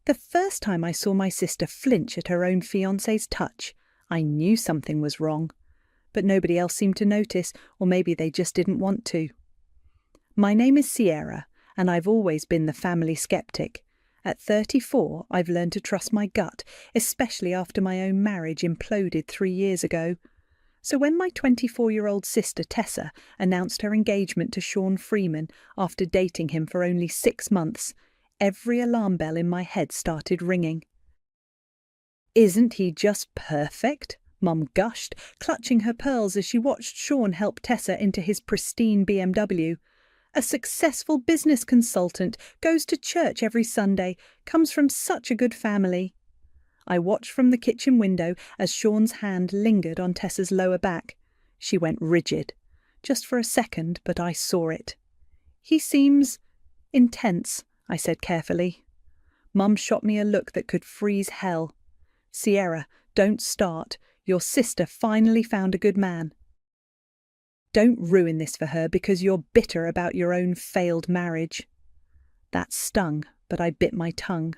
The first time I saw my sister flinch at her own fiancé's touch, I knew something was wrong. But nobody else seemed to notice, or maybe they just didn't want to. My name is Sierra, and I've always been the family skeptic. At 34, I've learned to trust my gut, especially after my own marriage imploded 3 years ago. So when my 24-year-old sister Tessa announced her engagement to Sean Freeman after dating him for only 6 months, every alarm bell in my head started ringing. "Isn't he just perfect?" Mum gushed, clutching her pearls as she watched Sean help Tessa into his pristine BMW. "A successful business consultant, goes to church every Sunday, comes from such a good family." I watched from the kitchen window as Sean's hand lingered on Tessa's lower back. She went rigid. Just for a second, but I saw it. "He seems intense," I said carefully. Mum shot me a look that could freeze hell. "Sierra, don't start. Your sister finally found a good man. Don't ruin this for her because you're bitter about your own failed marriage." That stung, but I bit my tongue.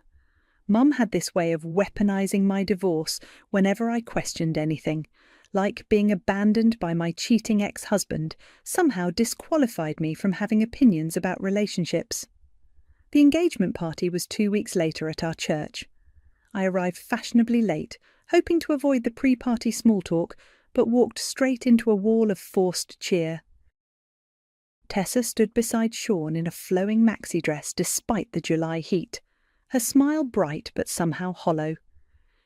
Mum had this way of weaponizing my divorce whenever I questioned anything, like being abandoned by my cheating ex-husband somehow disqualified me from having opinions about relationships. The engagement party was 2 weeks later at our church. I arrived fashionably late, hoping to avoid the pre-party small talk, but walked straight into a wall of forced cheer. Tessa stood beside Sean in a flowing maxi dress despite the July heat, her smile bright but somehow hollow.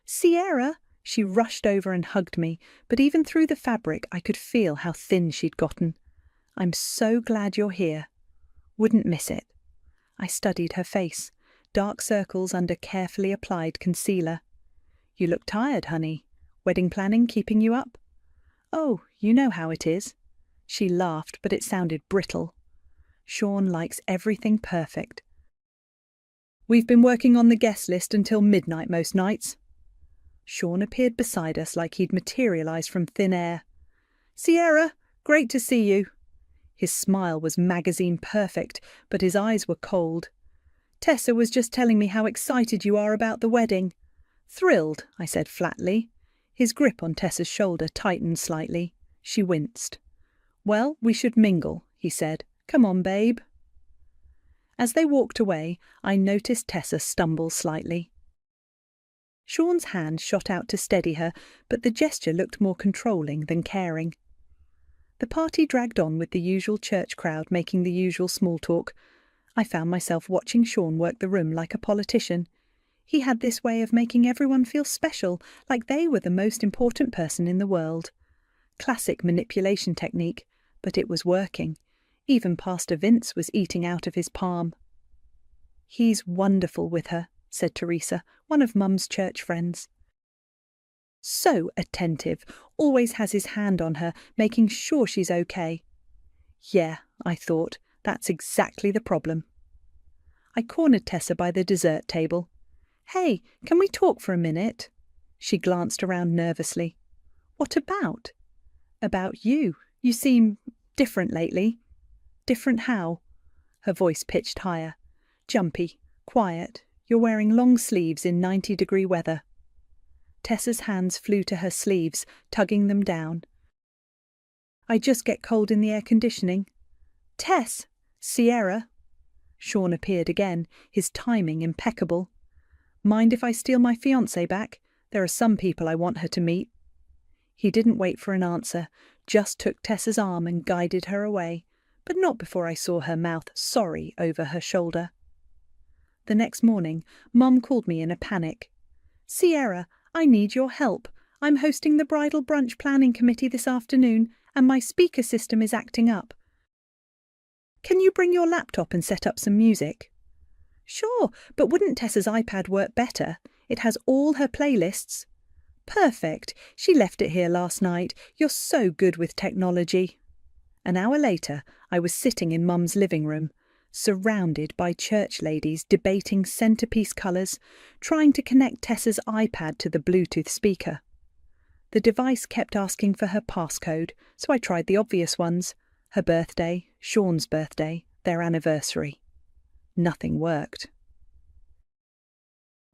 "Sierra!" She rushed over and hugged me, but even through the fabric I could feel how thin she'd gotten. "I'm so glad you're here. Wouldn't miss it." I studied her face, dark circles under carefully applied concealer. "You look tired, honey. Wedding planning keeping you up?" "Oh, you know how it is." She laughed, but it sounded brittle. "Sean likes everything perfect. We've been working on the guest list until midnight most nights." Sean appeared beside us like he'd materialized from thin air. "Sierra, great to see you." His smile was magazine perfect, but his eyes were cold. "Tessa was just telling me how excited you are about the wedding." "Thrilled," I said flatly. His grip on Tessa's shoulder tightened slightly. She winced. "Well, we should mingle," he said. "Come on, babe." As they walked away, I noticed Tessa stumble slightly. Sean's hand shot out to steady her, but the gesture looked more controlling than caring. The party dragged on with the usual church crowd making the usual small talk. I found myself watching Sean work the room like a politician. He had this way of making everyone feel special, like they were the most important person in the world. Classic manipulation technique, but it was working. Even Pastor Vince was eating out of his palm. "He's wonderful with her," said Teresa, one of Mum's church friends. "So attentive, always has his hand on her, making sure she's okay." Yeah, I thought, that's exactly the problem. I cornered Tessa by the dessert table. "Hey, can we talk for a minute?" She glanced around nervously. "What about?" "About you. You seem different lately." "Different how?" Her voice pitched higher. "Jumpy, quiet. You're wearing long sleeves in 90-degree weather." Tessa's hands flew to her sleeves, tugging them down. "I just get cold in the air conditioning." "Tess! Sierra!" Sean appeared again, his timing impeccable. "Mind if I steal my fiancé back? There are some people I want her to meet." He didn't wait for an answer, just took Tessa's arm and guided her away, but not before I saw her mouth sorry over her shoulder. The next morning, Mum called me in a panic. "Sierra, I need your help. I'm hosting the bridal brunch planning committee this afternoon, and my speaker system is acting up. Can you bring your laptop and set up some music?" "Sure, but wouldn't Tessa's iPad work better? It has all her playlists." "Perfect. She left it here last night. You're so good with technology." An hour later, I was sitting in Mum's living room, surrounded by church ladies debating centerpiece colours, trying to connect Tessa's iPad to the Bluetooth speaker. The device kept asking for her passcode, so I tried the obvious ones: her birthday, Sean's birthday, their anniversary. Nothing worked.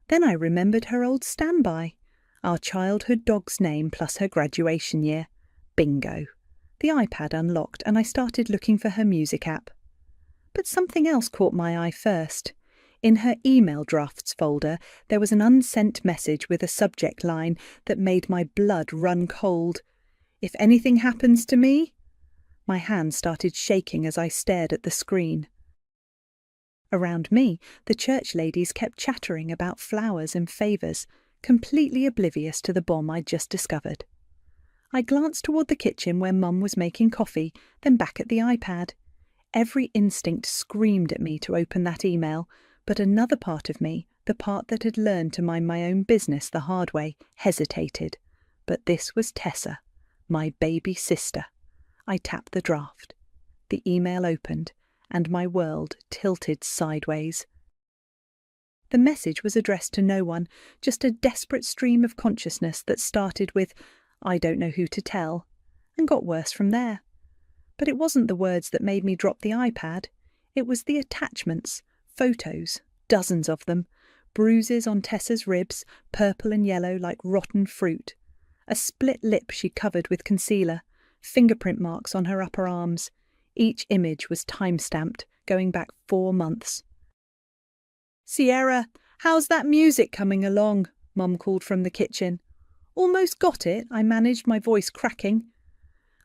Then I remembered her old standby, our childhood dog's name plus her graduation year. Bingo. The iPad unlocked and I started looking for her music app. But something else caught my eye first. In her email drafts folder, there was an unsent message with a subject line that made my blood run cold. If anything happens to me? My hand started shaking as I stared at the screen. Around me, the church ladies kept chattering about flowers and favours, completely oblivious to the bomb I'd just discovered. I glanced toward the kitchen where Mum was making coffee, then back at the iPad. Every instinct screamed at me to open that email, but another part of me, the part that had learned to mind my own business the hard way, hesitated. But this was Tessa, my baby sister. I tapped the draft. The email opened, and my world tilted sideways. The message was addressed to no one, just a desperate stream of consciousness that started with, "I don't know who to tell," and got worse from there. But it wasn't the words that made me drop the iPad. It was the attachments, photos, dozens of them, bruises on Tessa's ribs, purple and yellow like rotten fruit, a split lip she covered with concealer, fingerprint marks on her upper arms. Each image was time-stamped, going back 4 months. "Sierra, how's that music coming along?" Mum called from the kitchen. "Almost got it," I managed, my voice cracking.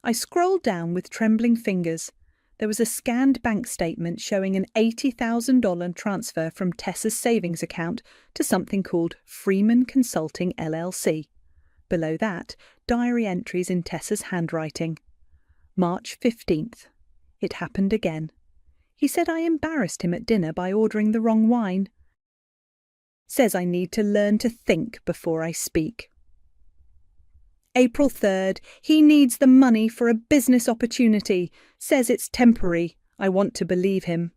I scrolled down with trembling fingers. There was a scanned bank statement showing an $80,000 transfer from Tessa's savings account to something called Freeman Consulting LLC. Below that, diary entries in Tessa's handwriting. March 15th. It happened again. He said I embarrassed him at dinner by ordering the wrong wine. Says I need to learn to think before I speak. April 3rd. He needs the money for a business opportunity. Says it's temporary. I want to believe him.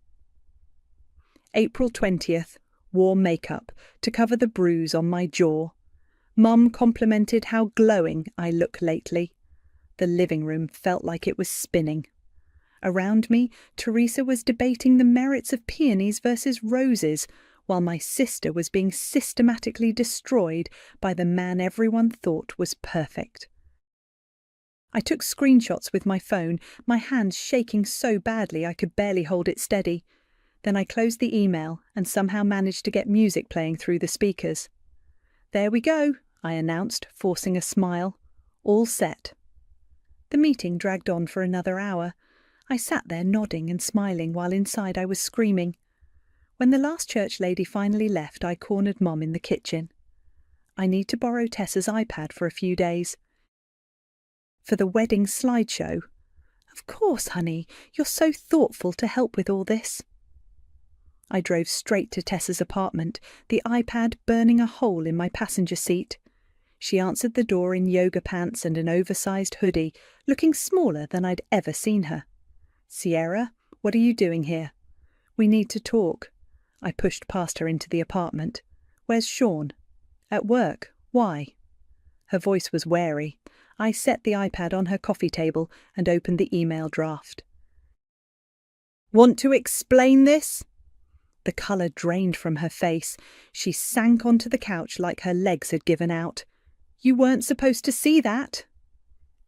April 20th. Wore makeup to cover the bruise on my jaw. Mum complimented how glowing I look lately. The living room felt like it was spinning. Around me, Teresa was debating the merits of peonies versus roses, while my sister was being systematically destroyed by the man everyone thought was perfect. I took screenshots with my phone, my hands shaking so badly I could barely hold it steady. Then I closed the email and somehow managed to get music playing through the speakers. "There we go," I announced, forcing a smile. "All set." The meeting dragged on for another hour. I sat there nodding and smiling while inside I was screaming. When the last church lady finally left, I cornered Mum in the kitchen. "I need to borrow Tessa's iPad for a few days." "For the wedding slideshow?" "Of course, honey. You're so thoughtful to help with all this." I drove straight to Tessa's apartment, the iPad burning a hole in my passenger seat. She answered the door in yoga pants and an oversized hoodie, looking smaller than I'd ever seen her. "Sierra, what are you doing here?" "We need to talk." I pushed past her into the apartment. "Where's Sean?" "At work. Why?" Her voice was wary. I set the iPad on her coffee table and opened the email draft. "Want to explain this?" The colour drained from her face. She sank onto the couch like her legs had given out. "You weren't supposed to see that."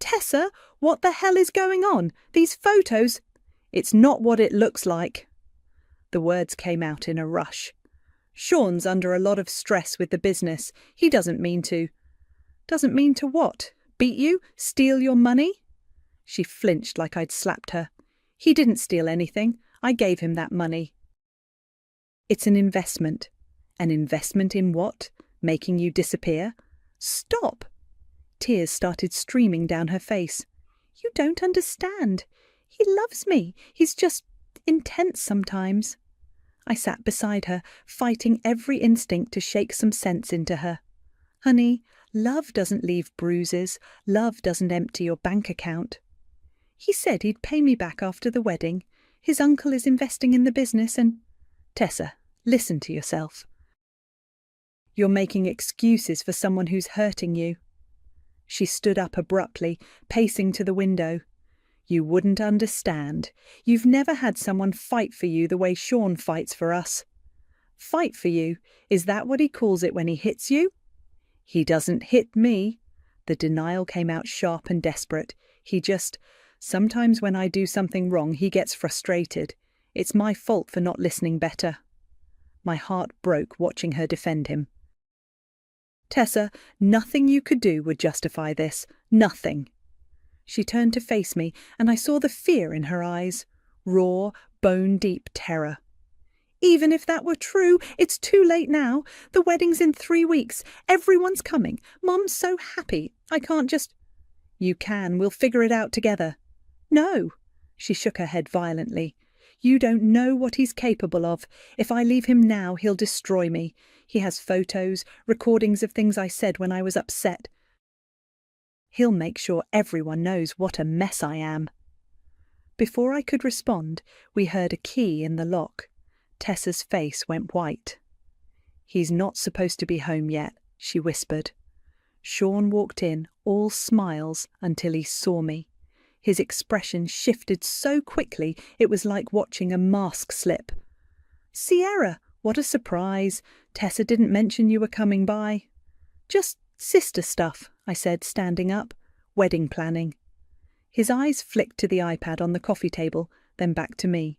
"Tessa, what the hell is going on? These photos—" "It's not what it looks like." The words came out in a rush. "Sean's under a lot of stress with the business. He doesn't mean to." "Doesn't mean to what? Beat you? Steal your money?" She flinched like I'd slapped her. "He didn't steal anything. I gave him that money." "It's an investment." "An investment in what? Making you disappear?" "Stop!" Tears started streaming down her face. "You don't understand. He loves me. He's just intense sometimes." I sat beside her, fighting every instinct to shake some sense into her. "Honey, love doesn't leave bruises. Love doesn't empty your bank account." "He said he'd pay me back after the wedding. His uncle is investing in the business and—" "Tessa, listen to yourself. You're making excuses for someone who's hurting you." She stood up abruptly, pacing to the window. "You wouldn't understand. You've never had someone fight for you the way Sean fights for us." Fight for you? Is that what he calls it when he hits you? He doesn't hit me. The denial came out sharp and desperate. Sometimes when I do something wrong, he gets frustrated. It's my fault for not listening better. My heart broke watching her defend him. Tessa, nothing you could do would justify this. Nothing. She turned to face me, and I saw the fear in her eyes. Raw, bone-deep terror. Even if that were true, it's too late now. The wedding's in 3 weeks. Everyone's coming. Mum's so happy. I can't just... You can. We'll figure it out together. No. She shook her head violently. You don't know what he's capable of. If I leave him now, he'll destroy me. He has photos, recordings of things I said when I was upset. He'll make sure everyone knows what a mess I am. Before I could respond, we heard a key in the lock. Tessa's face went white. He's not supposed to be home yet, she whispered. Sean walked in, all smiles, until he saw me. His expression shifted so quickly it was like watching a mask slip. Sierra, what a surprise. Tessa didn't mention you were coming by. Just sister stuff, I said, standing up. Wedding planning. His eyes flicked to the iPad on the coffee table, then back to me.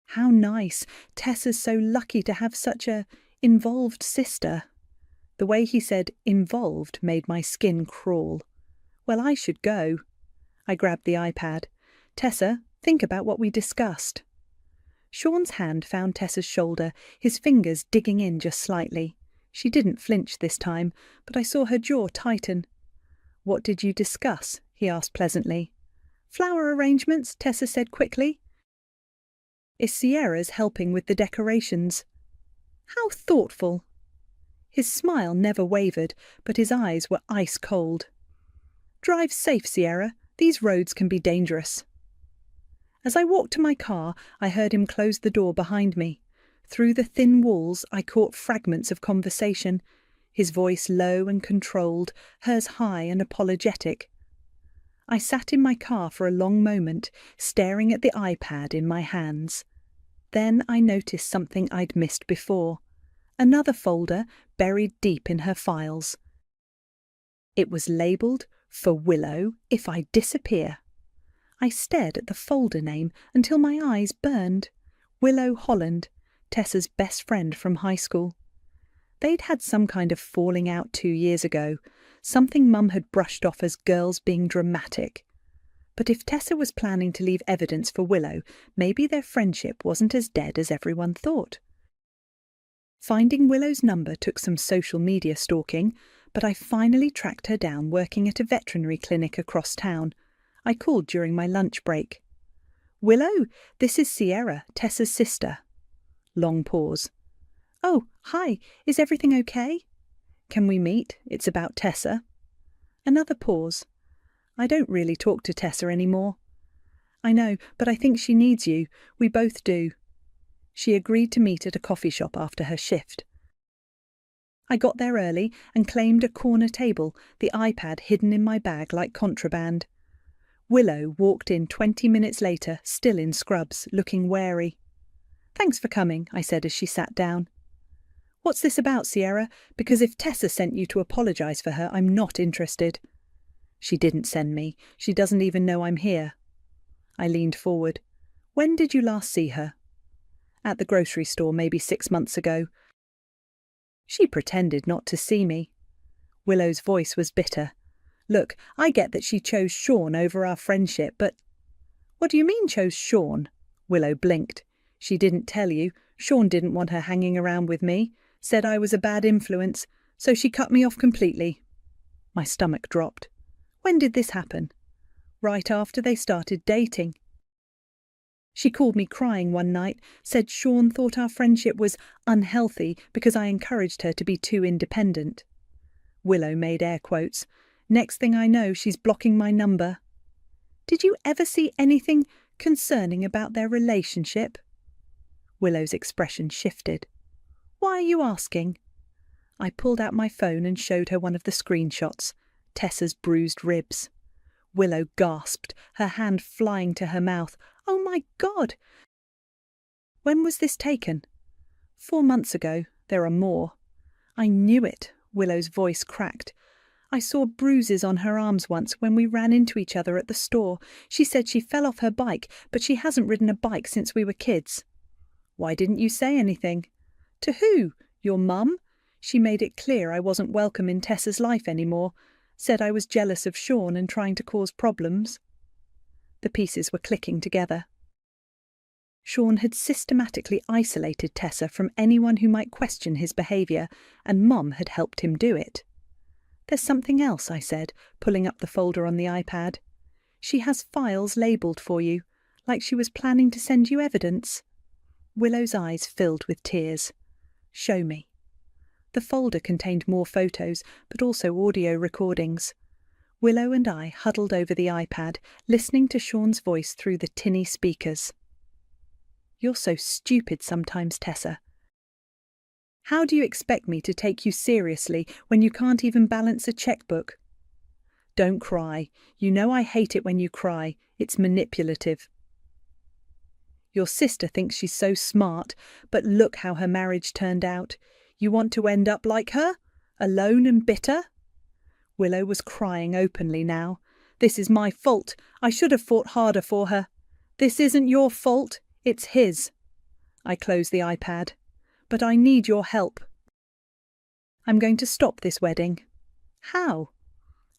How nice. Tessa's so lucky to have such a involved sister. The way he said involved made my skin crawl. Well, I should go. I grabbed the iPad. Tessa, think about what we discussed. Sean's hand found Tessa's shoulder, his fingers digging in just slightly. She didn't flinch this time, but I saw her jaw tighten. What did you discuss? He asked pleasantly. Flower arrangements, Tessa said quickly. Is Sierra's helping with the decorations? How thoughtful. His smile never wavered, but his eyes were ice cold. Drive safe, Sierra. These roads can be dangerous. As I walked to my car, I heard him close the door behind me. Through the thin walls, I caught fragments of conversation, his voice low and controlled, hers high and apologetic. I sat in my car for a long moment, staring at the iPad in my hands. Then I noticed something I'd missed before. Another folder buried deep in her files. It was labelled, "For Willow, if I disappear." I stared at the folder name until my eyes burned. Willow Holland, Tessa's best friend from high school. They'd had some kind of falling out 2 years ago, something Mum had brushed off as girls being dramatic. But if Tessa was planning to leave evidence for Willow, maybe their friendship wasn't as dead as everyone thought. Finding Willow's number took some social media stalking, but I finally tracked her down working at a veterinary clinic across town. I called during my lunch break. Willow, this is Sierra, Tessa's sister. Long pause. Oh, hi, is everything okay? Can we meet? It's about Tessa. Another pause. I don't really talk to Tessa anymore. I know, but I think she needs you. We both do. She agreed to meet at a coffee shop after her shift. I got there early and claimed a corner table, the iPad hidden in my bag like contraband. Willow walked in 20 minutes later, still in scrubs, looking wary. Thanks for coming, I said as she sat down. What's this about, Sierra? Because if Tessa sent you to apologise for her, I'm not interested. She didn't send me. She doesn't even know I'm here. I leaned forward. When did you last see her? At the grocery store, maybe 6 months ago. She pretended not to see me. Willow's voice was bitter. Look, I get that she chose Sean over our friendship, but... What do you mean chose Sean? Willow blinked. She didn't tell you. Sean didn't want her hanging around with me. Said I was a bad influence, so she cut me off completely. My stomach dropped. When did this happen? Right after they started dating. She called me crying one night, said Sean thought our friendship was unhealthy because I encouraged her to be too independent. Willow made air quotes. Next thing I know, she's blocking my number. Did you ever see anything concerning about their relationship? Willow's expression shifted. Why are you asking? I pulled out my phone and showed her one of the screenshots, Tessa's bruised ribs. Willow gasped, her hand flying to her mouth. Oh my God! When was this taken? 4 months ago. There are more." "I knew it," Willow's voice cracked. "I saw bruises on her arms once when we ran into each other at the store. She said she fell off her bike, but she hasn't ridden a bike since we were kids." "Why didn't you say anything?" "To who? Your mum? She made it clear I wasn't welcome in Tessa's life anymore. Said I was jealous of Sean and trying to cause problems." The pieces were clicking together. Sean had systematically isolated Tessa from anyone who might question his behaviour, and Mum had helped him do it. "There's something else," I said, pulling up the folder on the iPad. "She has files labelled for you, like she was planning to send you evidence." Willow's eyes filled with tears. "Show me." The folder contained more photos, but also audio recordings. Willow and I huddled over the iPad, listening to Sean's voice through the tinny speakers. "You're so stupid sometimes, Tessa. How do you expect me to take you seriously when you can't even balance a checkbook? Don't cry. You know I hate it when you cry. It's manipulative. Your sister thinks she's so smart, but look how her marriage turned out. You want to end up like her? Alone and bitter?" Willow was crying openly now. "This is my fault. I should have fought harder for her." "This isn't your fault. It's his." I closed the iPad. "But I need your help. I'm going to stop this wedding." "How?"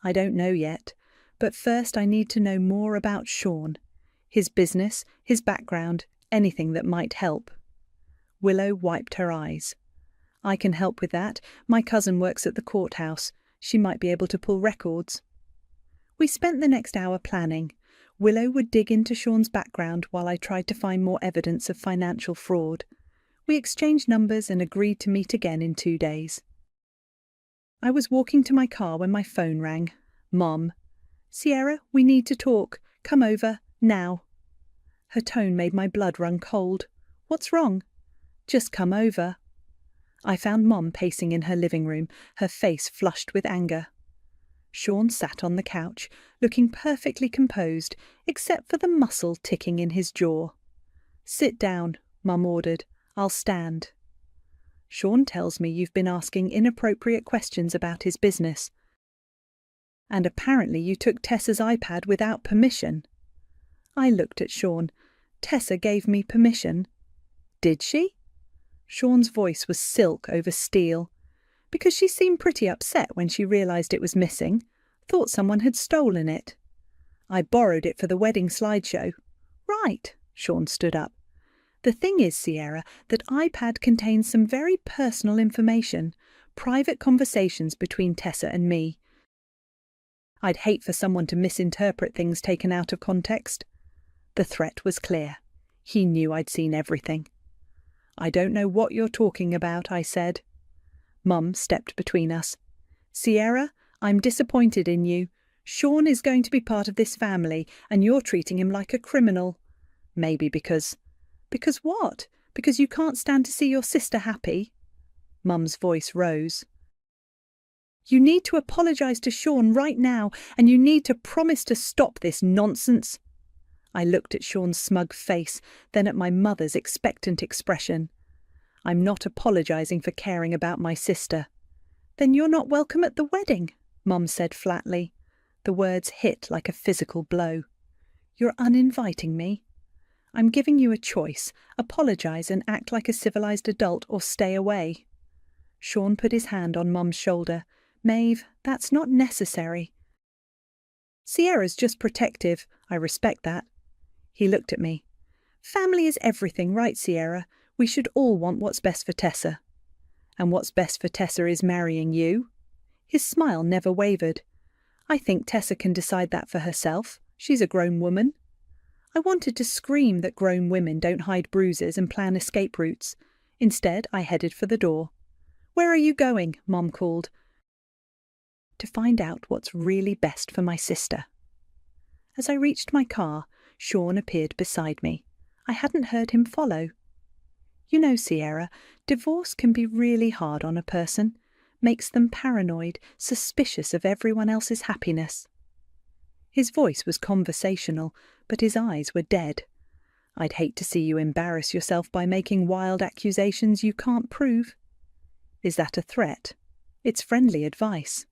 "I don't know yet. But first I need to know more about Sean. His business, his background, anything that might help." Willow wiped her eyes. "I can help with that. My cousin works at the courthouse. She might be able to pull records." We spent the next hour planning. Willow would dig into Sean's background while I tried to find more evidence of financial fraud. We exchanged numbers and agreed to meet again in 2 days. I was walking to my car when my phone rang. "Mom." "Sierra, we need to talk. Come over, now." Her tone made my blood run cold. "What's wrong?" "Just come over." I found Mom pacing in her living room, her face flushed with anger. Sean sat on the couch, looking perfectly composed, except for the muscle ticking in his jaw. "Sit down," Mum ordered. "I'll stand." "Sean tells me you've been asking inappropriate questions about his business. And apparently you took Tessa's iPad without permission." I looked at Sean. "Tessa gave me permission." "Did she?" Sean's voice was silk over steel. "Because she seemed pretty upset when she realised it was missing. Thought someone had stolen it." "I borrowed it for the wedding slideshow." "Right," Sean stood up. "The thing is, Sierra, that iPad contains some very personal information, private conversations between Tessa and me. I'd hate for someone to misinterpret things taken out of context." The threat was clear. He knew I'd seen everything. "I don't know what you're talking about," I said. Mum stepped between us. "Sierra, I'm disappointed in you. Sean is going to be part of this family, and you're treating him like a criminal. Maybe because..." "Because what? Because you can't stand to see your sister happy?" Mum's voice rose. "You need to apologise to Sean right now, and you need to promise to stop this nonsense." I looked at Sean's smug face, then at my mother's expectant expression. "I'm not apologising for caring about my sister." "Then you're not welcome at the wedding," Mum said flatly. The words hit like a physical blow. "You're uninviting me. I'm giving you a choice. Apologise and act like a civilised adult or stay away." Sean put his hand on Mum's shoulder. "Maeve, that's not necessary." "Sierra's just protective. I respect that." He looked at me. "Family is everything, right, Sierra? We should all want what's best for Tessa." "And what's best for Tessa is marrying you?" His smile never wavered. "I think Tessa can decide that for herself. She's a grown woman." I wanted to scream that grown women don't hide bruises and plan escape routes. Instead, I headed for the door. "Where are you going?" Mom called. "To find out what's really best for my sister." As I reached my car, Sean appeared beside me. I hadn't heard him follow. "You know, Sierra, divorce can be really hard on a person. Makes them paranoid, suspicious of everyone else's happiness." His voice was conversational, but his eyes were dead. I'd hate to see you embarrass yourself by making wild accusations you can't prove. Is that a threat? It's friendly advice.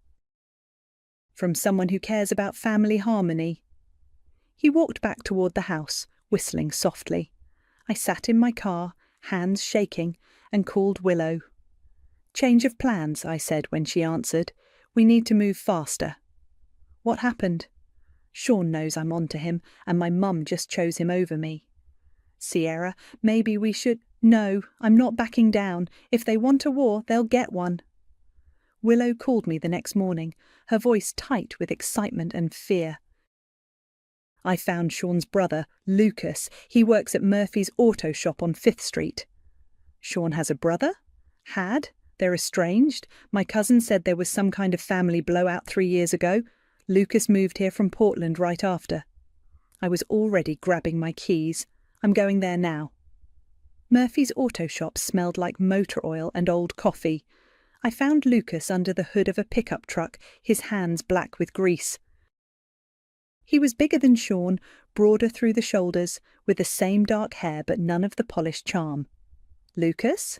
From someone who cares about family harmony. He walked back toward the house, whistling softly. I sat in my car, hands shaking, and called Willow. "Change of plans," I said when she answered. "We need to move faster." "What happened?" "Sean knows I'm on to him, and my mum just chose him over me." "Sierra, maybe we should—" "No, I'm not backing down. If they want a war, they'll get one." Willow called me the next morning, her voice tight with excitement and fear. "I found Sean's brother, Lucas. He works at Murphy's auto shop on 5th Street. "Sean has a brother?" "Had. They're estranged. My cousin said there was some kind of family blowout 3 years ago. Lucas moved here from Portland right after." I was already grabbing my keys. "I'm going there now." Murphy's auto shop smelled like motor oil and old coffee. I found Lucas under the hood of a pickup truck, his hands black with grease. He was bigger than Sean, broader through the shoulders, with the same dark hair but none of the polished charm. "Lucas?"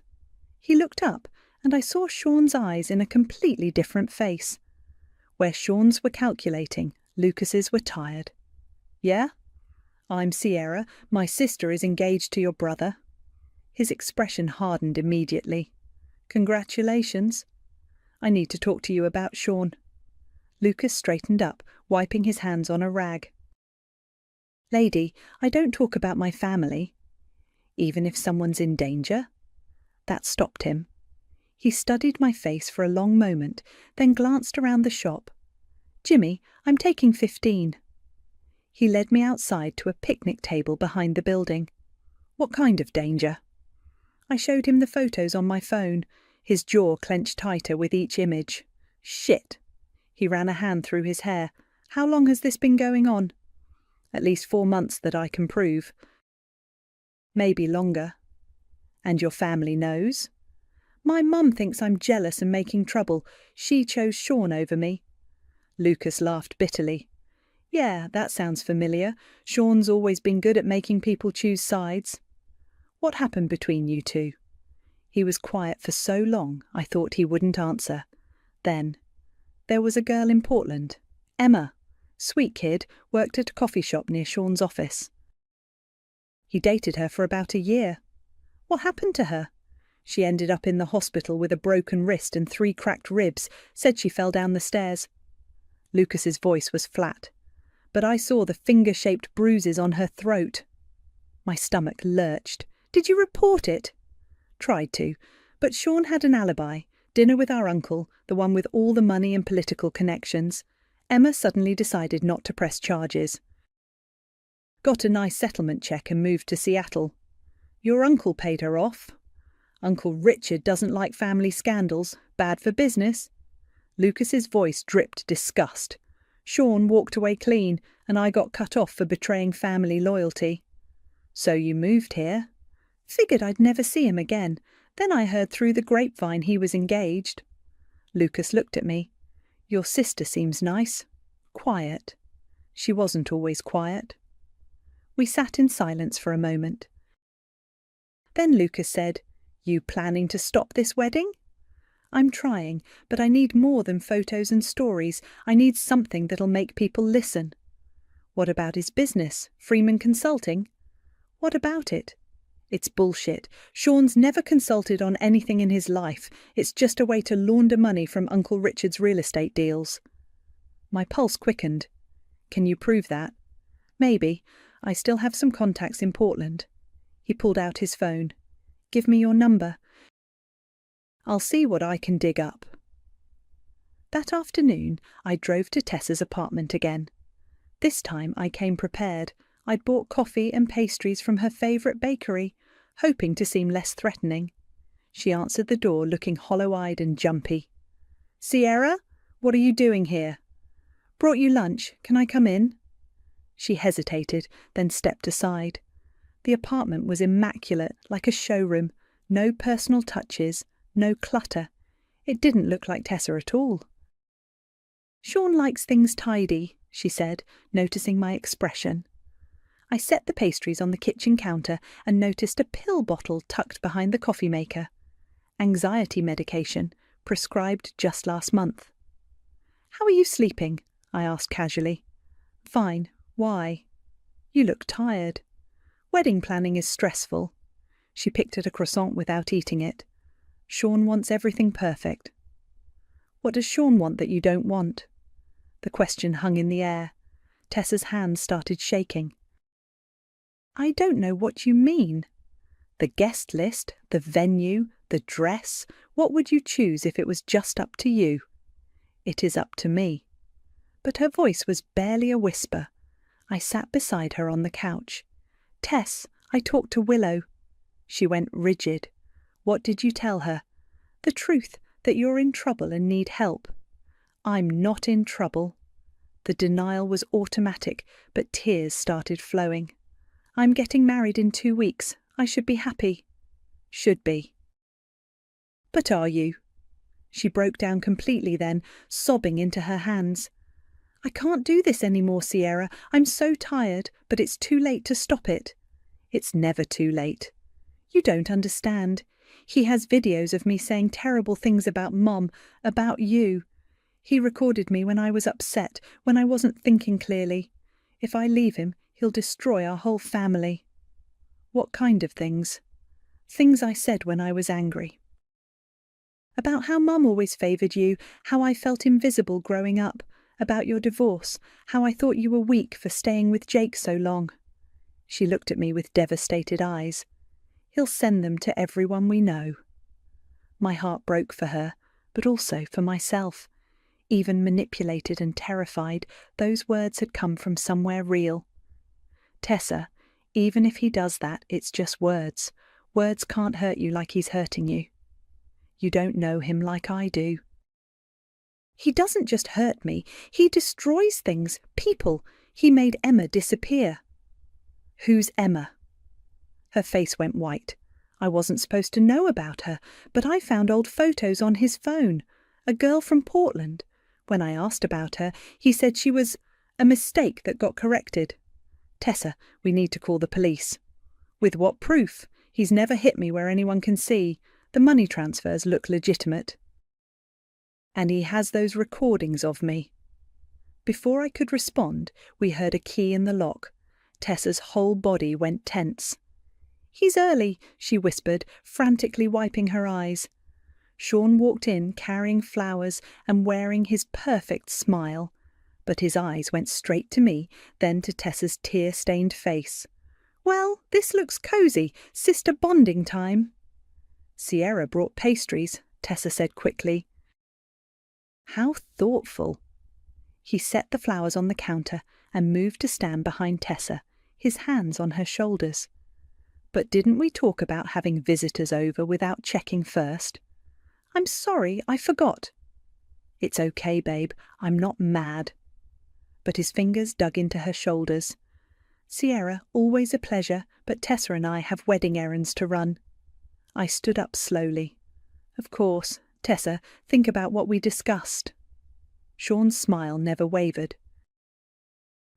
He looked up, and I saw Sean's eyes in a completely different face. Where Sean's were calculating, Lucas's were tired. "Yeah?" "I'm Sierra. My sister is engaged to your brother." His expression hardened immediately. "Congratulations." "I need to talk to you about Sean." Lucas straightened up, wiping his hands on a rag. "Lady, I don't talk about my family." "Even if someone's in danger?" That stopped him. He studied my face for a long moment, then glanced around the shop. "Jimmy, I'm taking 15. He led me outside to a picnic table behind the building. "What kind of danger?" I showed him the photos on my phone, his jaw clenched tighter with each image. "Shit." He ran a hand through his hair. "How long has this been going on?" "At least 4 months that I can prove." "Maybe longer." "And your family knows?" "My mum thinks I'm jealous and making trouble. She chose Sean over me." Lucas laughed bitterly. "Yeah, that sounds familiar. Sean's always been good at making people choose sides." "What happened between you two?" He was quiet for so long I thought he wouldn't answer. Then, "There was a girl in Portland. Emma. Sweet kid, worked at a coffee shop near Sean's office. He dated her for about a year. What happened to her?" "She ended up in the hospital with a broken wrist and 3 cracked ribs, said she fell down the stairs." Lucas's voice was flat, but I saw the finger-shaped bruises on her throat. My stomach lurched. "Did you report it?" "Tried to, but Sean had an alibi. Dinner with our uncle, the one with all the money and political connections. Emma suddenly decided not to press charges. Got a nice settlement check and moved to Seattle. Your uncle paid her off." "Uncle Richard doesn't like family scandals. Bad for business." Lucas's voice dripped disgust. "Sean walked away clean, and I got cut off for betraying family loyalty." "So you moved here?" "Figured I'd never see him again. Then I heard through the grapevine he was engaged." Lucas looked at me. "Your sister seems nice. Quiet." She wasn't always quiet. We sat in silence for a moment. Then Lucas said, "You planning to stop this wedding?" "I'm trying, but I need more than photos and stories. I need something that'll make people listen." "What about his business, Freeman Consulting?" "What about it?" "It's bullshit. Sean's never consulted on anything in his life. It's just a way to launder money from Uncle Richard's real estate deals." My pulse quickened. "Can you prove that?" "Maybe. I still have some contacts in Portland." He pulled out his phone. "Give me your number. I'll see what I can dig up." That afternoon, I drove to Tessa's apartment again. This time I came prepared. I'd bought coffee and pastries from her favourite bakery, hoping to seem less threatening. She answered the door looking hollow-eyed and jumpy. "Sierra, what are you doing here?" "Brought you lunch. Can I come in?" She hesitated, then stepped aside. The apartment was immaculate, like a showroom. No personal touches, no clutter. It didn't look like Tessa at all. "Sean likes things tidy," she said, noticing my expression. I set the pastries on the kitchen counter and noticed a pill bottle tucked behind the coffee maker. Anxiety medication, prescribed just last month. "How are you sleeping?" I asked casually. "Fine. Why?" "You look tired." "Wedding planning is stressful." She picked at a croissant without eating it. "Sean wants everything perfect." "What does Sean want that you don't want?" The question hung in the air. Tessa's hands started shaking. "I don't know what you mean." "The guest list, the venue, the dress. What would you choose if it was just up to you?" "It is up to me." But her voice was barely a whisper. I sat beside her on the couch. "Tess, I talked to Willow." She went rigid. "What did you tell her?" "The truth, that you're in trouble and need help." "I'm not in trouble." The denial was automatic, but tears started flowing. "I'm getting married in 2 weeks. I should be happy." "Should be." "But are you?" She broke down completely then, sobbing into her hands. "I can't do this anymore, Sierra. I'm so tired, but it's too late to stop it." "It's never too late." "You don't understand. He has videos of me saying terrible things about Mom, about you. He recorded me when I was upset, when I wasn't thinking clearly. If I leave him, he'll destroy our whole family." "What kind of things?" "Things I said when I was angry. About how Mum always favoured you, how I felt invisible growing up, about your divorce, how I thought you were weak for staying with Jake so long." She looked at me with devastated eyes. "He'll send them to everyone we know." My heart broke for her, but also for myself. Even manipulated and terrified, those words had come from somewhere real. "Tessa, even if he does that, it's just words. Words can't hurt you like he's hurting you. You don't know him like I do." "He doesn't just hurt me, he destroys things, people. He made Emma disappear." "Who's Emma?" Her face went white. I wasn't supposed to know about her, but I found old photos on his phone. A girl from Portland. When I asked about her, he said she was a mistake that got corrected. "Tessa, we need to call the police." "With what proof? He's never hit me where anyone can see. The money transfers look legitimate." "And he has those recordings of me." Before I could respond, we heard a key in the lock. Tessa's whole body went tense. "He's early," she whispered, frantically wiping her eyes. Sean walked in carrying flowers and wearing his perfect smile, but his eyes went straight to me, then to Tessa's tear-stained face. "Well, this looks cosy, sister bonding time." "Sierra brought pastries," Tessa said quickly. "How thoughtful." He set the flowers on the counter and moved to stand behind Tessa, his hands on her shoulders. "But didn't we talk about having visitors over without checking first?" "I'm sorry, I forgot." "It's okay, babe. I'm not mad." But his fingers dug into her shoulders. "Sierra, always a pleasure, but Tessa and I have wedding errands to run." I stood up slowly. "Of course. Tessa, think about what we discussed." Sean's smile never wavered.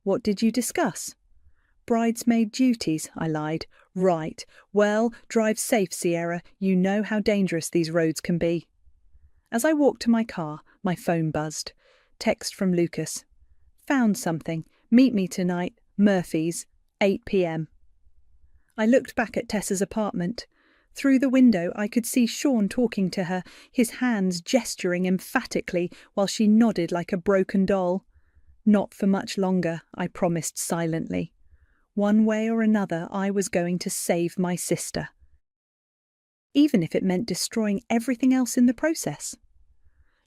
"What did you discuss?" "Bridesmaid duties," I lied. "Right. Well, drive safe, Sierra. You know how dangerous these roads can be." As I walked to my car, my phone buzzed. Text from Lucas. "Found something. Meet me tonight. Murphy's. 8 p.m. I looked back at Tessa's apartment. Through the window I could see Sean talking to her, his hands gesturing emphatically while she nodded like a broken doll. Not for much longer, I promised silently. One way or another I was going to save my sister. Even if it meant destroying everything else in the process.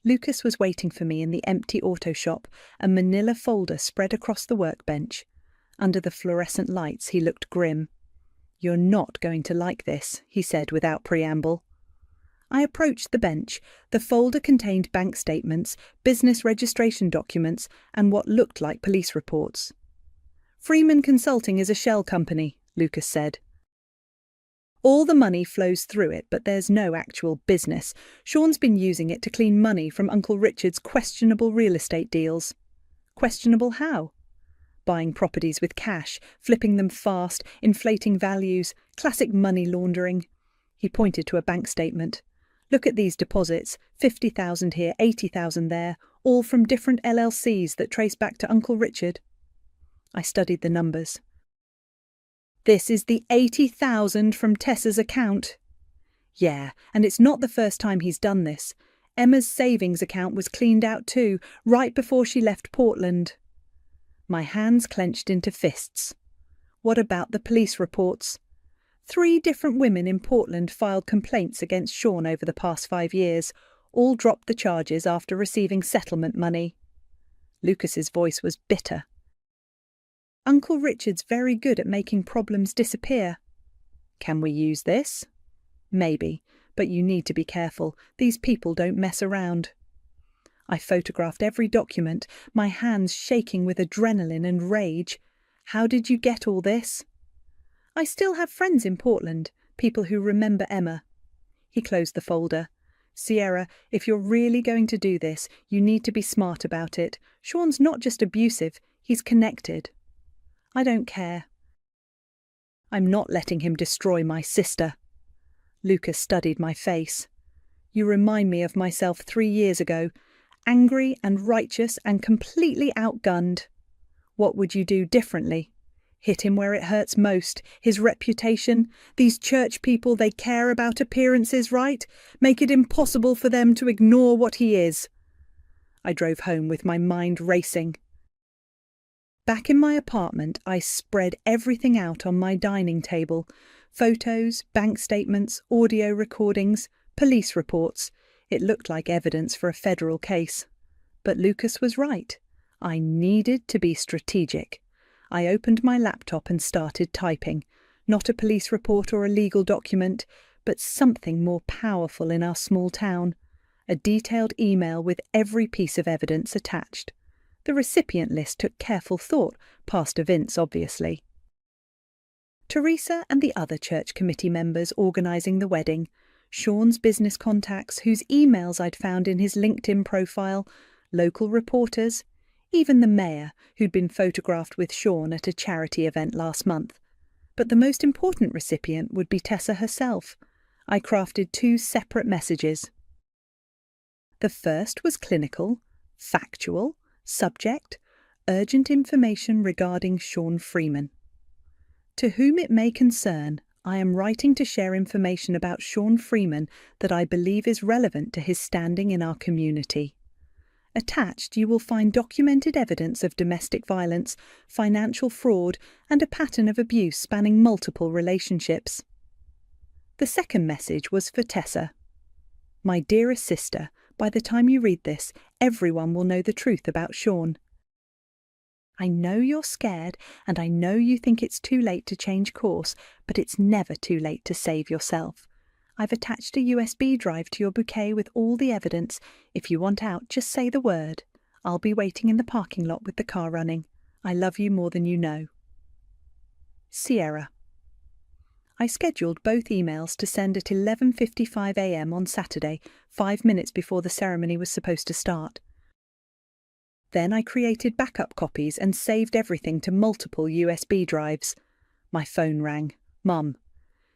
Lucas was waiting for me in the empty auto shop, a manila folder spread across the workbench. Under the fluorescent lights he looked grim. "You're not going to like this," he said without preamble. I approached the bench. The folder contained bank statements, business registration documents, and what looked like police reports. "Freeman Consulting is a shell company," Lucas said. "All the money flows through it, but there's no actual business. Sean's been using it to clean money from Uncle Richard's questionable real estate deals." "Questionable how?" buying properties with cash, flipping them fast, inflating values, classic money laundering. He pointed to a bank statement. Look at these deposits, 50,000 here, 80,000 there, all from different LLCs that trace back to Uncle Richard. I studied the numbers. This is the 80,000 from Tessa's account. Yeah, and it's not the first time he's done this. Emma's savings account was cleaned out too, right before she left Portland. My hands clenched into fists. What about the police reports? 3 different women in Portland filed complaints against Sean over the past 5 years. All dropped the charges after receiving settlement money. Lucas's voice was bitter. Uncle Richard's very good at making problems disappear. Can we use this? Maybe, but you need to be careful. These people don't mess around. I photographed every document, my hands shaking with adrenaline and rage. How did you get all this? I still have friends in Portland, people who remember Emma. He closed the folder. Sierra, if you're really going to do this, you need to be smart about it. Sean's not just abusive, he's connected. I don't care. I'm not letting him destroy my sister. Lucas studied my face. You remind me of myself 3 years ago, angry and righteous and completely outgunned. What would you do differently? Hit him where it hurts most, his reputation. These church people, they care about appearances, right? Make it impossible for them to ignore what he is. I drove home with my mind racing. Back in my apartment, I spread everything out on my dining table. Photos, bank statements, audio recordings, police reports. It looked like evidence for a federal case. But Lucas was right. I needed to be strategic. I opened my laptop and started typing. Not a police report or a legal document, but something more powerful in our small town. A detailed email with every piece of evidence attached. The recipient list took careful thought, past Vince, obviously. Teresa and the other church committee members organising the wedding, Sean's business contacts whose emails I'd found in his LinkedIn profile, local reporters, even the mayor who'd been photographed with Sean at a charity event last month. But the most important recipient would be Tessa herself. I crafted 2 separate messages. The first was clinical, factual, subject, urgent information regarding Sean Freeman. To whom it may concern, I am writing to share information about Sean Freeman that I believe is relevant to his standing in our community. Attached, you will find documented evidence of domestic violence, financial fraud, and a pattern of abuse spanning multiple relationships. The second message was for Tessa. My dearest sister, by the time you read this, everyone will know the truth about Sean. I know you're scared, and I know you think it's too late to change course, but it's never too late to save yourself. I've attached a USB drive to your bouquet with all the evidence. If you want out, just say the word. I'll be waiting in the parking lot with the car running. I love you more than you know. Sierra. I scheduled both emails to send at 11:55 a.m. on Saturday, 5 minutes before the ceremony was supposed to start. Then I created backup copies and saved everything to multiple USB drives. My phone rang. Mum.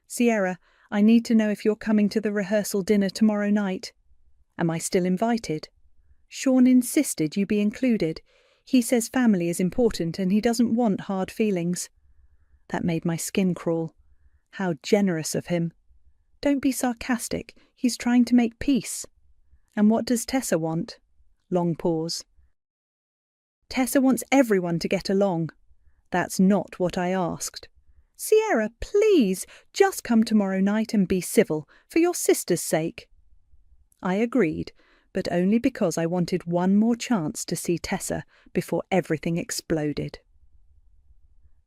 Sierra, I need to know if you're coming to the rehearsal dinner tomorrow night. Am I still invited? Sean insisted you be included. He says family is important and he doesn't want hard feelings. That made my skin crawl. How generous of him. Don't be sarcastic. He's trying to make peace. And what does Tessa want? Long pause. Tessa wants everyone to get along. That's not what I asked. Sierra, please, just come tomorrow night and be civil, for your sister's sake. I agreed, but only because I wanted one more chance to see Tessa before everything exploded.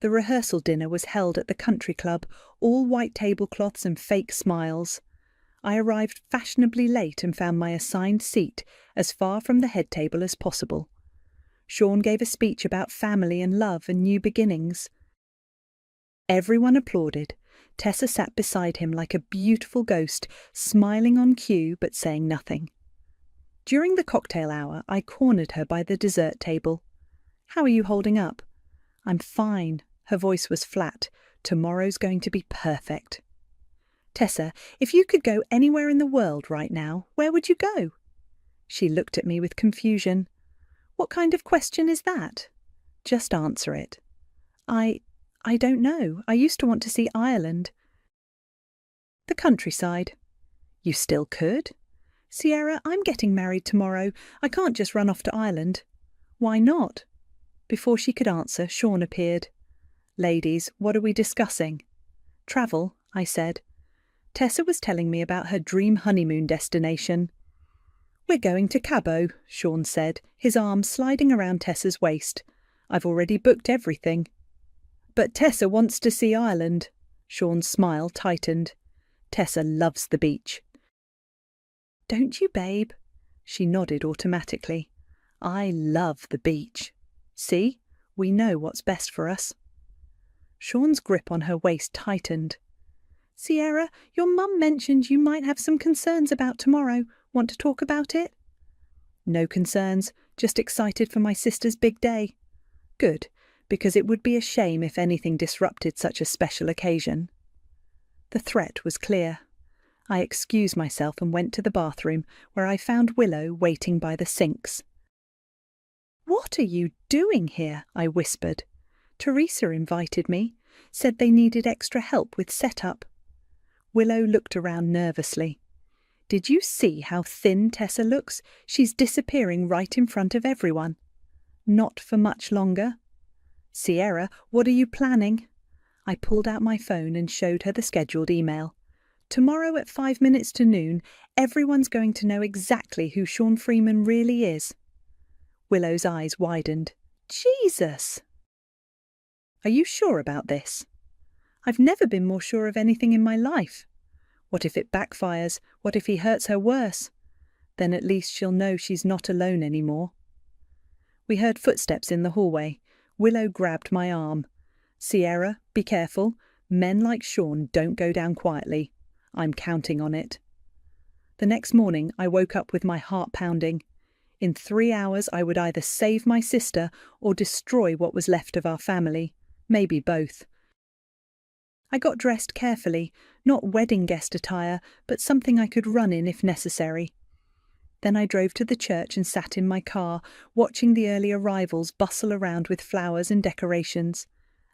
The rehearsal dinner was held at the country club, all white tablecloths and fake smiles. I arrived fashionably late and found my assigned seat as far from the head table as possible. Sean gave a speech about family and love and new beginnings. Everyone applauded. Tessa sat beside him like a beautiful ghost, smiling on cue but saying nothing. During the cocktail hour, I cornered her by the dessert table. How are you holding up? I'm fine. Her voice was flat. Tomorrow's going to be perfect. Tessa, if you could go anywhere in the world right now, where would you go? She looked at me with confusion. What kind of question is that? Just answer it. I don't know. I used to want to see Ireland. The countryside. You still could? Sierra, I'm getting married tomorrow. I can't just run off to Ireland. Why not? Before she could answer, Sean appeared. Ladies, what are we discussing? Travel, I said. Tessa was telling me about her dream honeymoon destination. We're going to Cabo, Sean said, his arm sliding around Tessa's waist. I've already booked everything. But Tessa wants to see Ireland. Sean's smile tightened. Tessa loves the beach. Don't you, babe? She nodded automatically. I love the beach. See, we know what's best for us. Sean's grip on her waist tightened. Sierra, your mum mentioned you might have some concerns about tomorrow. Want to talk about it? No concerns, just excited for my sister's big day. Good, because it would be a shame if anything disrupted such a special occasion. The threat was clear. I excused myself and went to the bathroom, where I found Willow waiting by the sinks. What are you doing here? I whispered. Teresa invited me, said they needed extra help with setup. Willow looked around nervously. Did you see how thin Tessa looks? She's disappearing right in front of everyone. Not for much longer. Sierra, what are you planning? I pulled out my phone and showed her the scheduled email. Tomorrow at 5 minutes to noon, everyone's going to know exactly who Sean Freeman really is. Willow's eyes widened. Jesus! Are you sure about this? I've never been more sure of anything in my life. What if it backfires? What if he hurts her worse? Then at least she'll know she's not alone anymore. We heard footsteps in the hallway. Willow grabbed my arm. Sierra, be careful. Men like Sean don't go down quietly. I'm counting on it. The next morning I woke up with my heart pounding. In 3 hours I would either save my sister or destroy what was left of our family. Maybe both. I got dressed carefully, not wedding guest attire, but something I could run in if necessary. Then I drove to the church and sat in my car, watching the early arrivals bustle around with flowers and decorations.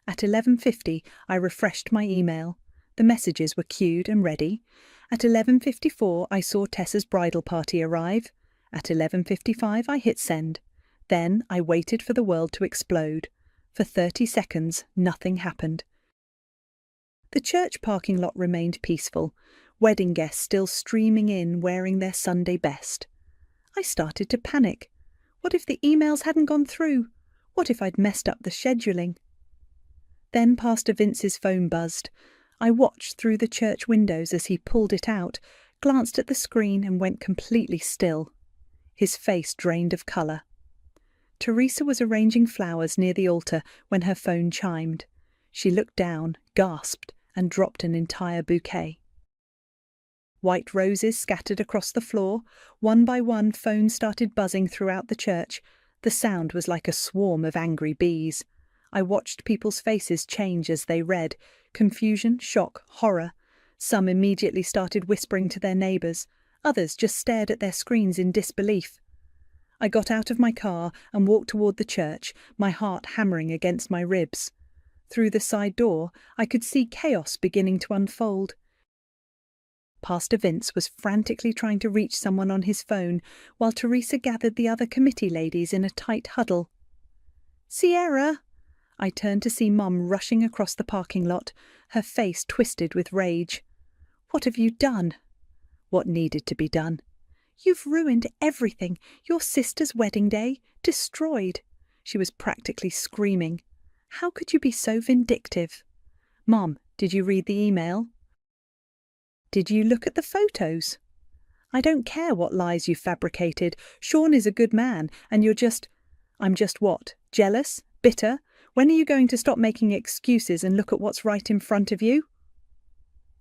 At 11:50 I refreshed my email. The messages were queued and ready. At 11:54 I saw Tessa's bridal party arrive. At 11:55 I hit send. Then I waited for the world to explode. For 30 seconds nothing happened. The church parking lot remained peaceful, wedding guests still streaming in wearing their Sunday best. I started to panic. What if the emails hadn't gone through? What if I'd messed up the scheduling? Then Pastor Vince's phone buzzed. I watched through the church windows as he pulled it out, glanced at the screen and went completely still. His face drained of colour. Teresa was arranging flowers near the altar when her phone chimed. She looked down, gasped, and dropped an entire bouquet. White roses scattered across the floor. One by one, phones started buzzing throughout the church. The sound was like a swarm of angry bees. I watched people's faces change as they read. Confusion, shock, horror. Some immediately started whispering to their neighbours. Others just stared at their screens in disbelief. I got out of my car and walked toward the church, my heart hammering against my ribs. Through the side door, I could see chaos beginning to unfold. Pastor Vince was frantically trying to reach someone on his phone, while Teresa gathered the other committee ladies in a tight huddle. Sierra! I turned to see Mum rushing across the parking lot, her face twisted with rage. What have you done? What needed to be done? You've ruined everything. Your sister's wedding day. Destroyed. She was practically screaming. How could you be so vindictive? Mum, did you read the email? Did you look at the photos? I don't care what lies you fabricated. Sean is a good man, and I'm just what? Jealous? Bitter? When are you going to stop making excuses and look at what's right in front of you?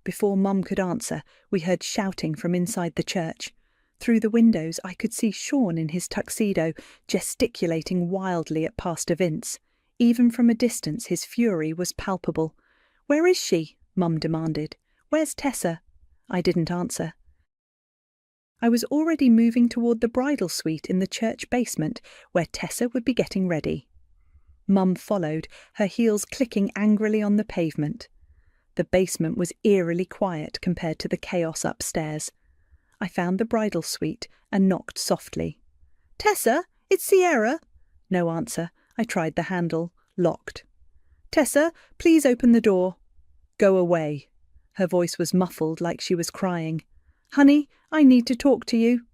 Before Mum could answer, we heard shouting from inside the church. Through the windows I could see Sean in his tuxedo, gesticulating wildly at Pastor Vince. Even from a distance his fury was palpable. "Where is she?" Mum demanded. "Where's Tessa?" I didn't answer. I was already moving toward the bridal suite in the church basement where Tessa would be getting ready. Mum followed, her heels clicking angrily on the pavement. The basement was eerily quiet compared to the chaos upstairs. I found the bridal suite and knocked softly. "Tessa, it's Sierra." No answer. I tried the handle. Locked. "Tessa, please open the door." "Go away." Her voice was muffled like she was crying. "Honey, I need to talk to you."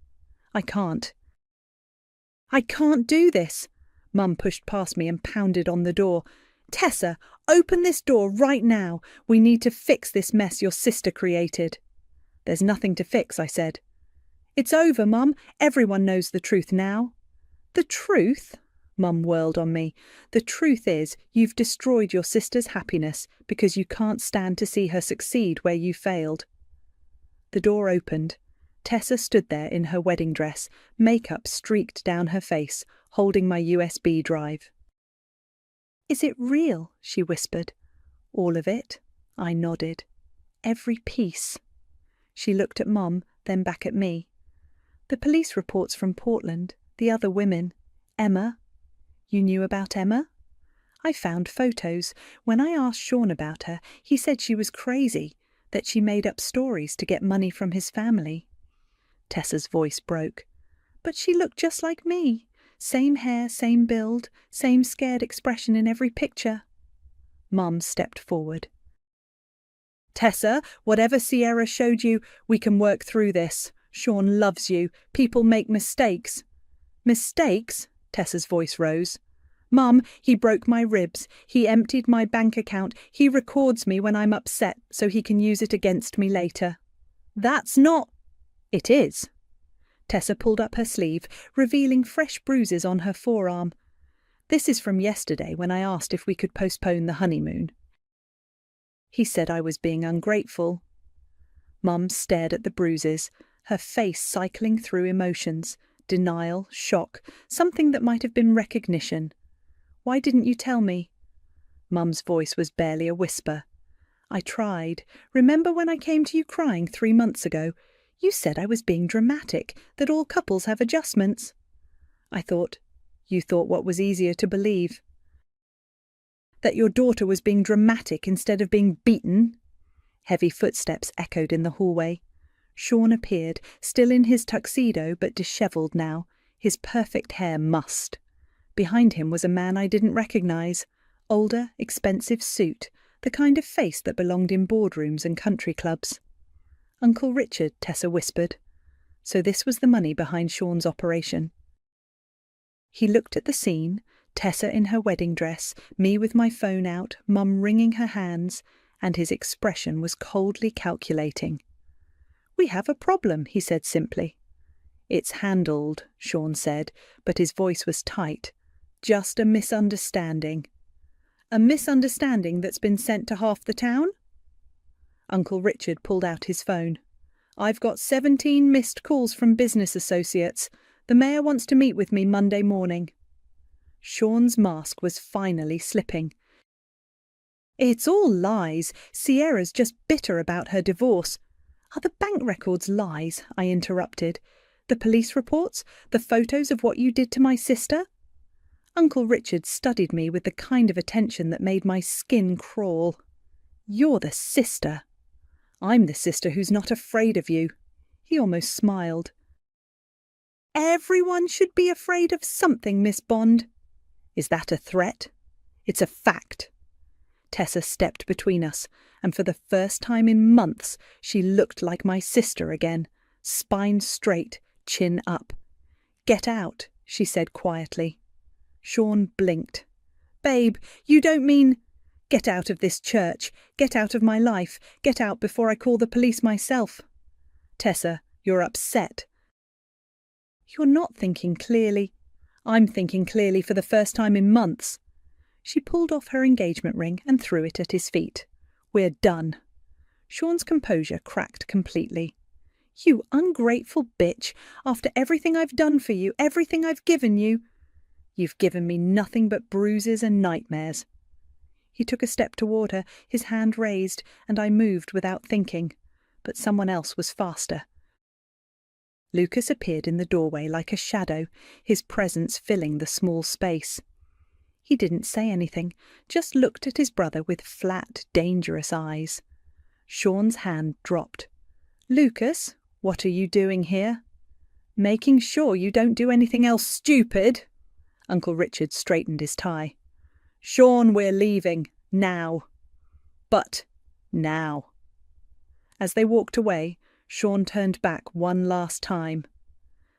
"I can't." "I can't do this." Mum pushed past me and pounded on the door. "Tessa, open this door right now. We need to fix this mess your sister created." "There's nothing to fix," I said. "It's over, Mum. Everyone knows the truth now." "The truth?" Mum whirled on me. "The truth is, you've destroyed your sister's happiness because you can't stand to see her succeed where you failed." The door opened. Tessa stood there in her wedding dress, makeup streaked down her face, holding my USB drive. "Is it real?" she whispered. "All of it?" I nodded. "Every piece." She looked at Mum, then back at me. "The police reports from Portland, the other women. Emma." "You knew about Emma?" "I found photos. When I asked Sean about her, he said she was crazy, that she made up stories to get money from his family." Tessa's voice broke. "But she looked just like me. Same hair, same build, same scared expression in every picture." Mum stepped forward. "Tessa, whatever Sierra showed you, we can work through this. Sean loves you. People make mistakes." "Mistakes?" Tessa's voice rose. "Mum, he broke my ribs. He emptied my bank account. He records me when I'm upset so he can use it against me later." "That's not—" "It is." Tessa pulled up her sleeve, revealing fresh bruises on her forearm. "This is from yesterday when I asked if we could postpone the honeymoon. He said I was being ungrateful." Mum stared at the bruises, her face cycling through emotions, denial, shock, something that might have been recognition. "Why didn't you tell me?" Mum's voice was barely a whisper. "I tried. Remember when I came to you crying 3 months ago? You said I was being dramatic, that all couples have adjustments." I thought, "You thought what was easier to believe? That your daughter was being dramatic instead of being beaten?" Heavy footsteps echoed in the hallway. Sean appeared, still in his tuxedo but dishevelled now, his perfect hair mussed. Behind him was a man I didn't recognise. Older, expensive suit, the kind of face that belonged in boardrooms and country clubs. "Uncle Richard," Tessa whispered. So this was the money behind Sean's operation. He looked at the scene, Tessa in her wedding dress, me with my phone out, Mum wringing her hands, and his expression was coldly calculating. "We have a problem," he said simply. "It's handled," Sean said, but his voice was tight. "Just a misunderstanding." "A misunderstanding that's been sent to half the town?" Uncle Richard pulled out his phone. "I've got 17 missed calls from business associates. The mayor wants to meet with me Monday morning." Sean's mask was finally slipping. "It's all lies. Sierra's just bitter about her divorce." "Are the bank records lies?" I interrupted. "The police reports? The photos of what you did to my sister?" Uncle Richard studied me with the kind of attention that made my skin crawl. "You're the sister." "I'm the sister who's not afraid of you." He almost smiled. "Everyone should be afraid of something, Miss Bond." "Is that a threat?" "It's a fact." Tessa stepped between us, and for the first time in months she looked like my sister again, spine straight, chin up. "Get out," she said quietly. Sean blinked. "Babe, you don't mean—" "Get out of this church. Get out of my life. Get out before I call the police myself." "Tessa, you're upset." "You're not thinking clearly." "I'm thinking clearly for the first time in months." She pulled off her engagement ring and threw it at his feet. "We're done." Sean's composure cracked completely. "You ungrateful bitch. After everything I've done for you, everything I've given you." You've given me nothing but bruises and nightmares. He took a step toward her, his hand raised, and I moved without thinking. But someone else was faster. Lucas appeared in the doorway like a shadow, his presence filling the small space. He didn't say anything, just looked at his brother with flat, dangerous eyes. Sean's hand dropped. "Lucas, what are you doing here?" "Making sure you don't do anything else stupid." Uncle Richard straightened his tie. "Sean, we're leaving. Now." "But now." As they walked away, Sean turned back one last time.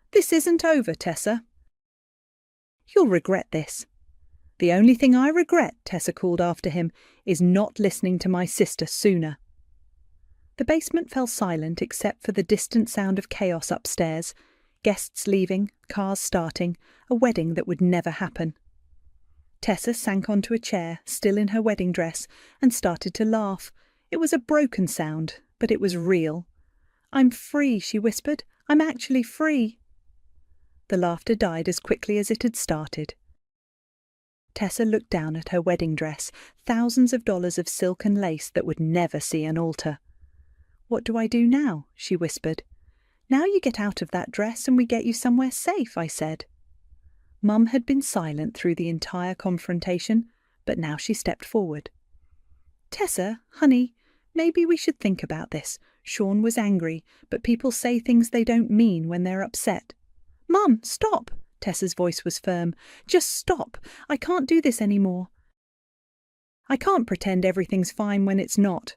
"This isn't over, Tessa." "You'll regret this." "The only thing I regret," Tessa called after him, "is not listening to my sister sooner." The basement fell silent except for the distant sound of chaos upstairs, guests leaving, cars starting, a wedding that would never happen. Tessa sank onto a chair, still in her wedding dress, and started to laugh. It was a broken sound, but it was real. "I'm free," she whispered. "I'm actually free." The laughter died as quickly as it had started. Tessa looked down at her wedding dress, thousands of dollars of silk and lace that would never see an altar. "What do I do now?" she whispered. "Now you get out of that dress and we get you somewhere safe," I said. Mum had been silent through the entire confrontation, but now she stepped forward. "Tessa, honey, maybe we should think about this. Sean was angry, but people say things they don't mean when they're upset." "Mum, stop!" Tessa's voice was firm. "Just stop. I can't do this anymore. I can't pretend everything's fine when it's not."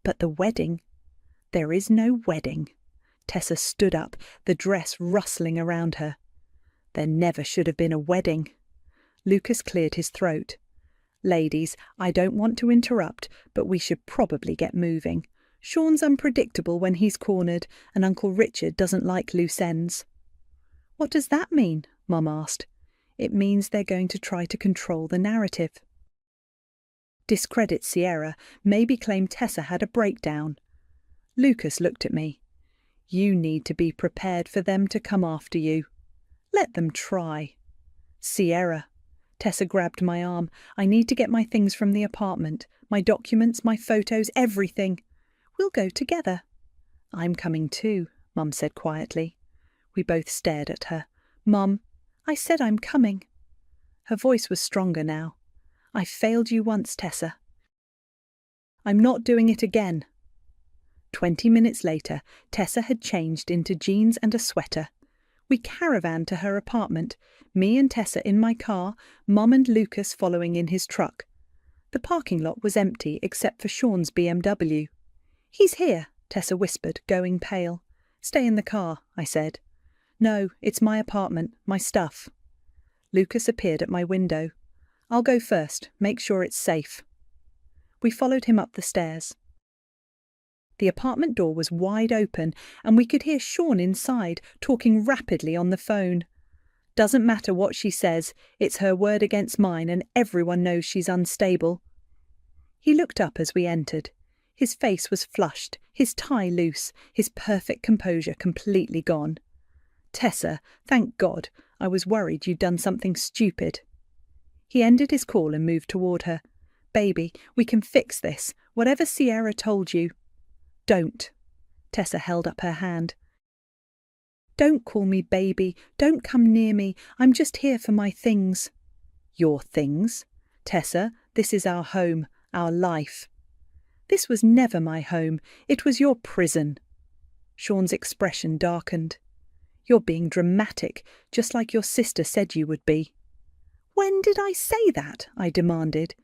"But the wedding—" "There is no wedding." Tessa stood up, the dress rustling around her. "There never should have been a wedding." Lucas cleared his throat. "Ladies, I don't want to interrupt, but we should probably get moving. Sean's unpredictable when he's cornered, and Uncle Richard doesn't like loose ends." "What does that mean?" Mum asked. "It means they're going to try to control the narrative. Discredit Sierra, maybe claim Tessa had a breakdown." Lucas looked at me. "You need to be prepared for them to come after you. Let them try." "Sierra." Tessa grabbed my arm. "I need to get my things from the apartment. My documents, my photos, everything. We'll go together." "I'm coming too," Mum said quietly. We both stared at her. "Mum, I said I'm coming." Her voice was stronger now. "I failed you once, Tessa. I'm not doing it again." 20 minutes later, Tessa had changed into jeans and a sweater. We caravanned to her apartment, me and Tessa in my car, Mum and Lucas following in his truck. The parking lot was empty except for Sean's BMW. "He's here," Tessa whispered, going pale. "Stay in the car," I said. "No, it's my apartment, my stuff." Lucas appeared at my window. "I'll go first, make sure it's safe." We followed him up the stairs. The apartment door was wide open, and we could hear Sean inside, talking rapidly on the phone. "Doesn't matter what she says, it's her word against mine, and everyone knows she's unstable." He looked up as we entered. His face was flushed, his tie loose, his perfect composure completely gone. "Tessa, thank God. I was worried you'd done something stupid." He ended his call and moved toward her. "Baby, we can fix this. Whatever Sierra told you—" "Don't." Tessa held up her hand. "Don't call me baby. Don't come near me. I'm just here for my things." "Your things? Tessa, this is our home, our life." "This was never my home. It was your prison." Sean's expression darkened. "You're being dramatic, just like your sister said you would be." "When did I say that?" I demanded.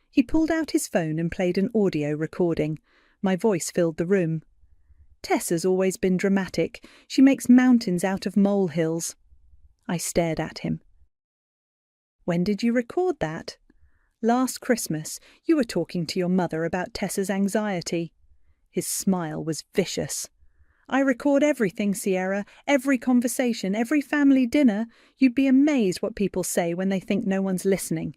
He pulled out his phone and played an audio recording. My voice filled the room. "Tessa's always been dramatic. She makes mountains out of molehills." I stared at him. "When did you record that?" "Last Christmas. You were talking to your mother about Tessa's anxiety." His smile was vicious. "I record everything, Sierra, every conversation, every family dinner. You'd be amazed what people say when they think no one's listening."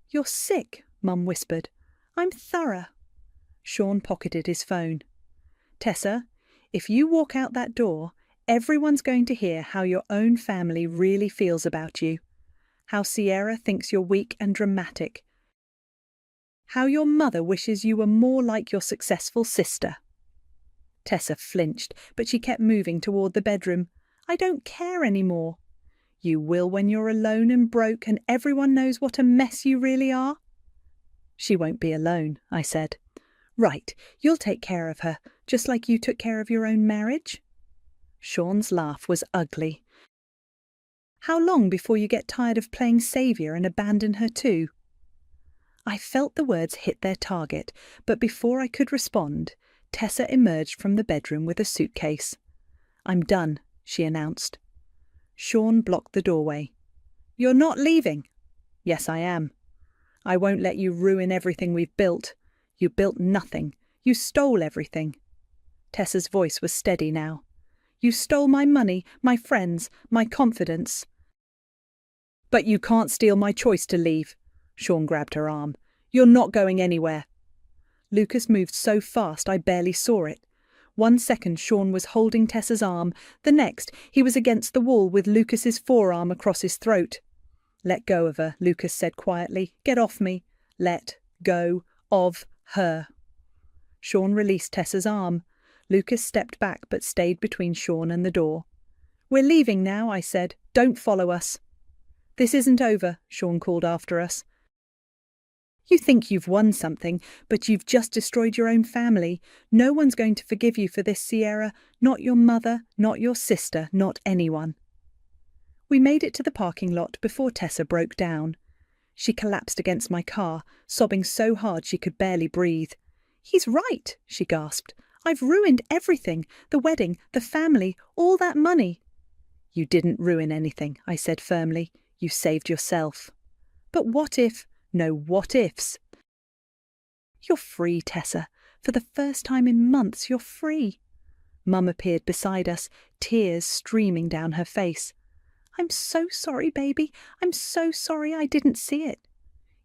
"You're sick," Mum whispered. "I'm thorough." Sean pocketed his phone. "Tessa, if you walk out that door, everyone's going to hear how your own family really feels about you. How Sierra thinks you're weak and dramatic. How your mother wishes you were more like your successful sister. Tessa flinched, but she kept moving toward the bedroom. I don't care anymore. You will when you're alone and broke and everyone knows what a mess you really are. She won't be alone, I said. Right, you'll take care of her, just like you took care of your own marriage. Sean's laugh was ugly. How long before you get tired of playing saviour and abandon her too? I felt the words hit their target, but before I could respond, Tessa emerged from the bedroom with a suitcase. I'm done, she announced. Sean blocked the doorway. You're not leaving? Yes, I am. I won't let you ruin everything we've built. You built nothing. You stole everything. Tessa's voice was steady now. You stole my money, my friends, my confidence. But you can't steal my choice to leave. Sean grabbed her arm. You're not going anywhere. Lucas moved so fast I barely saw it. 1 second Sean was holding Tessa's arm, the next he was against the wall with Lucas's forearm across his throat. Let go of her, Lucas said quietly. Get off me. Let go of her. Sean released Tessa's arm. Lucas stepped back but stayed between Sean and the door. We're leaving now, I said. Don't follow us. This isn't over, Sean called after us. You think you've won something, but you've just destroyed your own family. No one's going to forgive you for this, Sierra. Not your mother, not your sister, not anyone. We made it to the parking lot before Tessa broke down. She collapsed against my car, sobbing so hard she could barely breathe. He's right, she gasped. I've ruined everything. The wedding, the family, all that money. You didn't ruin anything, I said firmly. You saved yourself. But what if... No what-ifs. You're free, Tessa. For the first time in months, you're free. Mum appeared beside us, tears streaming down her face. I'm so sorry, baby. I'm so sorry I didn't see it.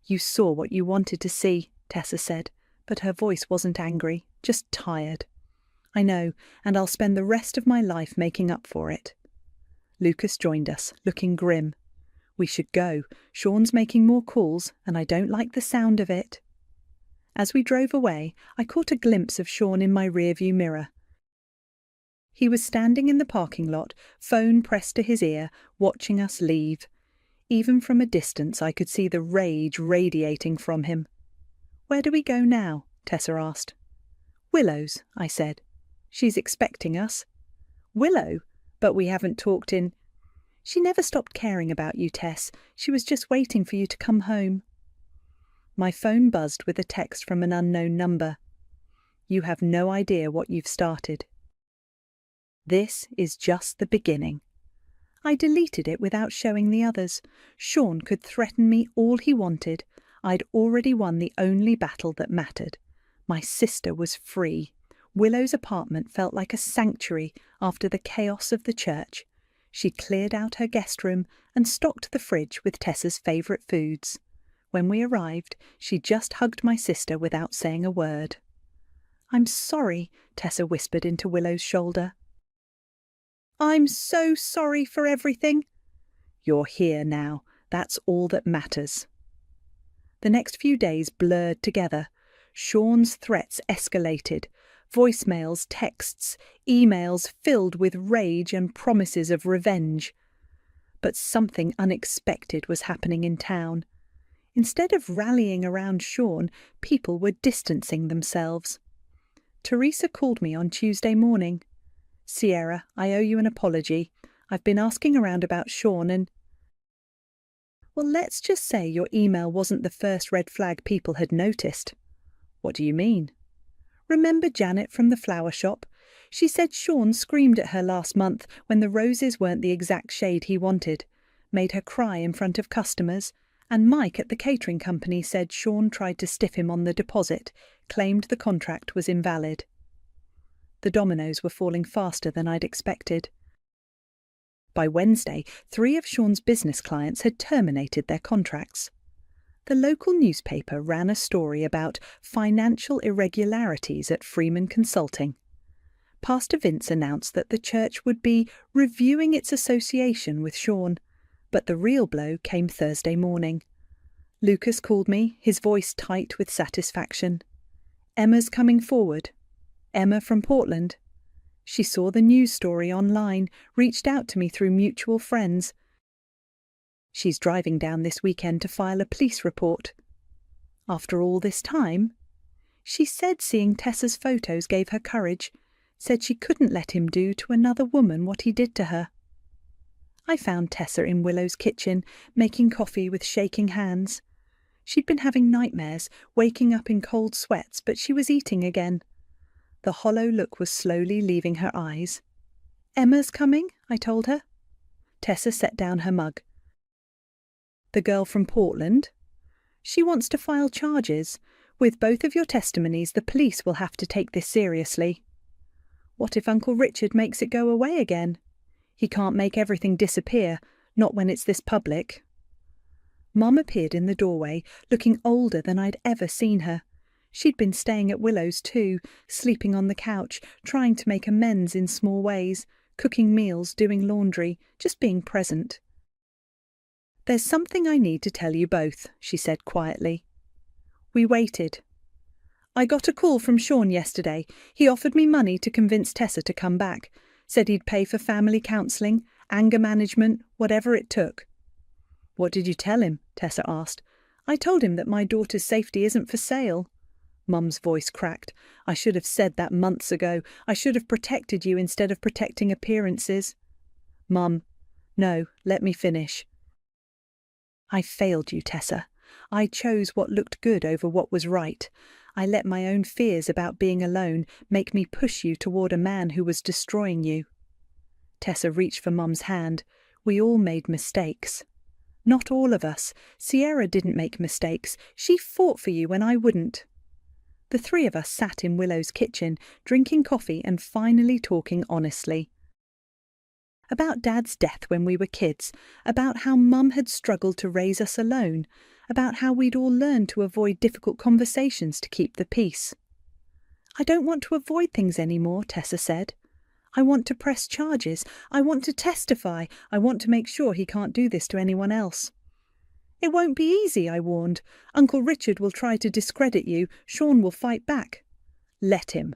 You saw what you wanted to see, Tessa said, but her voice wasn't angry, just tired. I know, and I'll spend the rest of my life making up for it. Lucas joined us, looking grim. We should go. Sean's making more calls, and I don't like the sound of it. As we drove away, I caught a glimpse of Sean in my rearview mirror. He was standing in the parking lot, phone pressed to his ear, watching us leave. Even from a distance I could see the rage radiating from him. Where do we go now? Tessa asked. Willow's, I said. She's expecting us. Willow? But we haven't talked in... She never stopped caring about you, Tess. She was just waiting for you to come home. My phone buzzed with a text from an unknown number. You have no idea what you've started. This is just the beginning. I deleted it without showing the others. Sean could threaten me all he wanted. I'd already won the only battle that mattered. My sister was free. Willow's apartment felt like a sanctuary after the chaos of the church. She cleared out her guest room and stocked the fridge with Tessa's favourite foods. When we arrived, she just hugged my sister without saying a word. I'm sorry, Tessa whispered into Willow's shoulder. I'm so sorry for everything. You're here now. That's all that matters. The next few days blurred together. Sean's threats escalated. Voicemails, texts, emails filled with rage and promises of revenge. But something unexpected was happening in town. Instead of rallying around Sean, people were distancing themselves. Teresa called me on Tuesday morning. Sierra, I owe you an apology. I've been asking around about Sean and... Well, let's just say your email wasn't the first red flag people had noticed. What do you mean? Remember Janet from the flower shop? She said Sean screamed at her last month when the roses weren't the exact shade he wanted, made her cry in front of customers, and Mike at the catering company said Sean tried to stiff him on the deposit, claimed the contract was invalid. The dominoes were falling faster than I'd expected. By Wednesday, 3 of Sean's business clients had terminated their contracts. The local newspaper ran a story about financial irregularities at Freeman Consulting. Pastor Vince announced that the church would be reviewing its association with Sean. But the real blow came Thursday morning. Lucas called me, his voice tight with satisfaction. Emma's coming forward. Emma from Portland. She saw the news story online, reached out to me through mutual friends. She's driving down this weekend to file a police report. After all this time? She said seeing Tessa's photos gave her courage, said she couldn't let him do to another woman what he did to her. I found Tessa in Willow's kitchen, making coffee with shaking hands. She'd been having nightmares, waking up in cold sweats, but she was eating again. The hollow look was slowly leaving her eyes. "Emma's coming," I told her. Tessa set down her mug. "The girl from Portland? She wants to file charges. With both of your testimonies, the police will have to take this seriously. What if Uncle Richard makes it go away again? He can't make everything disappear, not when it's this public." Mum appeared in the doorway, looking older than I'd ever seen her. She'd been staying at Willow's too, sleeping on the couch, trying to make amends in small ways, cooking meals, doing laundry, just being present. "There's something I need to tell you both," she said quietly. We waited. "I got a call from Sean yesterday. He offered me money to convince Tessa to come back. Said he'd pay for family counselling, anger management, whatever it took." "What did you tell him?" Tessa asked. "I told him that my daughter's safety isn't for sale." Mum's voice cracked. "I should have said that months ago. I should have protected you instead of protecting appearances." "Mum, no, let me finish." "I failed you, Tessa. I chose what looked good over what was right. I let my own fears about being alone make me push you toward a man who was destroying you." Tessa reached for Mum's hand. "We all made mistakes." "Not all of us. Sierra didn't make mistakes. She fought for you when I wouldn't." The three of us sat in Willow's kitchen, drinking coffee and finally talking honestly. About Dad's death when we were kids, about how Mum had struggled to raise us alone, about how we'd all learned to avoid difficult conversations to keep the peace. "I don't want to avoid things anymore," Tessa said. "I want to press charges. I want to testify. I want to make sure he can't do this to anyone else." "It won't be easy," I warned. "Uncle Richard will try to discredit you. Sean will fight back." "Let him."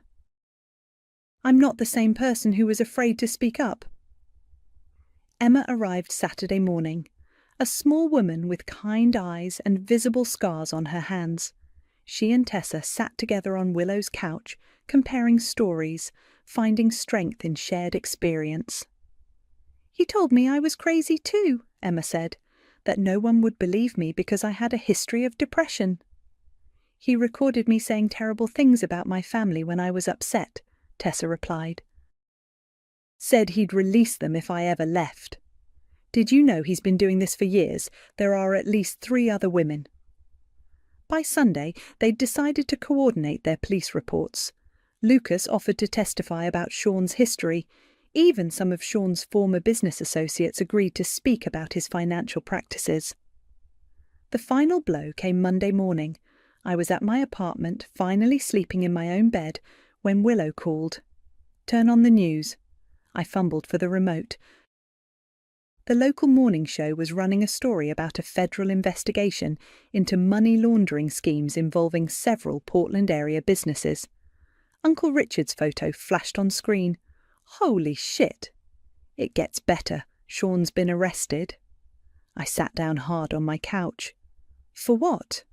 "I'm not the same person who was afraid to speak up." Emma arrived Saturday morning, a small woman with kind eyes and visible scars on her hands. She and Tessa sat together on Willow's couch, comparing stories, finding strength in shared experience. "He told me I was crazy too," Emma said, "that no one would believe me because I had a history of depression." "He recorded me saying terrible things about my family when I was upset," Tessa replied. "Said he'd release them if I ever left. Did you know he's been doing this for years? There are at least 3 other women." By Sunday, they'd decided to coordinate their police reports. Lucas offered to testify about Sean's history. Even some of Sean's former business associates agreed to speak about his financial practices. The final blow came Monday morning. I was at my apartment, finally sleeping in my own bed, when Willow called. "Turn on the news." I fumbled for the remote. The local morning show was running a story about a federal investigation into money laundering schemes involving several Portland area businesses. Uncle Richard's photo flashed on screen. Holy shit! It gets better. Sean's been arrested. I sat down hard on my couch. For what?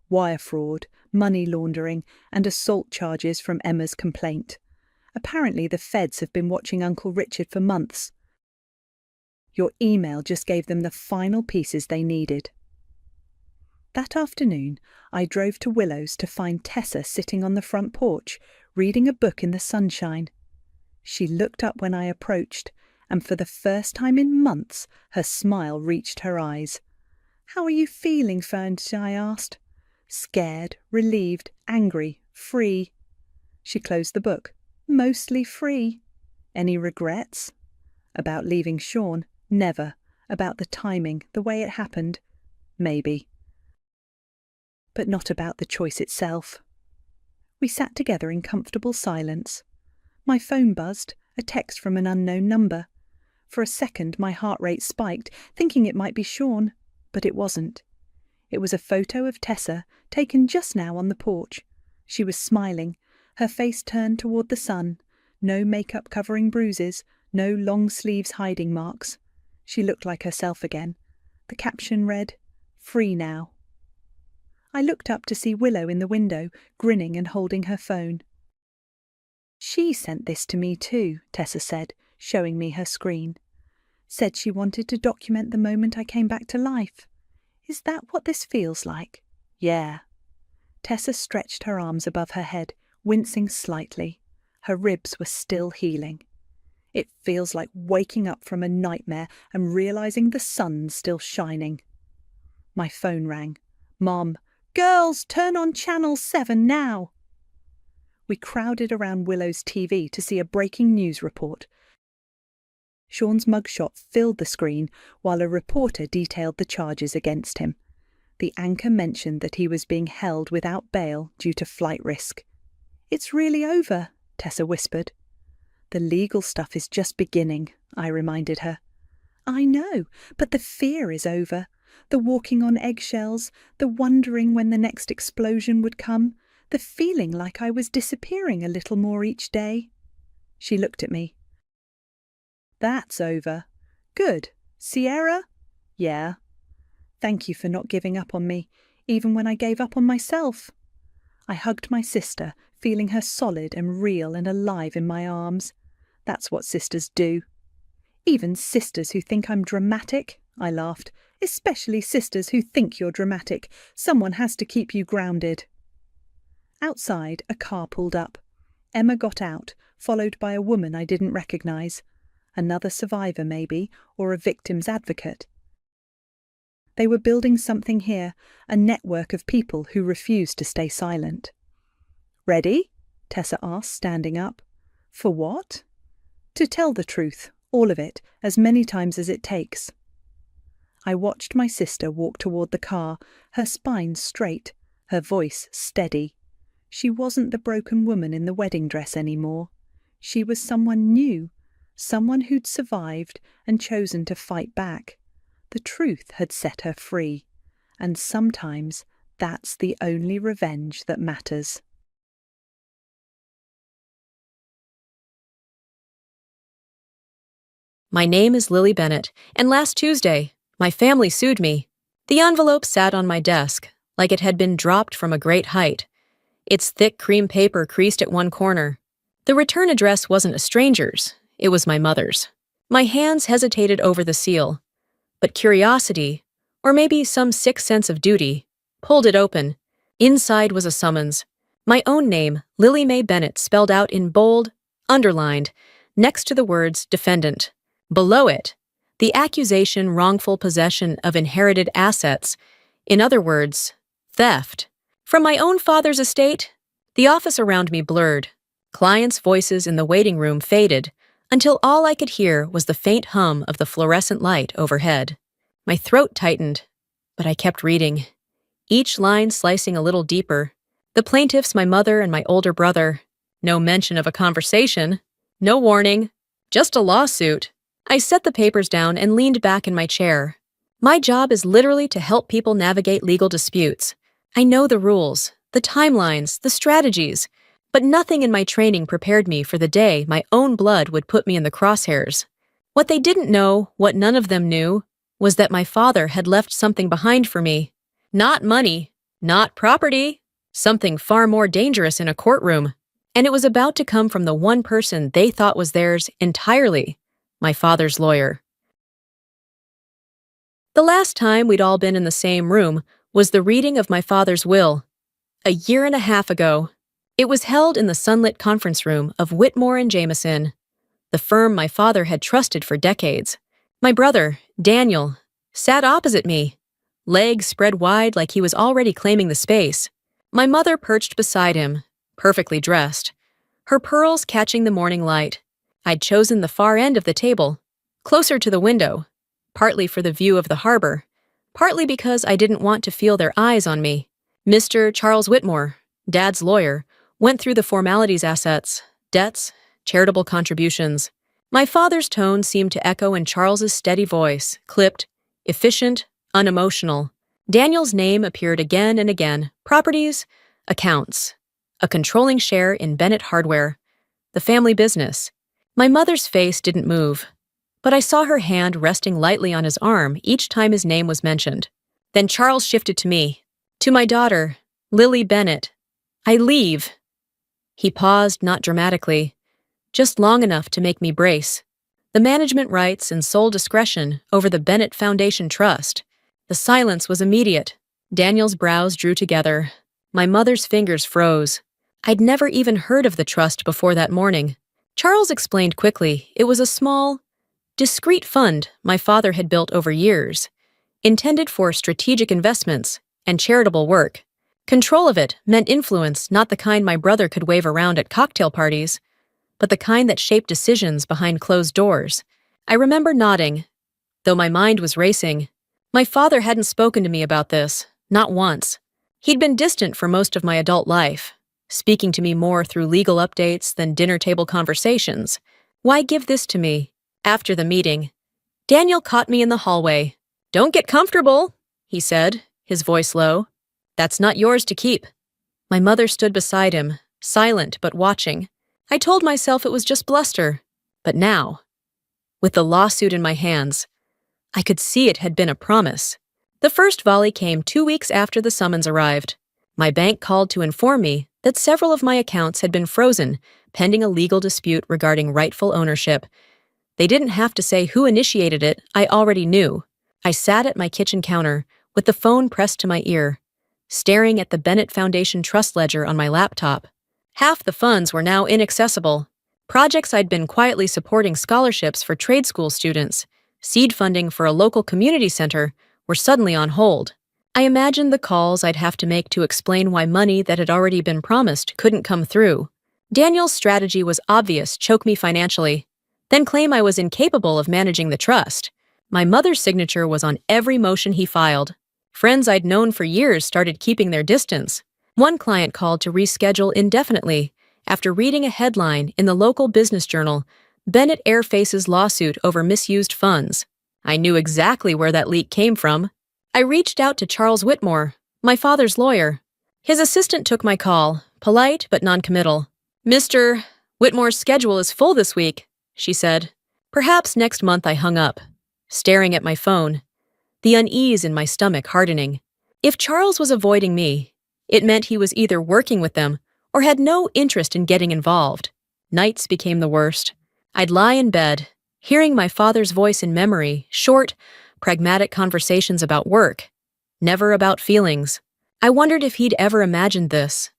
Wire fraud, money laundering, and assault charges from Emma's complaint. Apparently the feds have been watching Uncle Richard for months. Your email just gave them the final pieces they needed. That afternoon, I drove to Willow's to find Tessa sitting on the front porch, reading a book in the sunshine. She looked up when I approached, and for the first time in months, her smile reached her eyes. "How are you feeling, Fern?" I asked. "Scared, relieved, angry, free." She closed the book. "Mostly free." "Any regrets?" "About leaving Sean? Never. About the timing, the way it happened? Maybe. But not about the choice itself." We sat together in comfortable silence. My phone buzzed, a text from an unknown number. For a second, my heart rate spiked, thinking it might be Sean, but it wasn't. It was a photo of Tessa, taken just now on the porch. She was smiling, her face turned toward the sun, no makeup covering bruises, no long sleeves hiding marks. She looked like herself again. The caption read, "Free now." I looked up to see Willow in the window, grinning and holding her phone. "She sent this to me too," Tessa said, showing me her screen. "Said she wanted to document the moment I came back to life. Is that what this feels like?" "Yeah." Tessa stretched her arms above her head, wincing slightly. Her ribs were still healing. "It feels like waking up from a nightmare and realizing the sun's still shining." My phone rang. "Mom, girls, turn on channel 7 now." We crowded around Willow's TV to see a breaking news report. Sean's mugshot filled the screen while a reporter detailed the charges against him. The anchor mentioned that he was being held without bail due to flight risk. "It's really over," Tessa whispered. "The legal stuff is just beginning," I reminded her. "I know, but the fear is over. The walking on eggshells, the wondering when the next explosion would come, the feeling like I was disappearing a little more each day." She looked at me. "That's over. Good. Sierra?" "Yeah." "Thank you for not giving up on me, even when I gave up on myself." I hugged my sister, feeling her solid and real and alive in my arms. That's what sisters do. "Even sisters who think I'm dramatic," I laughed. "Especially sisters who think you're dramatic. Someone has to keep you grounded." Outside, a car pulled up. Emma got out, followed by a woman I didn't recognize. Another survivor, maybe, or a victim's advocate. They were building something here, a network of people who refused to stay silent. "Ready?" Tessa asked, standing up. "For what?" "To tell the truth, all of it, as many times as it takes." I watched my sister walk toward the car, her spine straight, her voice steady. She wasn't the broken woman in the wedding dress anymore. She was someone new, someone who'd survived and chosen to fight back. The truth had set her free, and sometimes that's the only revenge that matters. My name is Lily Bennett, and last Tuesday, my family sued me. The envelope sat on my desk, like it had been dropped from a great height. Its thick cream paper creased at one corner. The return address wasn't a stranger's, it was my mother's. My hands hesitated over the seal, but curiosity, or maybe some sick sense of duty, pulled it open. Inside was a summons. My own name, Lily Mae Bennett, spelled out in bold, underlined, next to the words defendant. Below it, the accusation wrongful possession of inherited assets, in other words, theft. From my own father's estate, the office around me blurred. Clients' voices in the waiting room faded, until all I could hear was the faint hum of the fluorescent light overhead. My throat tightened, but I kept reading, each line slicing a little deeper. The plaintiffs, my mother and my older brother. No mention of a conversation. No warning. Just a lawsuit. I set the papers down and leaned back in my chair. My job is literally to help people navigate legal disputes. I know the rules, the timelines, the strategies, but nothing in my training prepared me for the day my own blood would put me in the crosshairs. What they didn't know, what none of them knew, was that my father had left something behind for me. Not money, not property, something far more dangerous in a courtroom. And it was about to come from the one person they thought was theirs entirely, my father's lawyer. The last time we'd all been in the same room was the reading of my father's will. A year and a half ago. It was held in the sunlit conference room of Whitmore and Jameson, the firm my father had trusted for decades. My brother, Daniel, sat opposite me, legs spread wide like he was already claiming the space. My mother perched beside him, perfectly dressed, her pearls catching the morning light. I'd chosen the far end of the table, closer to the window, partly for the view of the harbor, partly because I didn't want to feel their eyes on me. Mr. Charles Whitmore, Dad's lawyer, went through the formalities: assets, debts, charitable contributions. My father's tone seemed to echo in Charles's steady voice, clipped, efficient, unemotional. Daniel's name appeared again and again. Properties, accounts, a controlling share in Bennett Hardware, the family business. My mother's face didn't move, but I saw her hand resting lightly on his arm each time his name was mentioned. Then Charles shifted to me. To my daughter, Lily Bennett. I leave. He paused, not dramatically, just long enough to make me brace. The management rights and sole discretion over the Bennett Foundation Trust. The silence was immediate. Daniel's brows drew together. My mother's fingers froze. I'd never even heard of the trust before that morning. Charles explained quickly it was a small, discreet fund my father had built over years, intended for strategic investments and charitable work. Control of it meant influence, not the kind my brother could wave around at cocktail parties, but the kind that shaped decisions behind closed doors. I remember nodding, though my mind was racing. My father hadn't spoken to me about this, not once. He'd been distant for most of my adult life, speaking to me more through legal updates than dinner table conversations. Why give this to me? After the meeting, Daniel caught me in the hallway. "Don't get comfortable," he said, his voice low. "That's not yours to keep." My mother stood beside him, silent but watching. I told myself it was just bluster. But now, with the lawsuit in my hands, I could see it had been a promise. The first volley came 2 weeks after the summons arrived. My bank called to inform me that several of my accounts had been frozen, pending a legal dispute regarding rightful ownership. They didn't have to say who initiated it, I already knew. I sat at my kitchen counter, with the phone pressed to my ear, staring at the Bennett Foundation Trust ledger on my laptop. Half the funds were now inaccessible. Projects I'd been quietly supporting, scholarships for trade school students, seed funding for a local community center, were suddenly on hold. I imagined the calls I'd have to make to explain why money that had already been promised couldn't come through. Daniel's strategy was obvious: choke me financially, then claim I was incapable of managing the trust. My mother's signature was on every motion he filed. Friends I'd known for years started keeping their distance. One client called to reschedule indefinitely after reading a headline in the local business journal, "Bennett Air faces lawsuit over misused funds." I knew exactly where that leak came from. I reached out to Charles Whitmore, my father's lawyer. His assistant took my call, polite but noncommittal. "Mr. Whitmore's schedule is full this week," she said. "Perhaps next month." I hung up, staring at my phone, the unease in my stomach hardening. If Charles was avoiding me, it meant he was either working with them or had no interest in getting involved. Nights became the worst. I'd lie in bed, hearing my father's voice in memory, short, pragmatic conversations about work, never about feelings. I wondered if he'd ever imagined this.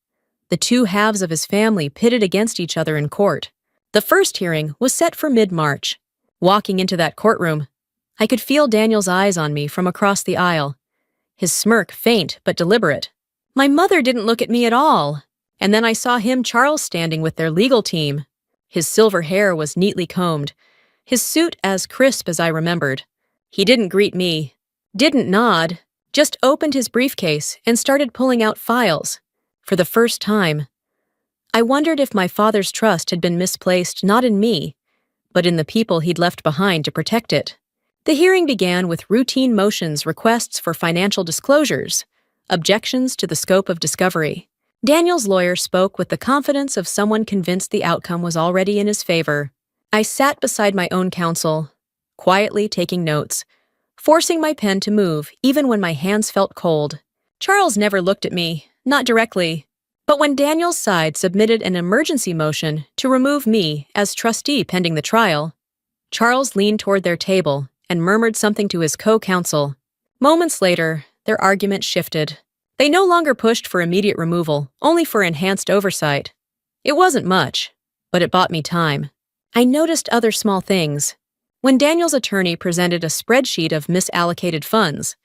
The two halves of his family pitted against each other in court. The first hearing was set for mid-March. Walking into that courtroom, I could feel Daniel's eyes on me from across the aisle, his smirk faint but deliberate. My mother didn't look at me at all, and then I saw him, Charles, standing with their legal team. His silver hair was neatly combed, his suit as crisp as I remembered. He didn't greet me, didn't nod, just opened his briefcase and started pulling out files. For the first time, I wondered if my father's trust had been misplaced not in me, but in the people he'd left behind to protect it. The hearing began with routine motions, requests for financial disclosures, objections to the scope of discovery. Daniel's lawyer spoke with the confidence of someone convinced the outcome was already in his favor. I sat beside my own counsel, quietly taking notes, forcing my pen to move even when my hands felt cold. Charles never looked at me, not directly. But when Daniel's side submitted an emergency motion to remove me as trustee pending the trial, Charles leaned toward their table and murmured something to his co-counsel. Moments later, their argument shifted. They no longer pushed for immediate removal, only for enhanced oversight. It wasn't much, but it bought me time. I noticed other small things. When Daniel's attorney presented a spreadsheet of misallocated funds,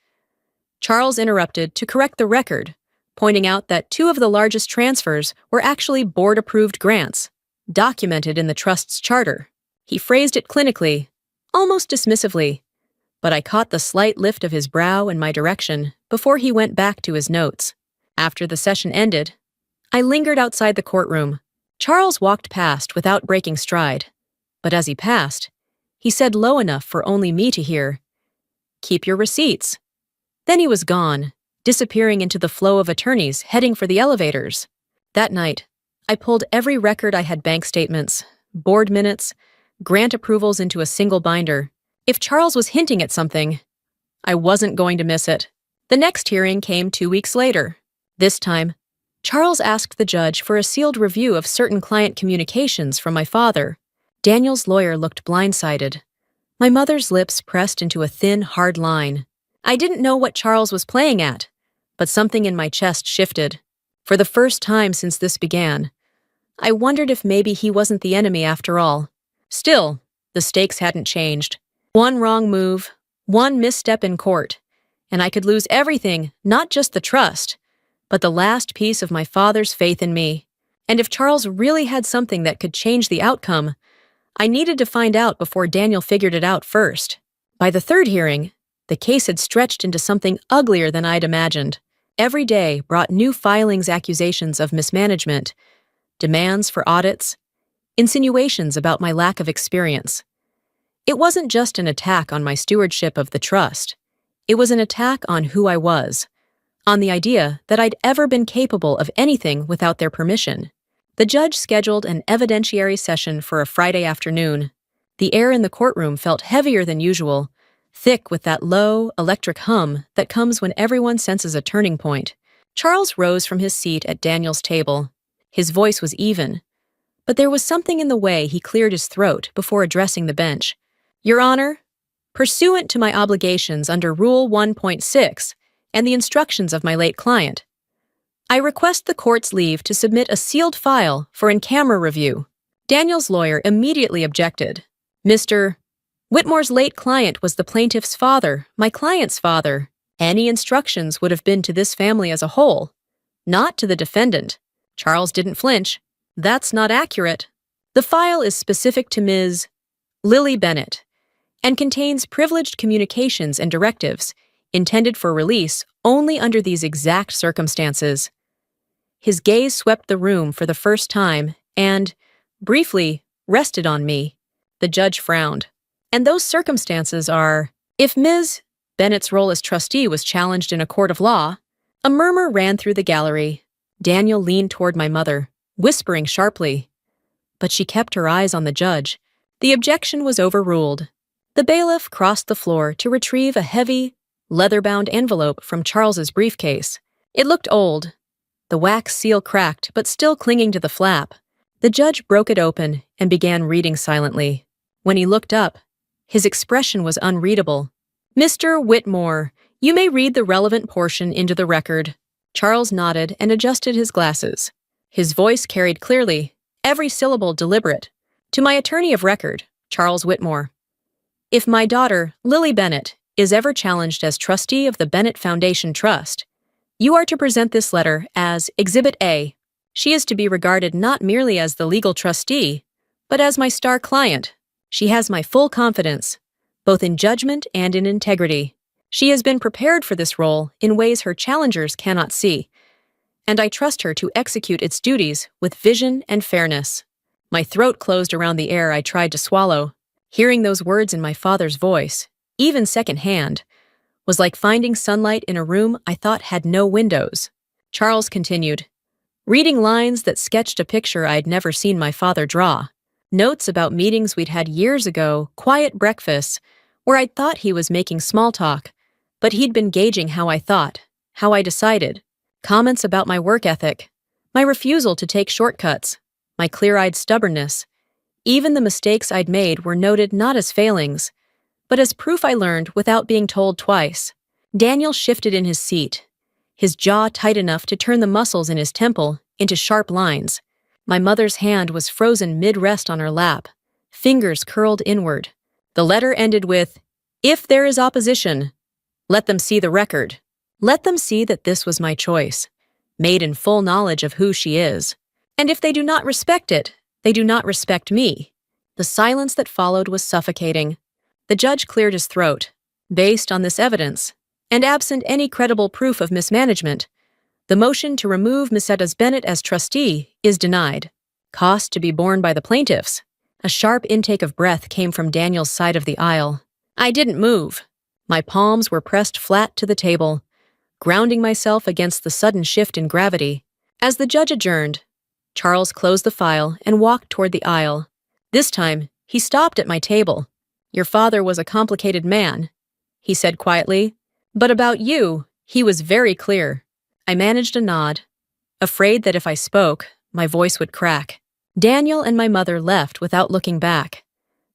Charles interrupted to correct the record, pointing out that 2 of the largest transfers were actually board-approved grants, documented in the trust's charter. He phrased it clinically, almost dismissively, but I caught the slight lift of his brow in my direction before he went back to his notes. After the session ended, I lingered outside the courtroom. Charles walked past without breaking stride. But as he passed, he said low enough for only me to hear, "Keep your receipts." Then he was gone, disappearing into the flow of attorneys heading for the elevators. That night, I pulled every record I had: bank statements, board minutes, grant approvals into a single binder. If Charles was hinting at something, I wasn't going to miss it. The next hearing came 2 weeks later. This time, Charles asked the judge for a sealed review of certain client communications from my father. Daniel's lawyer looked blindsided. My mother's lips pressed into a thin, hard line. I didn't know what Charles was playing at, but something in my chest shifted. For the first time since this began, I wondered if maybe he wasn't the enemy after all. Still, the stakes hadn't changed. One wrong move, one misstep in court, and I could lose everything, not just the trust, but the last piece of my father's faith in me. And if Charles really had something that could change the outcome, I needed to find out before Daniel figured it out first. By the third hearing, the case had stretched into something uglier than I'd imagined. Every day brought new filings, accusations of mismanagement, demands for audits, insinuations about my lack of experience. It wasn't just an attack on my stewardship of the trust. It was an attack on who I was, on the idea that I'd ever been capable of anything without their permission. The judge scheduled an evidentiary session for a Friday afternoon. The air in the courtroom felt heavier than usual, thick with that low, electric hum that comes when everyone senses a turning point. Charles rose from his seat at Daniel's table. His voice was even, but there was something in the way he cleared his throat before addressing the bench. "Your Honor, pursuant to my obligations under Rule 1.6 and the instructions of my late client, I request the court's leave to submit a sealed file for in-camera review." Daniel's lawyer immediately objected. "Mr. Whitmore's late client was the plaintiff's father, my client's father. Any instructions would have been to this family as a whole, not to the defendant." Charles didn't flinch. "That's not accurate. The file is specific to Ms. Lily Bennett and contains privileged communications and directives intended for release only under these exact circumstances." His gaze swept the room for the first time and, briefly, rested on me. The judge frowned. "And those circumstances are, if Ms. Bennett's role as trustee was challenged in a court of law." A murmur ran through the gallery. Daniel leaned toward my mother, whispering sharply, but she kept her eyes on the judge. The objection was overruled. The bailiff crossed the floor to retrieve a heavy, leather-bound envelope from Charles's briefcase. It looked old, the wax seal cracked but still clinging to the flap. The judge broke it open and began reading silently. When he looked up, his expression was unreadable. "Mr. Whitmore, you may read the relevant portion into the record." Charles nodded and adjusted his glasses. His voice carried clearly, every syllable deliberate. "To my attorney of record, Charles Whitmore. If my daughter, Lily Bennett, is ever challenged as trustee of the Bennett Foundation Trust, you are to present this letter as Exhibit A. She is to be regarded not merely as the legal trustee, but as my star client. She has my full confidence, both in judgment and in integrity. She has been prepared for this role in ways her challengers cannot see, and I trust her to execute its duties with vision and fairness." My throat closed around the air I tried to swallow. Hearing those words in my father's voice, even secondhand, was like finding sunlight in a room I thought had no windows. Charles continued, reading lines that sketched a picture I'd never seen my father draw. Notes about meetings we'd had years ago, quiet breakfasts, where I'd thought he was making small talk, but he'd been gauging how I thought, how I decided. Comments about my work ethic, my refusal to take shortcuts, my clear-eyed stubbornness. Even the mistakes I'd made were noted not as failings, but as proof I learned without being told twice. Daniel shifted in his seat, his jaw tight enough to turn the muscles in his temple into sharp lines. My mother's hand was frozen mid-rest on her lap, fingers curled inward. The letter ended with, "If there is opposition, let them see the record. Let them see that this was my choice, made in full knowledge of who she is. And if they do not respect it, they do not respect me." The silence that followed was suffocating. The judge cleared his throat. "Based on this evidence, and absent any credible proof of mismanagement, the motion to remove Mrs. Bennett as trustee is denied. Cost to be borne by the plaintiffs. A sharp intake of breath came from Daniel's side of the aisle. I didn't move. My palms were pressed flat to the table, grounding myself against the sudden shift in gravity. As the judge adjourned, Charles closed the file and walked toward the aisle. This time, he stopped at my table. "Your father was a complicated man," he said quietly. "But about you, he was very clear." I managed a nod, afraid that if I spoke, my voice would crack. Daniel and my mother left without looking back,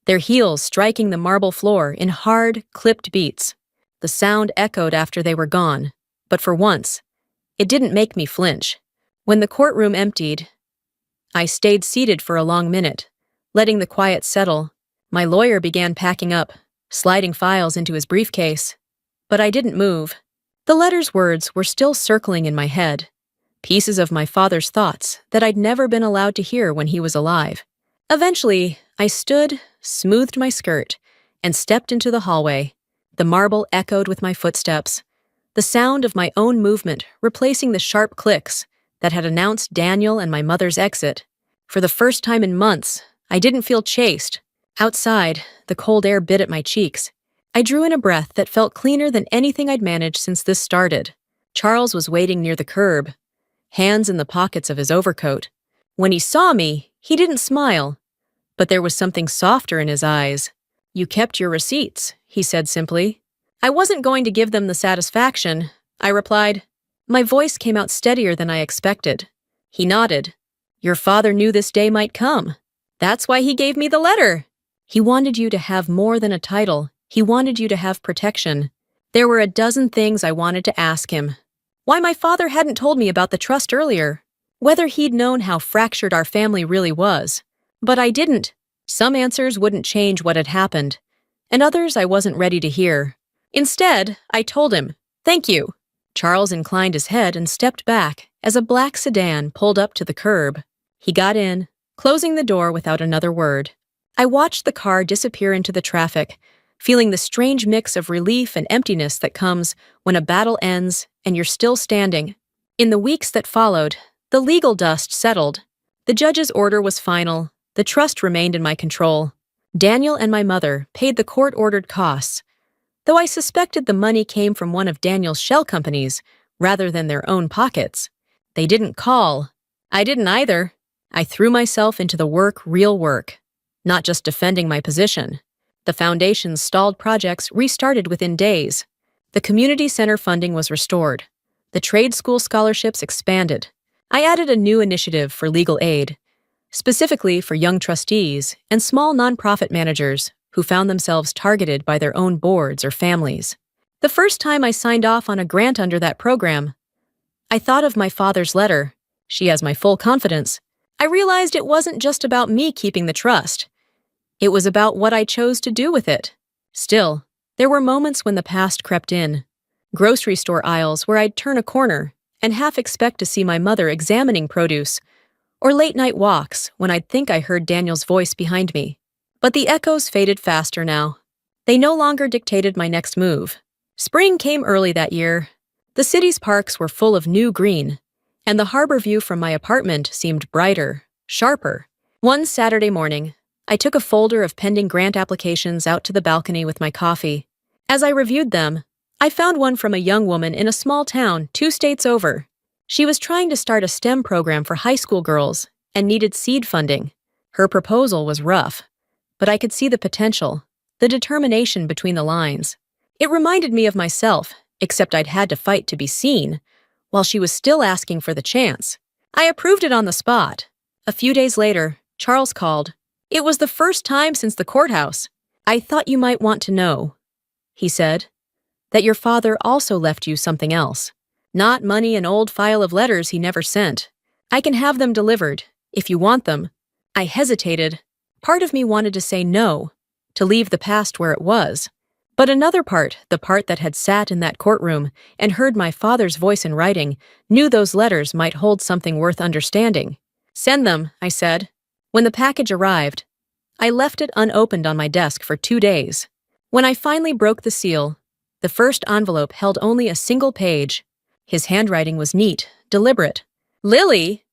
their heels striking the marble floor in hard, clipped beats. The sound echoed after they were gone, but for once, it didn't make me flinch. When the courtroom emptied, I stayed seated for a long minute, letting the quiet settle. My lawyer began packing up, sliding files into his briefcase. But I didn't move. The letter's words were still circling in my head, pieces of my father's thoughts that I'd never been allowed to hear when he was alive. Eventually, I stood, smoothed my skirt, and stepped into the hallway. The marble echoed with my footsteps, the sound of my own movement replacing the sharp clicks that had announced Daniel and my mother's exit. For the first time in months, I didn't feel chased. Outside, the cold air bit at my cheeks. I drew in a breath that felt cleaner than anything I'd managed since this started. Charles was waiting near the curb, hands in the pockets of his overcoat. When he saw me, he didn't smile, but there was something softer in his eyes. "You kept your receipts," he said simply. "I wasn't going to give them the satisfaction," I replied. My voice came out steadier than I expected. He nodded. "Your father knew this day might come. That's why he gave me the letter. He wanted you to have more than a title. He wanted you to have protection." There were a dozen things I wanted to ask him. Why my father hadn't told me about the trust earlier. Whether he'd known how fractured our family really was. But I didn't. Some answers wouldn't change what had happened, and others I wasn't ready to hear. Instead, I told him, "Thank you." Charles inclined his head and stepped back as a black sedan pulled up to the curb. He got in, closing the door without another word. I watched the car disappear into the traffic, feeling the strange mix of relief and emptiness that comes when a battle ends and you're still standing. In the weeks that followed, the legal dust settled. The judge's order was final. The trust remained in my control. Daniel and my mother paid the court-ordered costs, though I suspected the money came from one of Daniel's shell companies rather than their own pockets. They didn't call. I didn't either. I threw myself into the real work, not just defending my position. The foundation's stalled projects restarted within days. The community center funding was restored. The trade school scholarships expanded. I added a new initiative for legal aid, specifically for young trustees and small nonprofit managers who found themselves targeted by their own boards or families. The first time I signed off on a grant under that program, I thought of my father's letter. She has my full confidence. I realized it wasn't just about me keeping the trust. It was about what I chose to do with it. Still, there were moments when the past crept in. Grocery store aisles where I'd turn a corner and half expect to see my mother examining produce, or late-night walks when I'd think I heard Daniel's voice behind me. But the echoes faded faster now. They no longer dictated my next move. Spring came early that year. The city's parks were full of new green, and the harbor view from my apartment seemed brighter, sharper. One Saturday morning, I took a folder of pending grant applications out to the balcony with my coffee. As I reviewed them, I found one from a young woman in a small town 2 states over. She was trying to start a STEM program for high school girls and needed seed funding. Her proposal was rough, but I could see the potential, the determination between the lines. It reminded me of myself, except I'd had to fight to be seen, while she was still asking for the chance. I approved it on the spot. A few days later, Charles called. "It was the first time since the courthouse. I thought you might want to know," he said, "that your father also left you something else. Not money, an old file of letters he never sent. I can have them delivered, if you want them." I hesitated. Part of me wanted to say no, to leave the past where it was. But another part, the part that had sat in that courtroom and heard my father's voice in writing, knew those letters might hold something worth understanding. "Send them," I said. When the package arrived, I left it unopened on my desk for 2 days. When I finally broke the seal, the first envelope held only a single page. His handwriting was neat, deliberate. "Lily,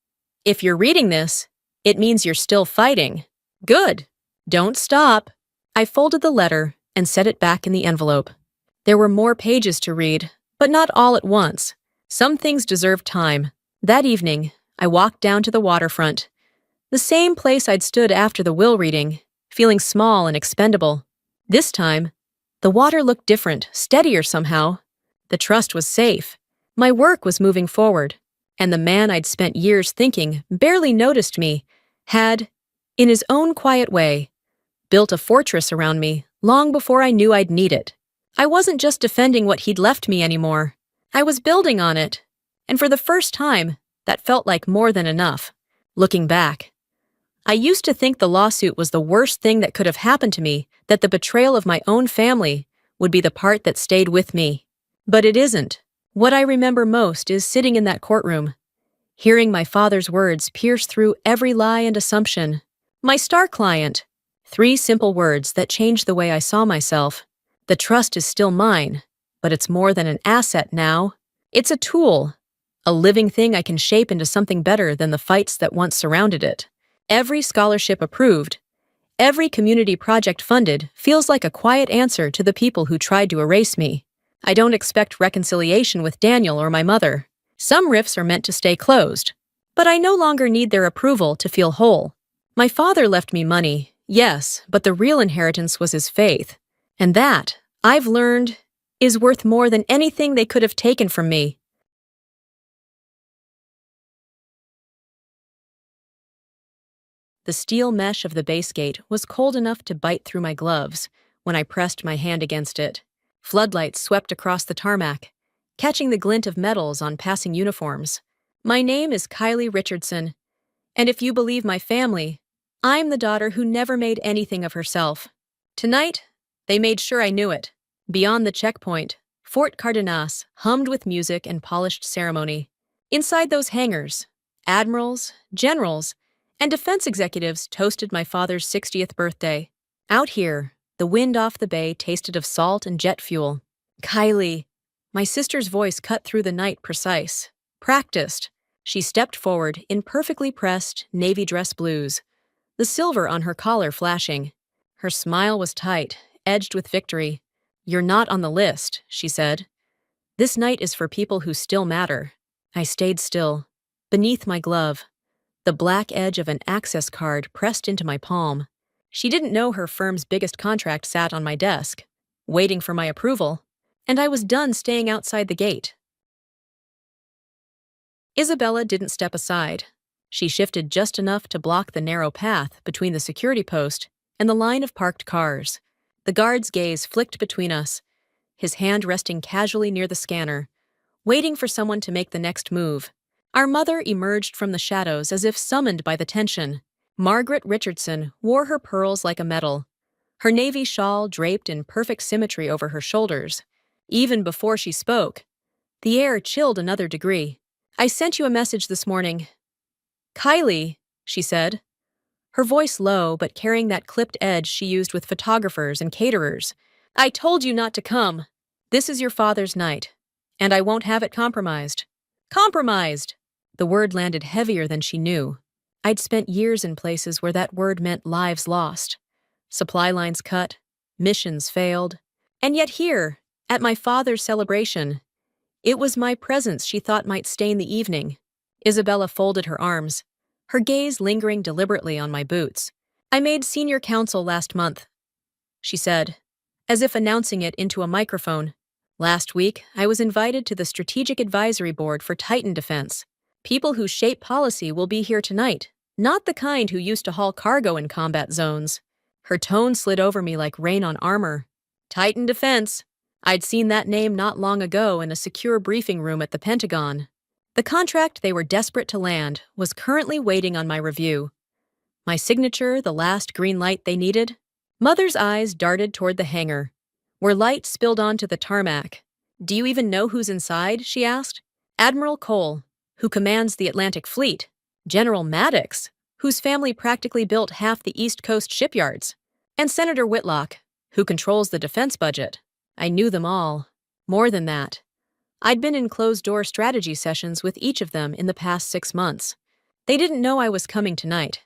if you're reading this, it means you're still fighting. Good. Don't stop. I folded the letter and set it back in the envelope. There were more pages to read, but not all at once. Some things deserved time. That evening, I walked down to the waterfront. The same place I'd stood after the will reading, feeling small and expendable. This time, the water looked different, steadier somehow. The trust was safe. My work was moving forward. And the man I'd spent years thinking barely noticed me had, in his own quiet way, built a fortress around me long before I knew I'd need it. I wasn't just defending what he'd left me anymore. I was building on it. And for the first time, that felt like more than enough. Looking back, I used to think the lawsuit was the worst thing that could have happened to me, that the betrayal of my own family would be the part that stayed with me. But it isn't. What I remember most is sitting in that courtroom, hearing my father's words pierce through every lie and assumption. My star client. 3 simple words that changed the way I saw myself. The trust is still mine, but it's more than an asset now. It's a tool, a living thing I can shape into something better than the fights that once surrounded it. Every scholarship approved, every community project funded feels like a quiet answer to the people who tried to erase me. I don't expect reconciliation with Daniel or my mother. Some rifts are meant to stay closed, but I no longer need their approval to feel whole. My father left me money, yes, but the real inheritance was his faith. And that, I've learned, is worth more than anything they could have taken from me. The steel mesh of the base gate was cold enough to bite through my gloves when I pressed my hand against it. Floodlights swept across the tarmac, catching the glint of metals on passing uniforms. My name is Kylie Richardson, and if you believe my family, I'm the daughter who never made anything of herself. Tonight, they made sure I knew it. Beyond the checkpoint, Fort Cardenas hummed with music and polished ceremony. Inside those hangars, admirals, generals, and defense executives toasted my father's 60th birthday. Out here, the wind off the bay tasted of salt and jet fuel. Kylie, my sister's voice cut through the night precise. Practiced. She stepped forward in perfectly pressed navy dress blues, the silver on her collar flashing. Her smile was tight, edged with victory. "You're not on the list," she said. "This night is for people who still matter." I stayed still. Beneath my glove, the black edge of an access card pressed into my palm. She didn't know her firm's biggest contract sat on my desk, waiting for my approval, and I was done staying outside the gate. Isabella didn't step aside. She shifted just enough to block the narrow path between the security post and the line of parked cars. The guard's gaze flicked between us, his hand resting casually near the scanner, waiting for someone to make the next move. Our mother emerged from the shadows as if summoned by the tension. Margaret Richardson wore her pearls like a medal, her navy shawl draped in perfect symmetry over her shoulders. Even before she spoke, the air chilled another degree. "I sent you a message this morning." "Kylie," she said, her voice low but carrying that clipped edge she used with photographers and caterers. "I told you not to come. This is your father's night, and I won't have it compromised." Compromised! The word landed heavier than she knew. I'd spent years in places where that word meant lives lost. Supply lines cut, missions failed. And yet here, at my father's celebration, it was my presence she thought might stain the evening. Isabella folded her arms, her gaze lingering deliberately on my boots. "I made senior counsel last month," she said, as if announcing it into a microphone. "Last week, I was invited to the Strategic Advisory Board for Titan Defense. People who shape policy will be here tonight, not the kind who used to haul cargo in combat zones." Her tone slid over me like rain on armor. Titan Defense. I'd seen that name not long ago in a secure briefing room at the Pentagon. The contract they were desperate to land was currently waiting on my review. My signature, the last green light they needed? Mother's eyes darted toward the hangar, where light spilled onto the tarmac. "Do you even know who's inside?" she asked. "Admiral Cole, who commands the Atlantic Fleet. General Maddox, whose family practically built half the East Coast shipyards. And Senator Whitlock, who controls the defense budget." I knew them all. More than that, I'd been in closed-door strategy sessions with each of them in the past 6 months. They didn't know I was coming tonight,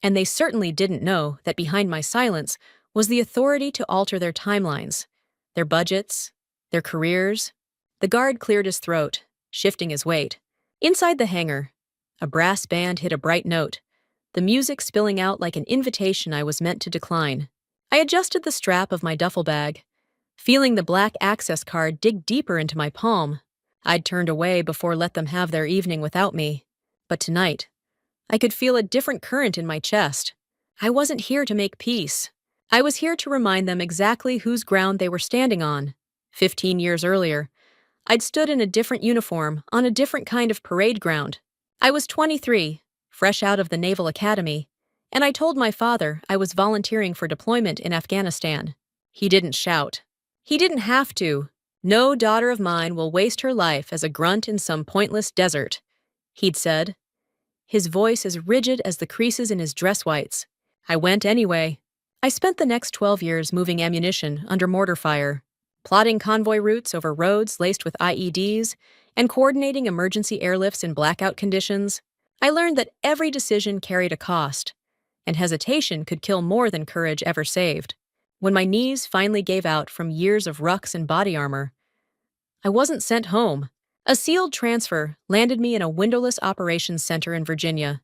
And they certainly didn't know that behind my silence was the authority to alter their timelines, their budgets, their careers. The guard cleared his throat, shifting his weight. Inside the hangar, a brass band hit a bright note, the music spilling out like an invitation I was meant to decline. I adjusted the strap of my duffel bag, feeling the black access card dig deeper into my palm. I'd turned away before let them have their evening without me. But tonight, I could feel a different current in my chest. I wasn't here to make peace. I was here to remind them exactly whose ground they were standing on. 15 years earlier, I'd stood in a different uniform on a different kind of parade ground. I was 23, fresh out of the Naval Academy, and I told my father I was volunteering for deployment in Afghanistan. He didn't shout. He didn't have to. No daughter of mine will waste her life as a grunt in some pointless desert, he'd said, his voice as rigid as the creases in his dress whites. I went anyway. I spent the next 12 years moving ammunition under mortar fire, plotting convoy routes over roads laced with IEDs, and coordinating emergency airlifts in blackout conditions. I learned that every decision carried a cost, and hesitation could kill more than courage ever saved. When my knees finally gave out from years of rucks and body armor, I wasn't sent home. A sealed transfer landed me in a windowless operations center in Virginia,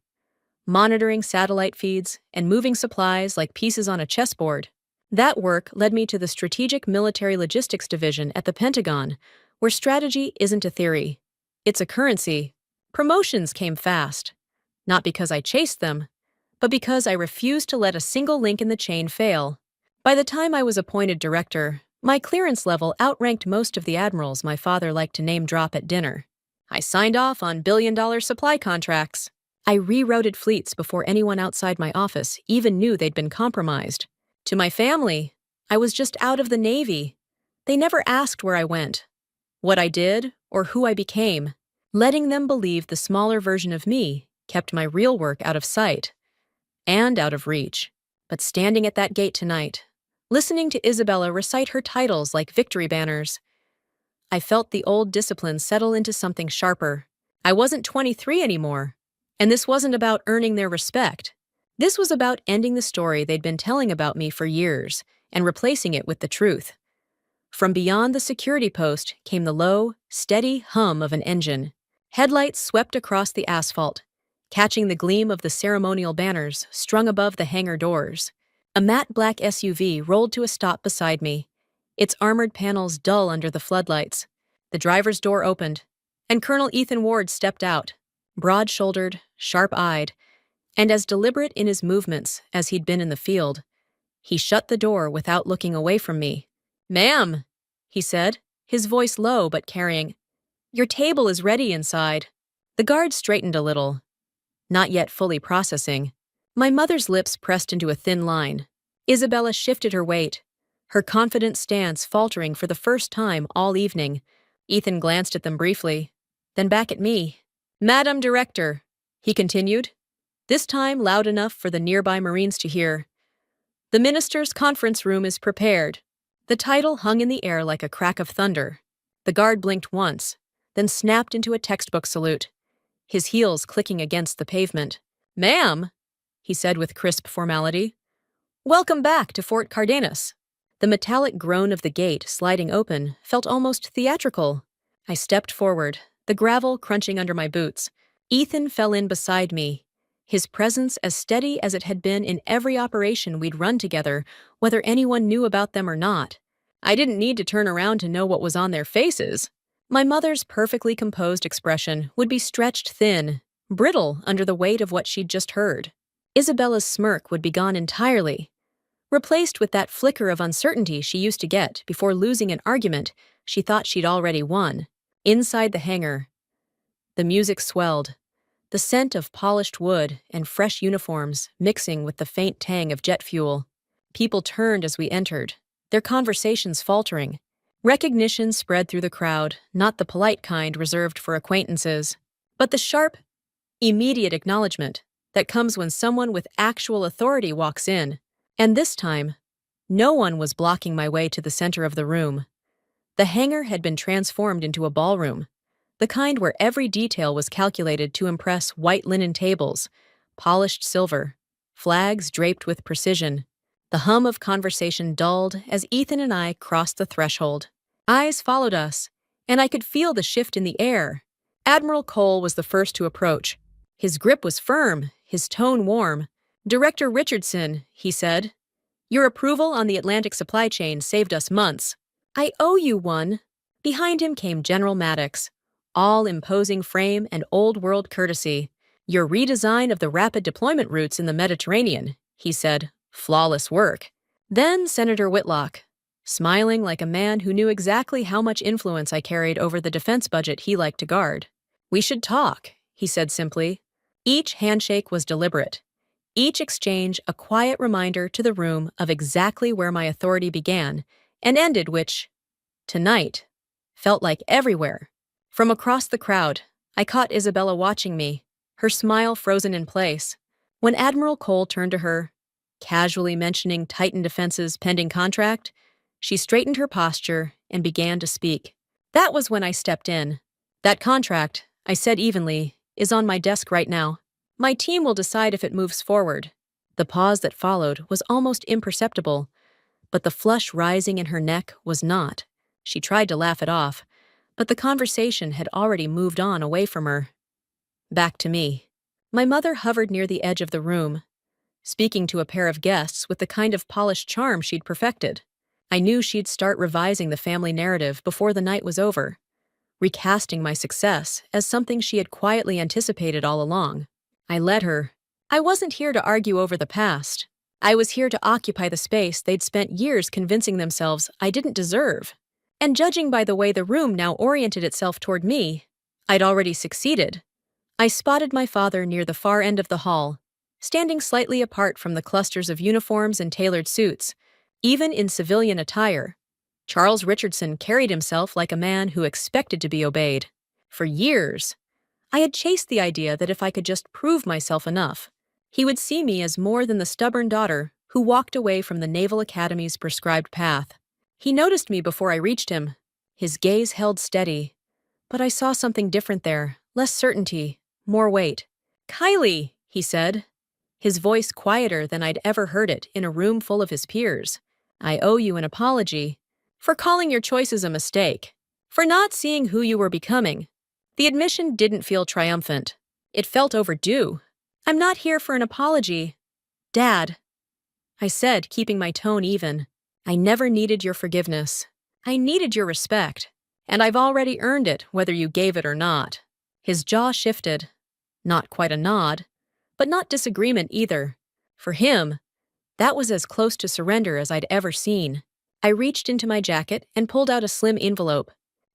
monitoring satellite feeds and moving supplies like pieces on a chessboard. That work led me to the Strategic Military Logistics Division at the Pentagon, where strategy isn't a theory, it's a currency. Promotions came fast, not because I chased them, but because I refused to let a single link in the chain fail. By the time I was appointed director, my clearance level outranked most of the admirals my father liked to name drop at dinner. I signed off on billion-dollar supply contracts. I rerouted fleets before anyone outside my office even knew they'd been compromised. To my family, I was just out of the Navy. They never asked where I went, what I did, or who I became. Letting them believe the smaller version of me kept my real work out of sight and out of reach. But standing at that gate tonight, listening to Isabella recite her titles like victory banners, I felt the old discipline settle into something sharper. I wasn't 23 anymore, and this wasn't about earning their respect. This was about ending the story they'd been telling about me for years and replacing it with the truth. From beyond the security post came the low, steady hum of an engine. Headlights swept across the asphalt, catching the gleam of the ceremonial banners strung above the hangar doors. A matte black SUV rolled to a stop beside me, its armored panels dull under the floodlights. The driver's door opened, and Colonel Ethan Ward stepped out, broad-shouldered, sharp-eyed, and as deliberate in his movements as he'd been in the field. He shut the door without looking away from me. "Ma'am," he said, his voice low but carrying, "your table is ready inside." The guard straightened a little, not yet fully processing. My mother's lips pressed into a thin line. Isabella shifted her weight, her confident stance faltering for the first time all evening. Ethan glanced at them briefly, then back at me. "Madam Director," he continued, this time loud enough for the nearby Marines to hear, "the minister's conference room is prepared." The title hung in the air like a crack of thunder. The guard blinked once, then snapped into a textbook salute, his heels clicking against the pavement. "Ma'am," he said with crisp formality, "welcome back to Fort Cardenas." The metallic groan of the gate sliding open felt almost theatrical. I stepped forward, the gravel crunching under my boots. Ethan fell in beside me, his presence as steady as it had been in every operation we'd run together, whether anyone knew about them or not. I didn't need to turn around to know what was on their faces. My mother's perfectly composed expression would be stretched thin, brittle under the weight of what she'd just heard. Isabella's smirk would be gone entirely, replaced with that flicker of uncertainty she used to get before losing an argument she thought she'd already won. Inside the hangar, the music swelled, the scent of polished wood and fresh uniforms mixing with the faint tang of jet fuel. People turned as we entered, their conversations faltering. Recognition spread through the crowd, not the polite kind reserved for acquaintances, but the sharp, immediate acknowledgement that comes when someone with actual authority walks in. And this time, no one was blocking my way to the center of the room. The hangar had been transformed into a ballroom, the kind where every detail was calculated to impress white linen tables, polished silver, flags draped with precision. The hum of conversation dulled as Ethan and I crossed the threshold. Eyes followed us, and I could feel the shift in the air. Admiral Cole was the first to approach. His grip was firm, his tone warm. "Director Richardson," he said, "your approval on the Atlantic supply chain saved us months. I owe you one." Behind him came General Maddox, all imposing frame and old-world courtesy. "Your redesign of the rapid deployment routes in the Mediterranean," he said. "Flawless work." Then Senator Whitlock, smiling like a man who knew exactly how much influence I carried over the defense budget he liked to guard. "We should talk," he said simply. Each handshake was deliberate, each exchange a quiet reminder to the room of exactly where my authority began and ended, which, tonight, felt like everywhere. From across the crowd, I caught Isabella watching me, her smile frozen in place. When Admiral Cole turned to her, casually mentioning Titan Defense's pending contract, she straightened her posture and began to speak. That was when I stepped in. "That contract," I said evenly, "is on my desk right now. My team will decide if it moves forward." The pause that followed was almost imperceptible, but the flush rising in her neck was not. She tried to laugh it off, but the conversation had already moved on away from her. Back to me. My mother hovered near the edge of the room, speaking to a pair of guests with the kind of polished charm she'd perfected. I knew she'd start revising the family narrative before the night was over, recasting my success as something she had quietly anticipated all along. I let her. I wasn't here to argue over the past. I was here to occupy the space they'd spent years convincing themselves I didn't deserve. And judging by the way the room now oriented itself toward me, I'd already succeeded. I spotted my father near the far end of the hall, standing slightly apart from the clusters of uniforms and tailored suits, even in civilian attire. Charles Richardson carried himself like a man who expected to be obeyed. For years, I had chased the idea that if I could just prove myself enough, he would see me as more than the stubborn daughter who walked away from the Naval Academy's prescribed path. He noticed me before I reached him. His gaze held steady, but I saw something different there, less certainty, more weight. "Kylie," he said, his voice quieter than I'd ever heard it in a room full of his peers. "I owe you an apology for calling your choices a mistake, for not seeing who you were becoming." The admission didn't feel triumphant. It felt overdue. "I'm not here for an apology, Dad," I said, keeping my tone even. "I never needed your forgiveness. I needed your respect, and I've already earned it whether you gave it or not." His jaw shifted. Not quite a nod, but not disagreement either. For him, that was as close to surrender as I'd ever seen. I reached into my jacket and pulled out a slim envelope.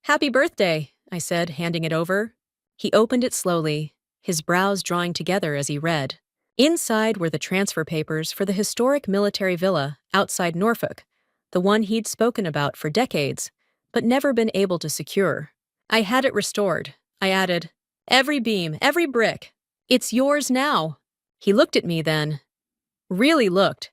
"Happy birthday," I said, handing it over. He opened it slowly, his brows drawing together as he read. Inside were the transfer papers for the historic military villa outside Norfolk, the one he'd spoken about for decades, but never been able to secure. "I had it restored," I added. "Every beam, every brick. It's yours now." He looked at me then. Really looked.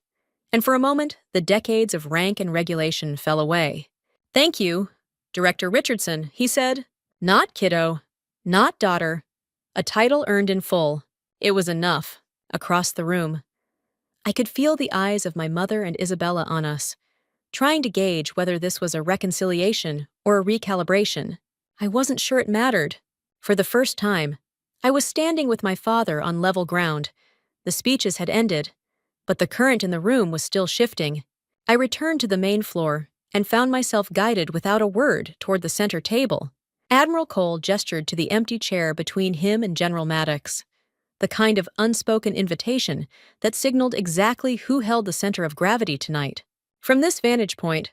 And for a moment, the decades of rank and regulation fell away. "Thank you, Director Richardson," he said. Not kiddo, not daughter. A title earned in full. It was enough. Across the room, I could feel the eyes of my mother and Isabella on us, trying to gauge whether this was a reconciliation or a recalibration. I wasn't sure it mattered. For the first time, I was standing with my father on level ground. The speeches had ended, but the current in the room was still shifting. I returned to the main floor and found myself guided without a word toward the center table. Admiral Cole gestured to the empty chair between him and General Maddox, the kind of unspoken invitation that signaled exactly who held the center of gravity tonight. From this vantage point,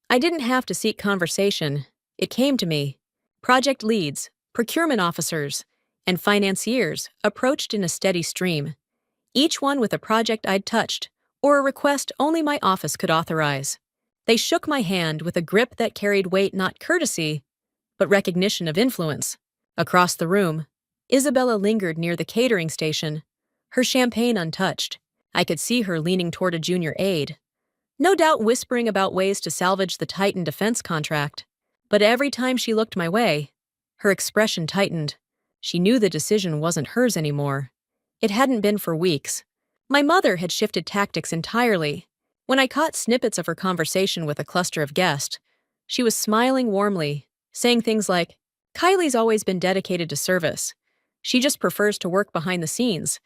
I didn't have to seek conversation. It came to me. Project leads, procurement officers, and financiers approached in a steady stream, each one with a project I'd touched or a request only my office could authorize. They shook my hand with a grip that carried weight, not courtesy, but recognition of influence. Across the room, Isabella lingered near the catering station, her champagne untouched. I could see her leaning toward a junior aide, no doubt whispering about ways to salvage the Titan defense contract. But every time she looked my way, her expression tightened. She knew the decision wasn't hers anymore. It hadn't been for weeks. My mother had shifted tactics entirely. When I caught snippets of her conversation with a cluster of guests, she was smiling warmly, saying things like, "Kylie's always been dedicated to service. She just prefers to work behind the scenes."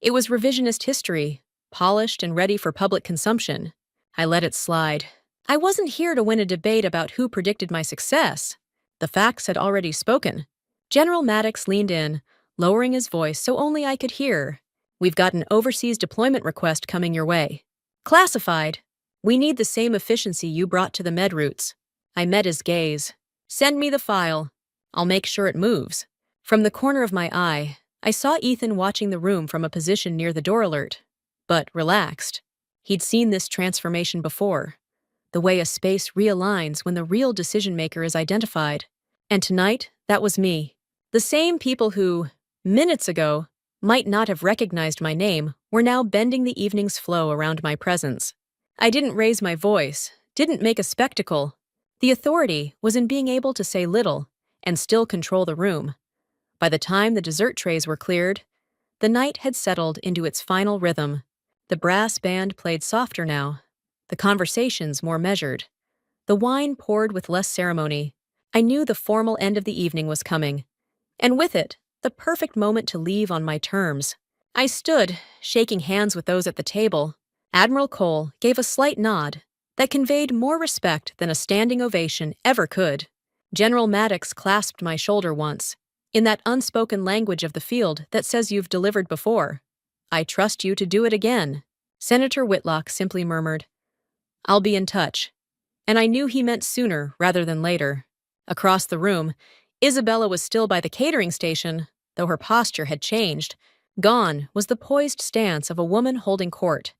It was revisionist history, polished and ready for public consumption. I let it slide. I wasn't here to win a debate about who predicted my success. The facts had already spoken. General Maddox leaned in, lowering his voice so only I could hear. "We've got an overseas deployment request coming your way. Classified. We need the same efficiency you brought to the med routes." I met his gaze. "Send me the file. I'll make sure it moves." From the corner of my eye, I saw Ethan watching the room from a position near the door alert, but relaxed. He'd seen this transformation before, the way a space realigns when the real decision-maker is identified. And tonight, that was me. The same people who, minutes ago, might not have recognized my name were now bending the evening's flow around my presence. I didn't raise my voice, didn't make a spectacle. The authority was in being able to say little and still control the room. By the time the dessert trays were cleared, the night had settled into its final rhythm. The brass band played softer now, the conversations more measured. The wine poured with less ceremony. I knew the formal end of the evening was coming, and with it, the perfect moment to leave on my terms. I stood, shaking hands with those at the table. Admiral Cole gave a slight nod that conveyed more respect than a standing ovation ever could. General Maddox clasped my shoulder once, in that unspoken language of the field that says you've delivered before. "I trust you to do it again." Senator Whitlock simply murmured, "I'll be in touch." And I knew he meant sooner rather than later. Across the room, Isabella was still by the catering station, though her posture had changed. Gone was the poised stance of a woman holding court.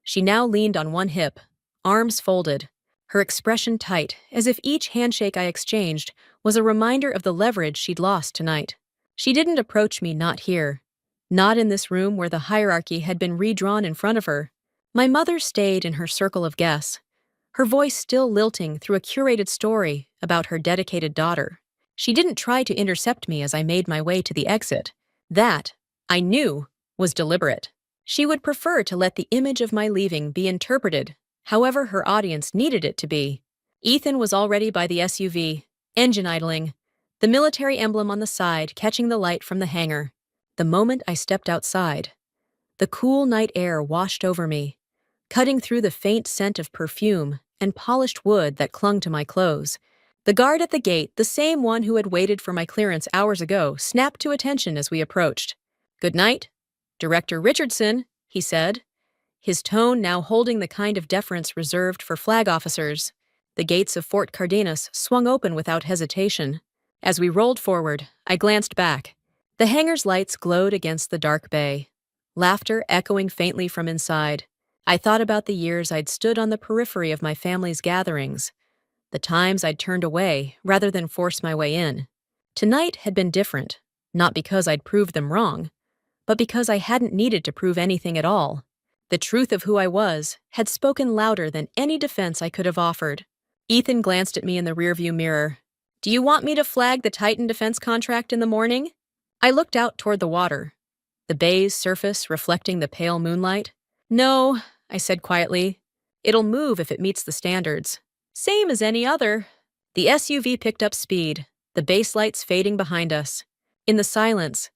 She now leaned on one hip, arms folded, her expression tight, as if each handshake I exchanged was a reminder of the leverage she'd lost tonight. She didn't approach me, not here. Not in this room where the hierarchy had been redrawn in front of her. My mother stayed in her circle of guests, her voice still lilting through a curated story about her dedicated daughter. She didn't try to intercept me as I made my way to the exit. That, I knew, was deliberate. She would prefer to let the image of my leaving be interpreted however her audience needed it to be. Ethan was already by the SUV, engine idling, the military emblem on the side catching the light from the hangar. The moment I stepped outside, the cool night air washed over me, cutting through the faint scent of perfume and polished wood that clung to my clothes. The guard at the gate, the same one who had waited for my clearance hours ago, snapped to attention as we approached. "Good night, Director Richardson," he said, his tone now holding the kind of deference reserved for flag officers. The gates of Fort Cardenas swung open without hesitation. As we rolled forward, I glanced back. The hangar's lights glowed against the dark bay, laughter echoing faintly from inside. I thought about the years I'd stood on the periphery of my family's gatherings, the times I'd turned away rather than force my way in. Tonight had been different, not because I'd proved them wrong, but because I hadn't needed to prove anything at all. The truth of who I was had spoken louder than any defense I could have offered. Ethan glanced at me in the rearview mirror. "Do you want me to flag the Titan defense contract in the morning?" I looked out toward the water, the bay's surface reflecting the pale moonlight. "No," I said quietly. "It'll move if it meets the standards. Same as any other." The SUV picked up speed, the base lights fading behind us. In the silence,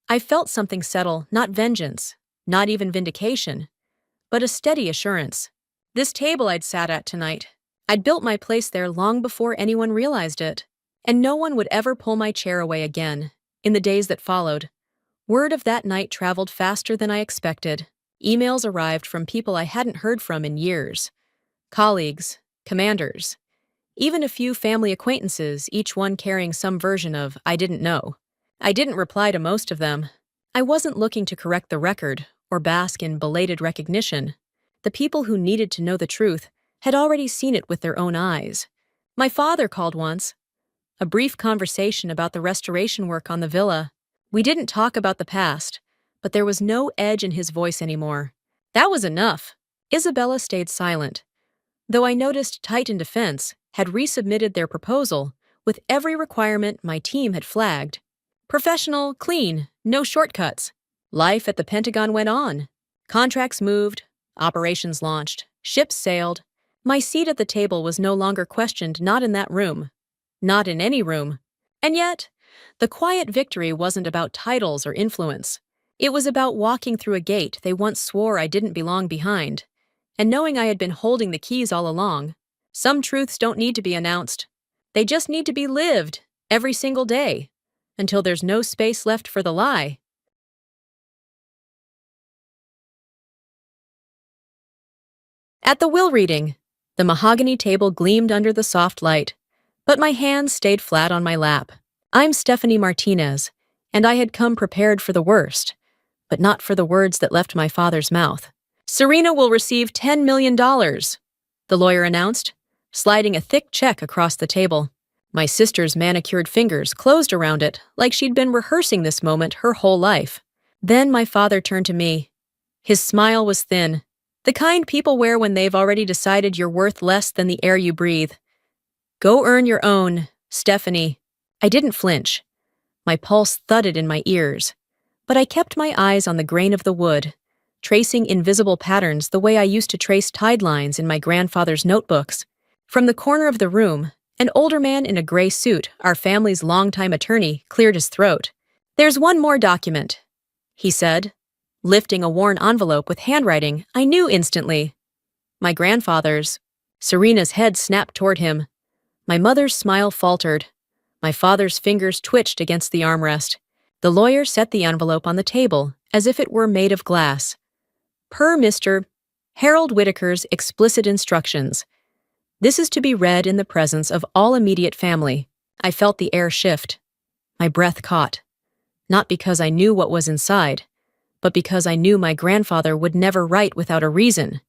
I felt something settle, not vengeance, not even vindication, but a steady assurance. This table I'd sat at tonight, I'd built my place there long before anyone realized it, and no one would ever pull my chair away again. In the days that followed, word of that night traveled faster than I expected. Emails arrived from people I hadn't heard from in years. Colleagues, commanders, even a few family acquaintances, each one carrying some version of "I didn't know." I didn't reply to most of them. I wasn't looking to correct the record or bask in belated recognition. The people who needed to know the truth had already seen it with their own eyes. My father called once. A brief conversation about the restoration work on the villa. We didn't talk about the past, but there was no edge in his voice anymore. That was enough. Isabella stayed silent, though I noticed Titan Defense had resubmitted their proposal with every requirement my team had flagged. Professional, clean, no shortcuts. Life at the Pentagon went on. Contracts moved, operations launched, ships sailed. My seat at the table was no longer questioned, not in that room, not in any room. And yet, the quiet victory wasn't about titles or influence. It was about walking through a gate they once swore I didn't belong behind, and knowing I had been holding the keys all along. Some truths don't need to be announced. They just need to be lived, every single day, until there's no space left for the lie. At the will reading, the mahogany table gleamed under the soft light, but my hands stayed flat on my lap. I'm Stephanie Martinez, and I had come prepared for the worst, but not for the words that left my father's mouth. Serena will receive $10 million, the lawyer announced, sliding a thick check across the table. My sister's manicured fingers closed around it like she'd been rehearsing this moment her whole life. Then my father turned to me. His smile was thin, the kind people wear when they've already decided you're worth less than the air you breathe. Go earn your own, Stephanie. I didn't flinch. My pulse thudded in my ears, but I kept my eyes on the grain of the wood, tracing invisible patterns the way I used to trace tide lines in my grandfather's notebooks. From the corner of the room, an older man in a gray suit, our family's longtime attorney, cleared his throat. There's one more document, he said, lifting a worn envelope with handwriting I knew instantly. My grandfather's. Serena's head snapped toward him. My mother's smile faltered. My father's fingers twitched against the armrest. The lawyer set the envelope on the table as if it were made of glass. Per Mr. Harold Whitaker's explicit instructions. This is to be read in the presence of all immediate family. I felt the air shift. My breath caught. Not because I knew what was inside, but because I knew my grandfather would never write without a reason,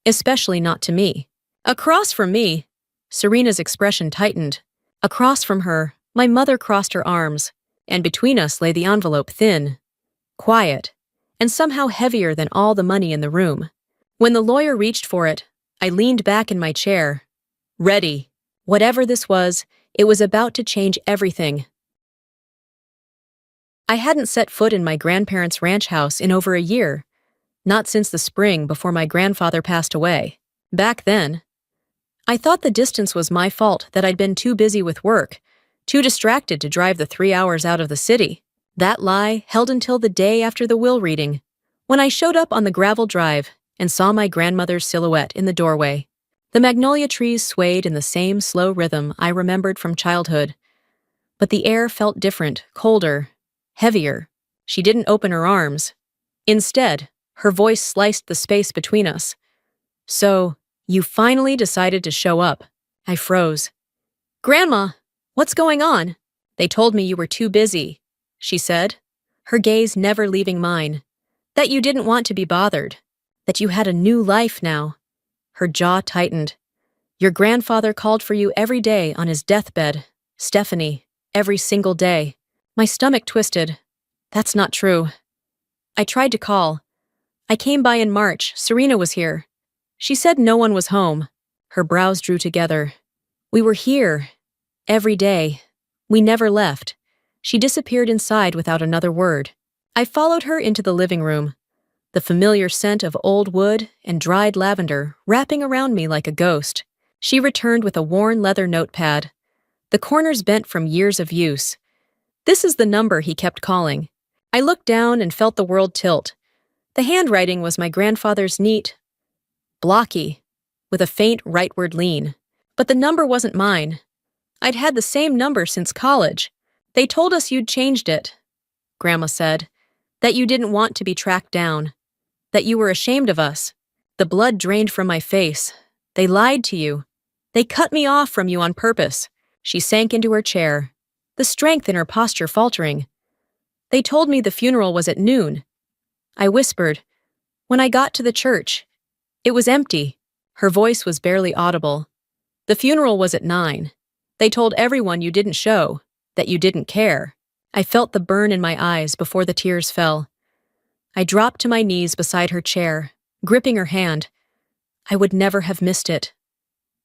especially not to me. Across from me, Serena's expression tightened. Across from her, my mother crossed her arms, and between us lay the envelope, thin, quiet, and somehow heavier than all the money in the room. When the lawyer reached for it, I leaned back in my chair. Ready. Whatever this was, it was about to change everything. I hadn't set foot in my grandparents' ranch house in over a year, not since the spring before my grandfather passed away. Back then, I thought the distance was my fault, that I'd been too busy with work, too distracted to drive the 3 hours out of the city. That lie held until the day after the will reading, when I showed up on the gravel drive and saw my grandmother's silhouette in the doorway. The magnolia trees swayed in the same slow rhythm I remembered from childhood, but the air felt different, colder, heavier. She didn't open her arms. Instead, her voice sliced the space between us. So, you finally decided to show up. I froze. Grandma, what's going on? They told me you were too busy, she said, her gaze never leaving mine. That you didn't want to be bothered. That you had a new life now. Her jaw tightened. Your grandfather called for you every day on his deathbed, Stephanie, every single day. My stomach twisted. That's not true. I tried to call. I came by in March. Serena was here. She said no one was home. Her brows drew together. We were here. Every day. We never left. She disappeared inside without another word. I followed her into the living room, the familiar scent of old wood and dried lavender wrapping around me like a ghost. She returned with a worn leather notepad, the corners bent from years of use. This is the number he kept calling. I looked down and felt the world tilt. The handwriting was my grandfather's neat, blocky, with a faint rightward lean. But the number wasn't mine. I'd had the same number since college. They told us you'd changed it, Grandma said, that you didn't want to be tracked down, that you were ashamed of us. The blood drained from my face. They lied to you. They cut me off from you on purpose. She sank into her chair, the strength in her posture faltering. They told me the funeral was at noon. I whispered. When I got to the church, it was empty. Her voice was barely audible. The funeral was at 9. They told everyone you didn't show, that you didn't care. I felt the burn in my eyes before the tears fell. I dropped to my knees beside her chair, gripping her hand. I would never have missed it.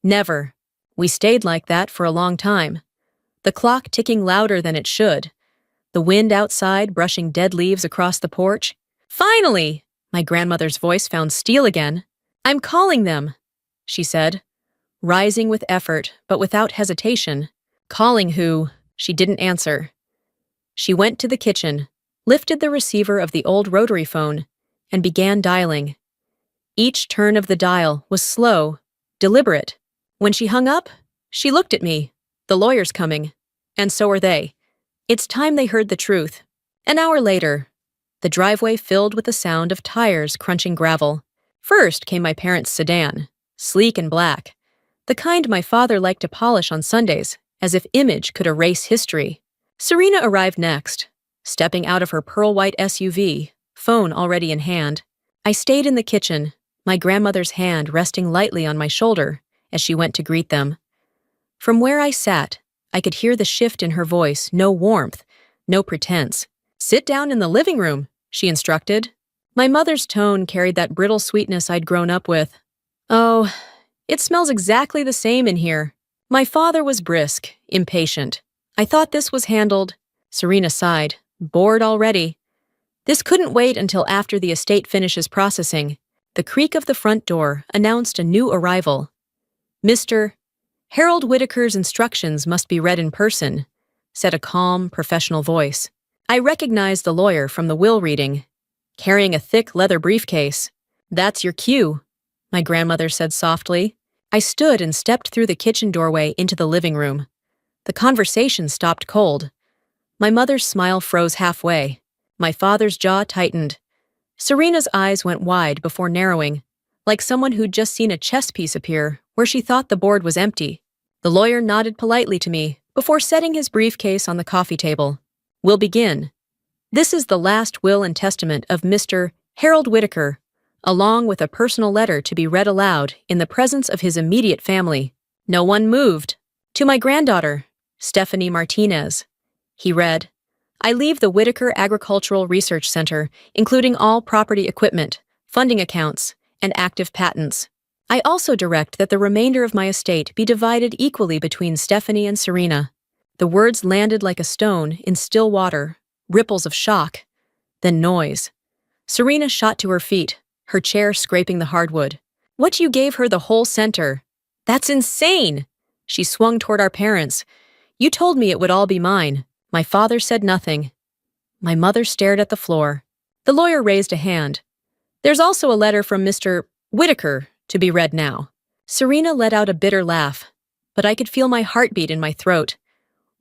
Never. We stayed like that for a long time. The clock ticking louder than it should. The wind outside brushing dead leaves across the porch. Finally! My grandmother's voice found steel again. "I'm calling them," she said, rising with effort but without hesitation. "Calling who?" She didn't answer. She went to the kitchen, lifted the receiver of the old rotary phone, and began dialing. Each turn of the dial was slow, deliberate. When she hung up, she looked at me. "The lawyer's coming." And so are they. It's time they heard the truth. An hour later, the driveway filled with the sound of tires crunching gravel. First came my parents' sedan, sleek and black, the kind my father liked to polish on Sundays, as if image could erase history. Serena arrived next, stepping out of her pearl-white SUV, phone already in hand. I stayed in the kitchen, my grandmother's hand resting lightly on my shoulder as she went to greet them. From where I sat, I could hear the shift in her voice, no warmth, no pretense. "Sit down in the living room," she instructed. My mother's tone carried that brittle sweetness I'd grown up with. "Oh, it smells exactly the same in here." My father was brisk, impatient. "I thought this was handled." Serena sighed, bored already. "This couldn't wait until after the estate finishes processing." The creak of the front door announced a new arrival. "Mr. Harold Whitaker's instructions must be read in person," said a calm, professional voice. I recognized the lawyer from the will reading, carrying a thick leather briefcase. "That's your cue," my grandmother said softly. I stood and stepped through the kitchen doorway into the living room. The conversation stopped cold. My mother's smile froze halfway. My father's jaw tightened. Serena's eyes went wide before narrowing, like someone who'd just seen a chess piece appear where she thought the board was empty. The lawyer nodded politely to me before setting his briefcase on the coffee table. "We'll begin. This is the last will and testament of Mr. Harold Whitaker, along with a personal letter to be read aloud in the presence of his immediate family." No one moved. "To my granddaughter, Stephanie Martinez," he read, "I leave the Whitaker Agricultural Research Center, including all property equipment, funding accounts, and active patents. I also direct that the remainder of my estate be divided equally between Stephanie and Serena." The words landed like a stone in still water, ripples of shock, then noise. Serena shot to her feet, her chair scraping the hardwood. "What, you gave her the whole center? That's insane!" She swung toward our parents. "You told me it would all be mine." My father said nothing. My mother stared at the floor. The lawyer raised a hand. "There's also a letter from Mr. Whitaker to be read now." Serena let out a bitter laugh, but I could feel my heartbeat in my throat.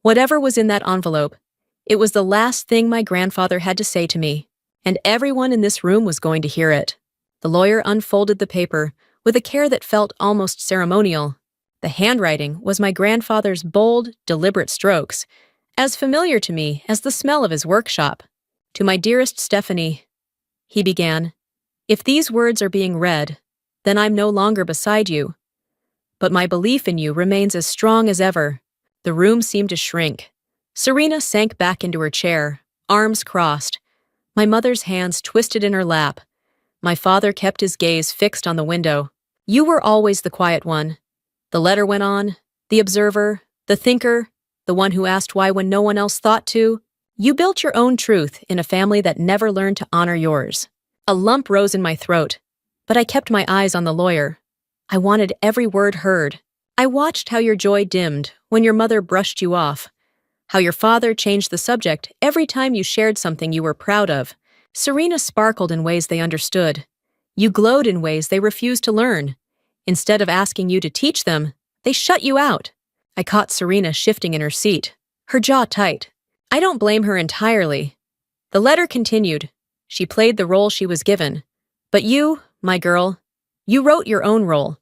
Whatever was in that envelope, it was the last thing my grandfather had to say to me, and everyone in this room was going to hear it. The lawyer unfolded the paper with a care that felt almost ceremonial. The handwriting was my grandfather's bold, deliberate strokes, as familiar to me as the smell of his workshop. "To my dearest Stephanie," he began, "if these words are being read, then I'm no longer beside you. But my belief in you remains as strong as ever." The room seemed to shrink. Serena sank back into her chair, arms crossed. My mother's hands twisted in her lap. My father kept his gaze fixed on the window. "You were always the quiet one," the letter went on, "the observer, the thinker, the one who asked why when no one else thought to. You built your own truth in a family that never learned to honor yours." A lump rose in my throat, but I kept my eyes on the lawyer. I wanted every word heard. "I watched how your joy dimmed when your mother brushed you off, how your father changed the subject every time you shared something you were proud of. Serena sparkled in ways they understood. You glowed in ways they refused to learn. Instead of asking you to teach them, they shut you out." I caught Serena shifting in her seat, her jaw tight. I don't blame her entirely. The letter continued. She played the role she was given. "But you, my girl, you wrote your own role.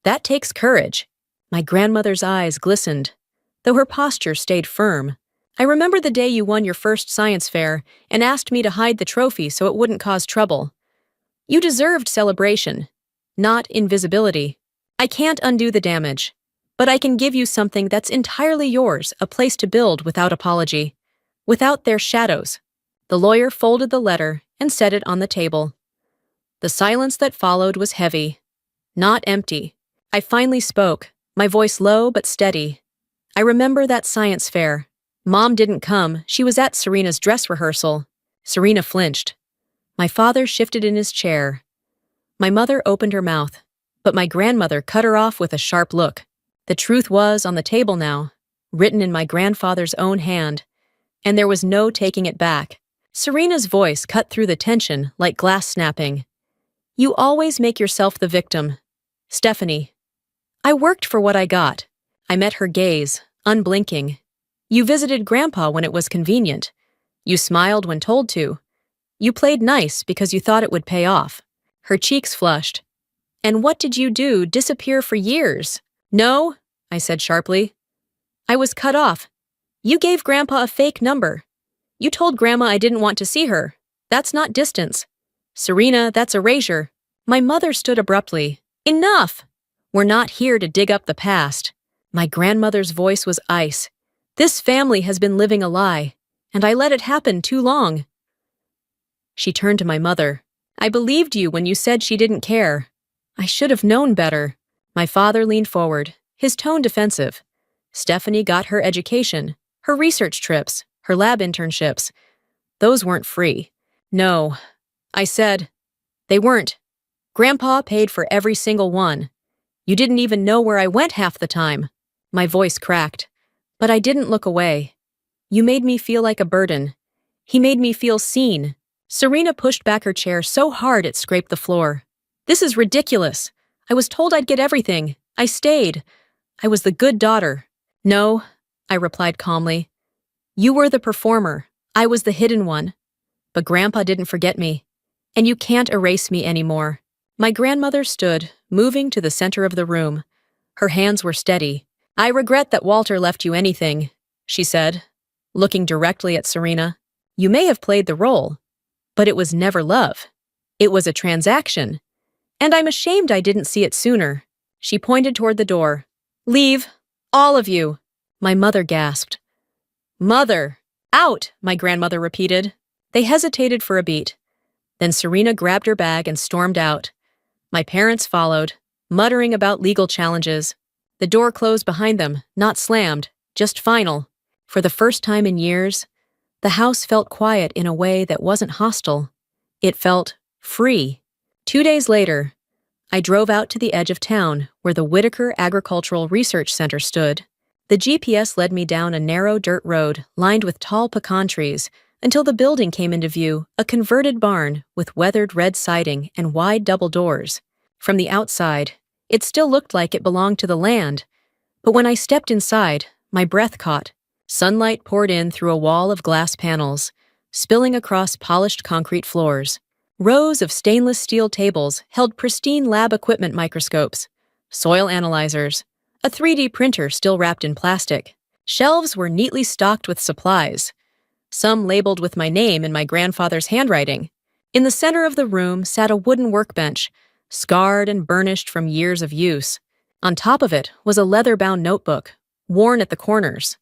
That takes courage." My grandmother's eyes glistened, though her posture stayed firm. "I remember the day you won your first science fair and asked me to hide the trophy so it wouldn't cause trouble. You deserved celebration, not invisibility. I can't undo the damage, but I can give you something that's entirely yours, a place to build without apology, without their shadows." The lawyer folded the letter and set it on the table. The silence that followed was heavy, not empty. I finally spoke, my voice low but steady. "I remember that science fair. Mom didn't come, she was at Serena's dress rehearsal." Serena flinched. My father shifted in his chair. My mother opened her mouth, but my grandmother cut her off with a sharp look. The truth was on the table now, written in my grandfather's own hand, and there was no taking it back. Serena's voice cut through the tension like glass snapping. You always make yourself the victim. Stephanie. I worked for what I got. I met her gaze, unblinking. You visited Grandpa when it was convenient. You smiled when told to. You played nice because you thought it would pay off. Her cheeks flushed. And what did you do? Disappear for years? No, I said sharply. I was cut off. You gave Grandpa a fake number. You told Grandma I didn't want to see her. That's not distance. Serena, that's erasure. My mother stood abruptly. Enough! We're not here to dig up the past. My grandmother's voice was ice. This family has been living a lie, and I let it happen too long. She turned to my mother. I believed you when you said she didn't care. I should have known better. My father leaned forward, his tone defensive. Stephanie got her education, her research trips, her lab internships. Those weren't free. No, I said. They weren't. Grandpa paid for every single one. You didn't even know where I went half the time. My voice cracked, but I didn't look away. You made me feel like a burden. He made me feel seen. Serena pushed back her chair so hard it scraped the floor. This is ridiculous. I was told I'd get everything. I stayed. I was the good daughter. No, I replied calmly. You were the performer. I was the hidden one. But Grandpa didn't forget me. And you can't erase me anymore. My grandmother stood, moving to the center of the room. Her hands were steady. I regret that Walter left you anything, she said, looking directly at Serena. You may have played the role, but it was never love. It was a transaction. And I'm ashamed I didn't see it sooner. She pointed toward the door. Leave, all of you. My mother gasped. Mother! Out, my grandmother repeated. They hesitated for a beat. Then Serena grabbed her bag and stormed out. My parents followed, muttering about legal challenges. The door closed behind them, not slammed, just final. For the first time in years, the house felt quiet in a way that wasn't hostile. It felt free. 2 days later, I drove out to the edge of town where the Whitaker Agricultural Research Center stood. The GPS led me down a narrow dirt road lined with tall pecan trees until the building came into view, a converted barn with weathered red siding and wide double doors. From the outside, it still looked like it belonged to the land, but when I stepped inside, my breath caught. Sunlight poured in through a wall of glass panels, spilling across polished concrete floors. Rows of stainless steel tables held pristine lab equipment microscopes, soil analyzers, a 3D printer still wrapped in plastic. Shelves were neatly stocked with supplies, some labeled with my name in my grandfather's handwriting. In the center of the room sat a wooden workbench, scarred and burnished from years of use. On top of it was a leather-bound notebook, worn at the corners.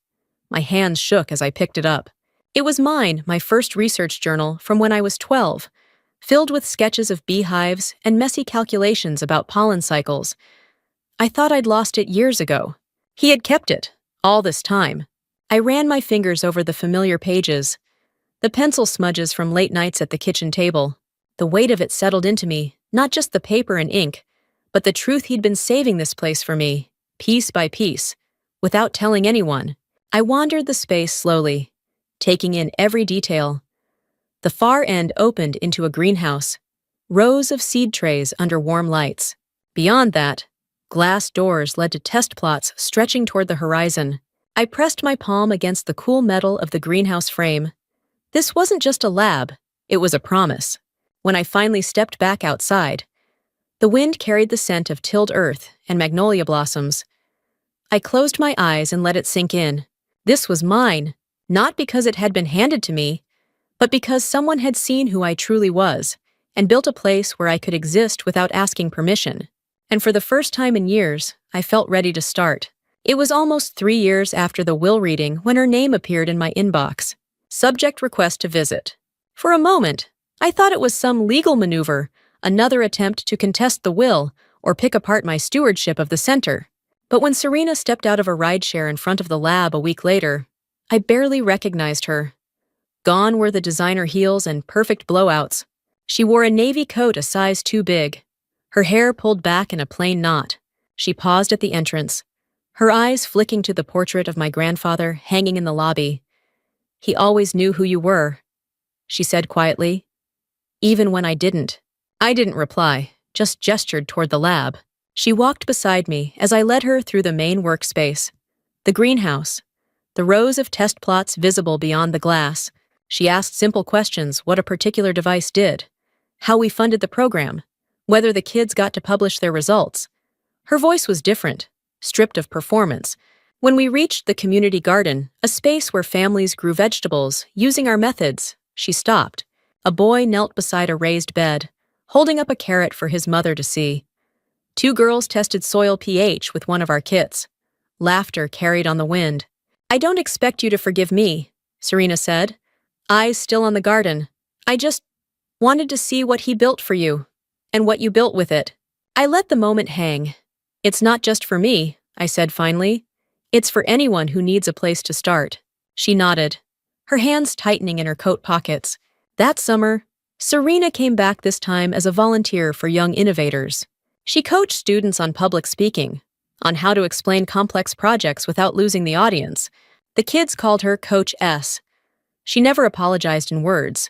My hands shook as I picked it up. It was mine, my first research journal from when I was 12, filled with sketches of beehives and messy calculations about pollen cycles. I thought I'd lost it years ago. He had kept it, all this time. I ran my fingers over the familiar pages, the pencil smudges from late nights at the kitchen table. The weight of it settled into me, not just the paper and ink, but the truth he'd been saving this place for me, piece by piece, without telling anyone. I wandered the space slowly, taking in every detail. The far end opened into a greenhouse, rows of seed trays under warm lights. Beyond that, glass doors led to test plots stretching toward the horizon. I pressed my palm against the cool metal of the greenhouse frame. This wasn't just a lab, it was a promise. When I finally stepped back outside, the wind carried the scent of tilled earth and magnolia blossoms. I closed my eyes and let it sink in. This was mine, not because it had been handed to me, but because someone had seen who I truly was and built a place where I could exist without asking permission. And for the first time in years, I felt ready to start. It was almost 3 years after the will reading when her name appeared in my inbox. Subject request to visit. For a moment, I thought it was some legal maneuver, another attempt to contest the will or pick apart my stewardship of the center. But when Serena stepped out of a rideshare in front of the lab a week later, I barely recognized her. Gone were the designer heels and perfect blowouts. She wore a navy coat a size too big, her hair pulled back in a plain knot. She paused at the entrance, her eyes flicking to the portrait of my grandfather hanging in the lobby. "He always knew who you were," she said quietly, even when I didn't. I didn't reply, just gestured toward the lab. She walked beside me as I led her through the main workspace, the greenhouse, the rows of test plots visible beyond the glass. She asked simple questions: what a particular device did, how we funded the program, whether the kids got to publish their results. Her voice was different, stripped of performance. When we reached the community garden, a space where families grew vegetables using our methods, she stopped. A boy knelt beside a raised bed, holding up a carrot for his mother to see. Two girls tested soil pH with one of our kits. Laughter carried on the wind. "I don't expect you to forgive me," Serena said, eyes still on the garden. "I just wanted to see what he built for you, and what you built with it." I let the moment hang. "It's not just for me," I said finally. "It's for anyone who needs a place to start." She nodded, her hands tightening in her coat pockets. That summer, Serena came back, this time as a volunteer for Young Innovators. She coached students on public speaking, on how to explain complex projects without losing the audience. The kids called her Coach S. She never apologized in words,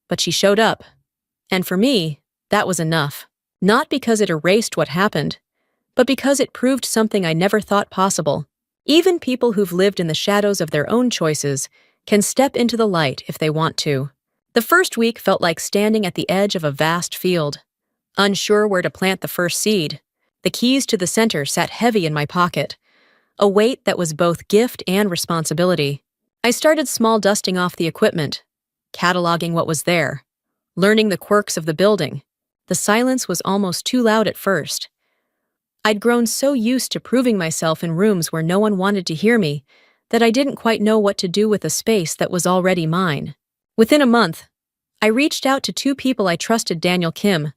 but she showed up. And for me, that was enough. Not because it erased what happened, but because it proved something I never thought possible. Even people who've lived in the shadows of their own choices can step into the light if they want to. The first week felt like standing at the edge of a vast field, unsure where to plant the first seed. The keys to the center sat heavy in my pocket, a weight that was both gift and responsibility. I started small, dusting off the equipment, cataloging what was there, learning the quirks of the building. The silence was almost too loud at first. I'd grown so used to proving myself in rooms where no one wanted to hear me that I didn't quite know what to do with a space that was already mine. Within a month, I reached out to two people I trusted: Daniel Kim,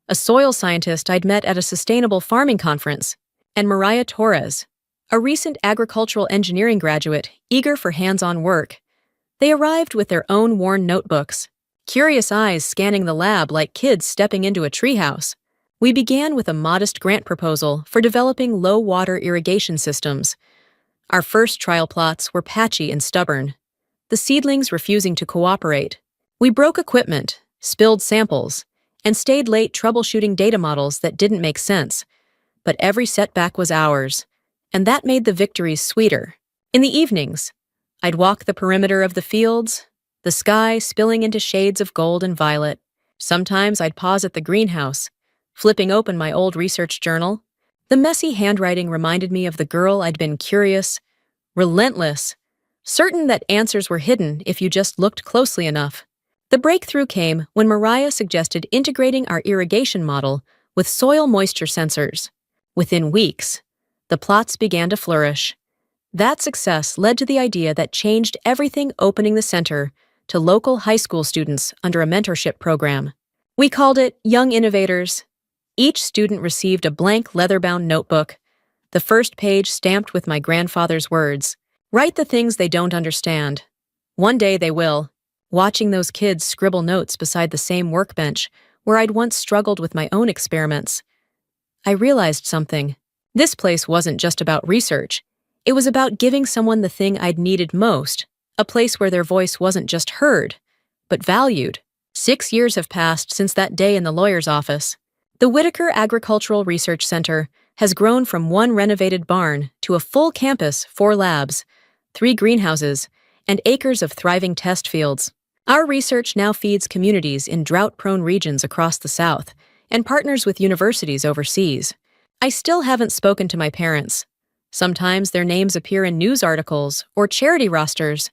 a soil scientist I'd met at a sustainable farming conference, and Mariah Torres, a recent agricultural engineering graduate eager for hands-on work. They arrived with their own worn notebooks, curious eyes scanning the lab like kids stepping into a treehouse. We began with a modest grant proposal for developing low-water irrigation systems. Our first trial plots were patchy and stubborn, the seedlings refusing to cooperate. We broke equipment, spilled samples, and stayed late troubleshooting data models that didn't make sense. But every setback was ours, and that made the victories sweeter. In the evenings, I'd walk the perimeter of the fields, the sky spilling into shades of gold and violet. Sometimes I'd pause at the greenhouse, flipping open my old research journal. The messy handwriting reminded me of the girl I'd been: curious, relentless, certain that answers were hidden if you just looked closely enough. The breakthrough came when Mariah suggested integrating our irrigation model with soil moisture sensors. Within weeks, the plots began to flourish. That success led to the idea that changed everything, opening the center to local high school students under a mentorship program. We called it Young Innovators. Each student received a blank leather-bound notebook, the first page stamped with my grandfather's words: "Write the things they don't understand. One day they will." Watching those kids scribble notes beside the same workbench where I'd once struggled with my own experiments, I realized something. This place wasn't just about research. It was about giving someone the thing I'd needed most, a place where their voice wasn't just heard, but valued. 6 years have passed since that day in the lawyer's office. The Whitaker Agricultural Research Center has grown from one renovated barn to a full campus, 4 labs, 3 greenhouses, and acres of thriving test fields. Our research now feeds communities in drought-prone regions across the South and partners with universities overseas. I still haven't spoken to my parents. Sometimes their names appear in news articles or charity rosters,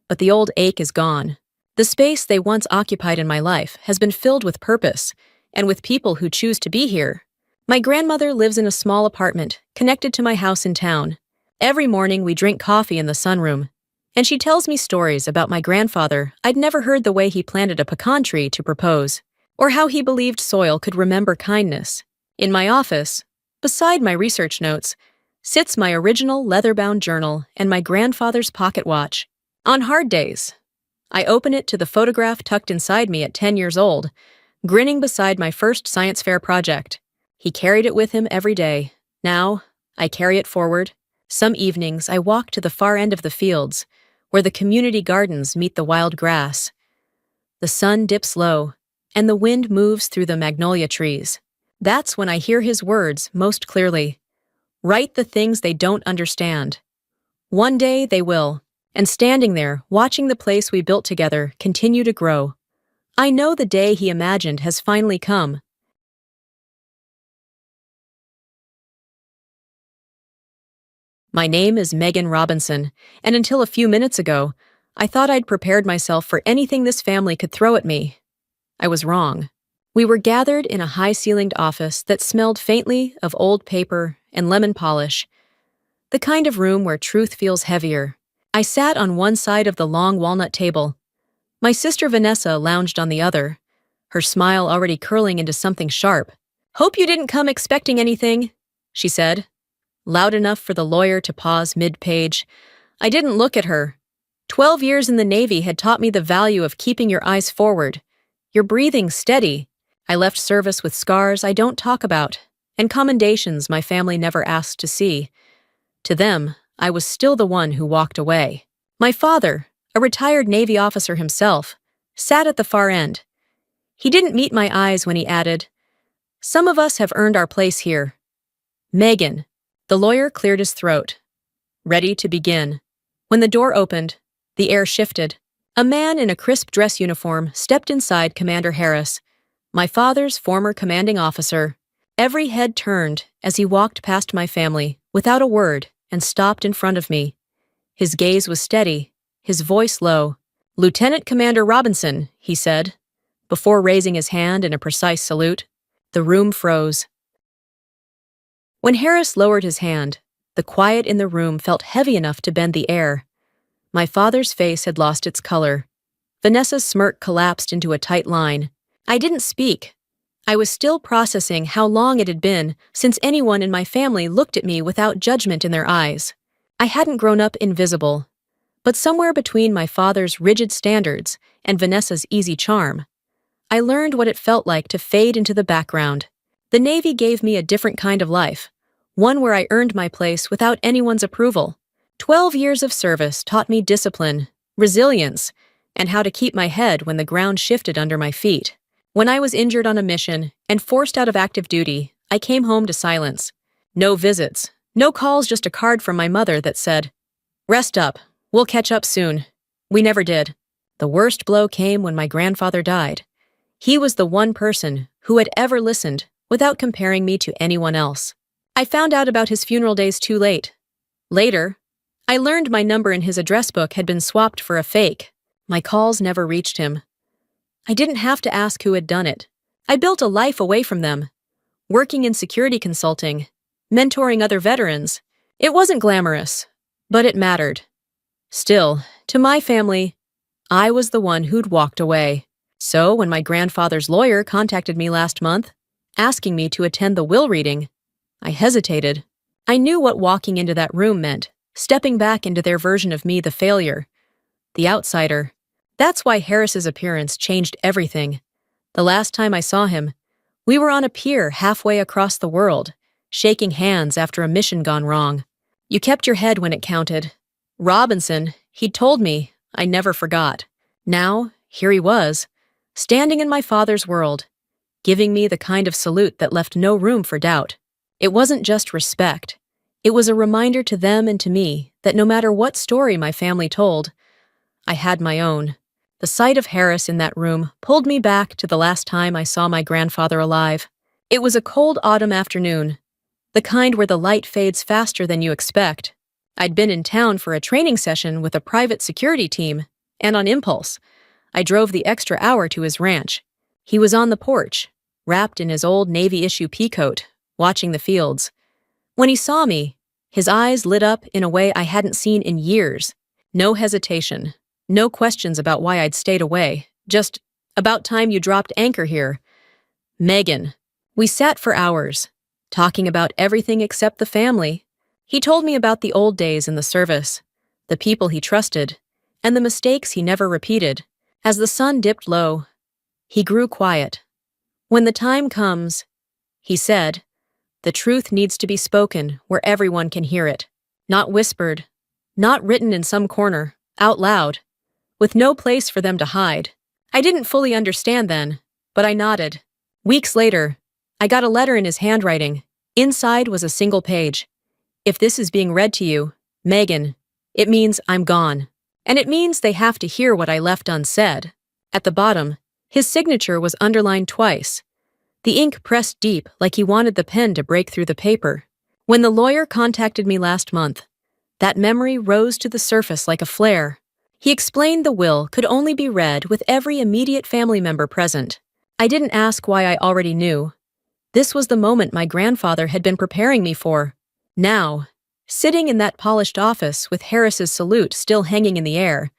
but the old ache is gone. The space they once occupied in my life has been filled with purpose and with people who choose to be here. My grandmother lives in a small apartment connected to my house in town. Every morning we drink coffee in the sunroom, and she tells me stories about my grandfather. I'd never heard the way he planted a pecan tree to propose, or how he believed soil could remember kindness. In my office, beside my research notes, sits my original leather-bound journal and my grandfather's pocket watch. On hard days, I open it to the photograph tucked inside me at 10 years old, grinning beside my first science fair project. He carried it with him every day. Now, I carry it forward. Some evenings, I walk to the far end of the fields, where the community gardens meet the wild grass. The sun dips low, and the wind moves through the magnolia trees. That's when I hear his words most clearly. Write the things they don't understand. One day they will, and standing there, watching the place we built together continue to grow, I know the day he imagined has finally come. My name is Megan Robinson, and until a few minutes ago, I thought I'd prepared myself for anything this family could throw at me. I was wrong. We were gathered in a high-ceilinged office that smelled faintly of old paper and lemon polish, the kind of room where truth feels heavier. I sat on one side of the long walnut table. My sister Vanessa lounged on the other, her smile already curling into something sharp. "Hope you didn't come expecting anything," she said, loud enough for the lawyer to pause mid-page. I didn't look at her. 12 years in the Navy had taught me the value of keeping your eyes forward, your breathing steady. I left service with scars I don't talk about, and commendations my family never asked to see. To them, I was still the one who walked away. My father, a retired Navy officer himself, sat at the far end. He didn't meet my eyes when he added, "Some of us have earned our place here." Megan. The lawyer cleared his throat, ready to begin. When the door opened, the air shifted. A man in a crisp dress uniform stepped inside Commander Harris, my father's former commanding officer. Every head turned as he walked past my family, without a word, and stopped in front of me. His gaze was steady, his voice low. "Lieutenant Commander Robinson," he said, before raising his hand in a precise salute. The room froze. When Harris lowered his hand, the quiet in the room felt heavy enough to bend the air. My father's face had lost its color. Vanessa's smirk collapsed into a tight line. I didn't speak. I was still processing how long it had been since anyone in my family looked at me without judgment in their eyes. I hadn't grown up invisible, but somewhere between my father's rigid standards and Vanessa's easy charm, I learned what it felt like to fade into the background. The Navy gave me a different kind of life, one where I earned my place without anyone's approval. 12 years of service taught me discipline, resilience, and how to keep my head when the ground shifted under my feet. When I was injured on a mission and forced out of active duty, I came home to silence. No visits, no calls, just a card from my mother that said, "Rest up, we'll catch up soon." We never did. The worst blow came when my grandfather died. He was the one person who had ever listened without comparing me to anyone else. I found out about his funeral days too late. Later, I learned my number in his address book had been swapped for a fake. My calls never reached him. I didn't have to ask who had done it. I built a life away from them, working in security consulting, mentoring other veterans. It wasn't glamorous, but it mattered. Still, to my family, I was the one who'd walked away. So when my grandfather's lawyer contacted me last month, asking me to attend the will reading, I hesitated. I knew what walking into that room meant, stepping back into their version of me, the failure, the outsider. That's why Harris's appearance changed everything. The last time I saw him, we were on a pier halfway across the world, shaking hands after a mission gone wrong. "You kept your head when it counted." Robinson, he'd told me, I never forgot. Now, here he was, standing in my father's world, giving me the kind of salute that left no room for doubt. It wasn't just respect. It was a reminder to them and to me that no matter what story my family told, I had my own. The sight of Harris in that room pulled me back to the last time I saw my grandfather alive. It was a cold autumn afternoon, the kind where the light fades faster than you expect. I'd been in town for a training session with a private security team, and on impulse, I drove the extra hour to his ranch. He was on the porch, wrapped in his old Navy-issue peacoat, watching the fields. When he saw me, his eyes lit up in a way I hadn't seen in years. No hesitation, no questions about why I'd stayed away, just, "About time you dropped anchor here." Megan. We sat for hours, talking about everything except the family. He told me about the old days in the service, the people he trusted, and the mistakes he never repeated. As the sun dipped low, he grew quiet, When the time comes, he said, the truth needs to be spoken where everyone can hear it. Not whispered, not written in some corner, out loud, with no place for them to hide. I didn't fully understand then, but I nodded. Weeks later, I got a letter in his handwriting. Inside was a single page. If this is being read to you, Megan, it means I'm gone. And it means they have to hear what I left unsaid. At the bottom, his signature was underlined twice. The ink pressed deep like he wanted the pen to break through the paper. When the lawyer contacted me last month, that memory rose to the surface like a flare. He explained the will could only be read with every immediate family member present. I didn't ask why I already knew. This was the moment my grandfather had been preparing me for. Now, sitting in that polished office with Harris's salute still hanging in the air,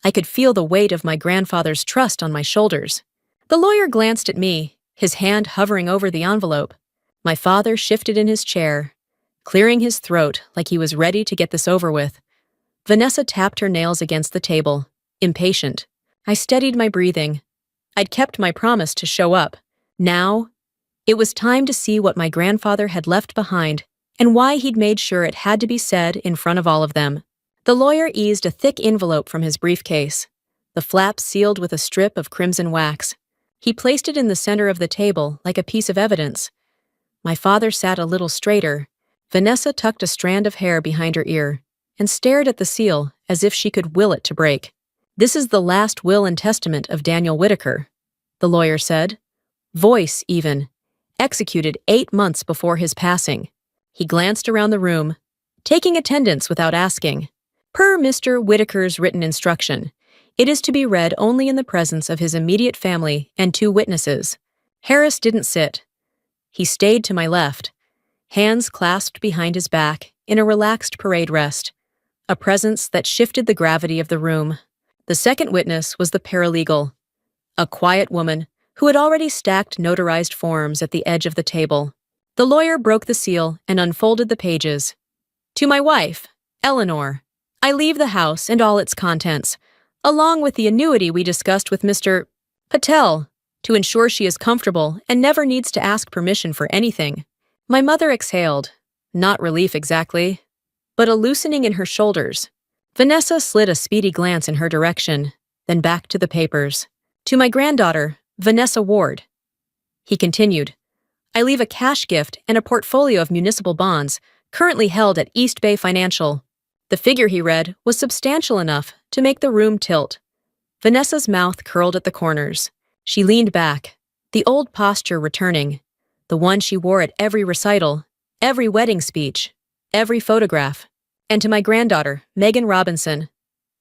I could feel the weight of my grandfather's trust on my shoulders. The lawyer glanced at me, his hand hovering over the envelope. My father shifted in his chair, clearing his throat like he was ready to get this over with. Vanessa tapped her nails against the table, impatient. I steadied my breathing. I'd kept my promise to show up. Now, it was time to see what my grandfather had left behind and why he'd made sure it had to be said in front of all of them. The lawyer eased a thick envelope from his briefcase, the flap sealed with a strip of crimson wax. He placed it in the center of the table like a piece of evidence. My father sat a little straighter. Vanessa tucked a strand of hair behind her ear and stared at the seal as if she could will it to break. This is the last will and testament of Daniel Whitaker, the lawyer said. Voice, even. Executed 8 months before his passing. He glanced around the room, taking attendance without asking. Per Mr. Whitaker's written instruction, it is to be read only in the presence of his immediate family and 2 witnesses. Harris didn't sit. He stayed to my left, hands clasped behind his back in a relaxed parade rest, a presence that shifted the gravity of the room. The second witness was the paralegal, a quiet woman who had already stacked notarized forms at the edge of the table. The lawyer broke the seal and unfolded the pages. To my wife, Eleanor, I leave the house and all its contents, along with the annuity we discussed with Mr. Patel, to ensure she is comfortable and never needs to ask permission for anything. My mother exhaled, not relief exactly, but a loosening in her shoulders. Vanessa slid a speedy glance in her direction, then back to the papers. To my granddaughter, Vanessa Ward. He continued, I leave a cash gift and a portfolio of municipal bonds currently held at East Bay Financial. The figure he read was substantial enough to make the room tilt. Vanessa's mouth curled at the corners. She leaned back, the old posture returning, the one she wore at every recital, every wedding speech, every photograph. And to my granddaughter, Megan Robinson,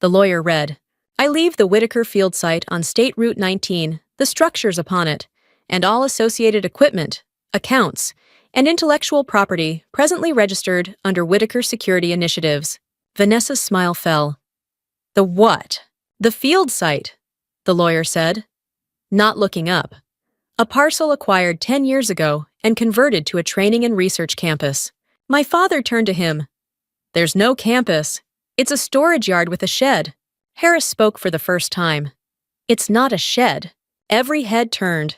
the lawyer read, I leave the Whitaker Field site on State Route 19, the structures upon it, and all associated equipment, accounts, and intellectual property presently registered under Whitaker Security Initiatives. Vanessa's smile fell. The what? The field site, the lawyer said, not looking up. A parcel acquired 10 years ago and converted to a training and research campus. My father turned to him. There's no campus. It's a storage yard with a shed. Harris spoke for the first time. It's not a shed. Every head turned.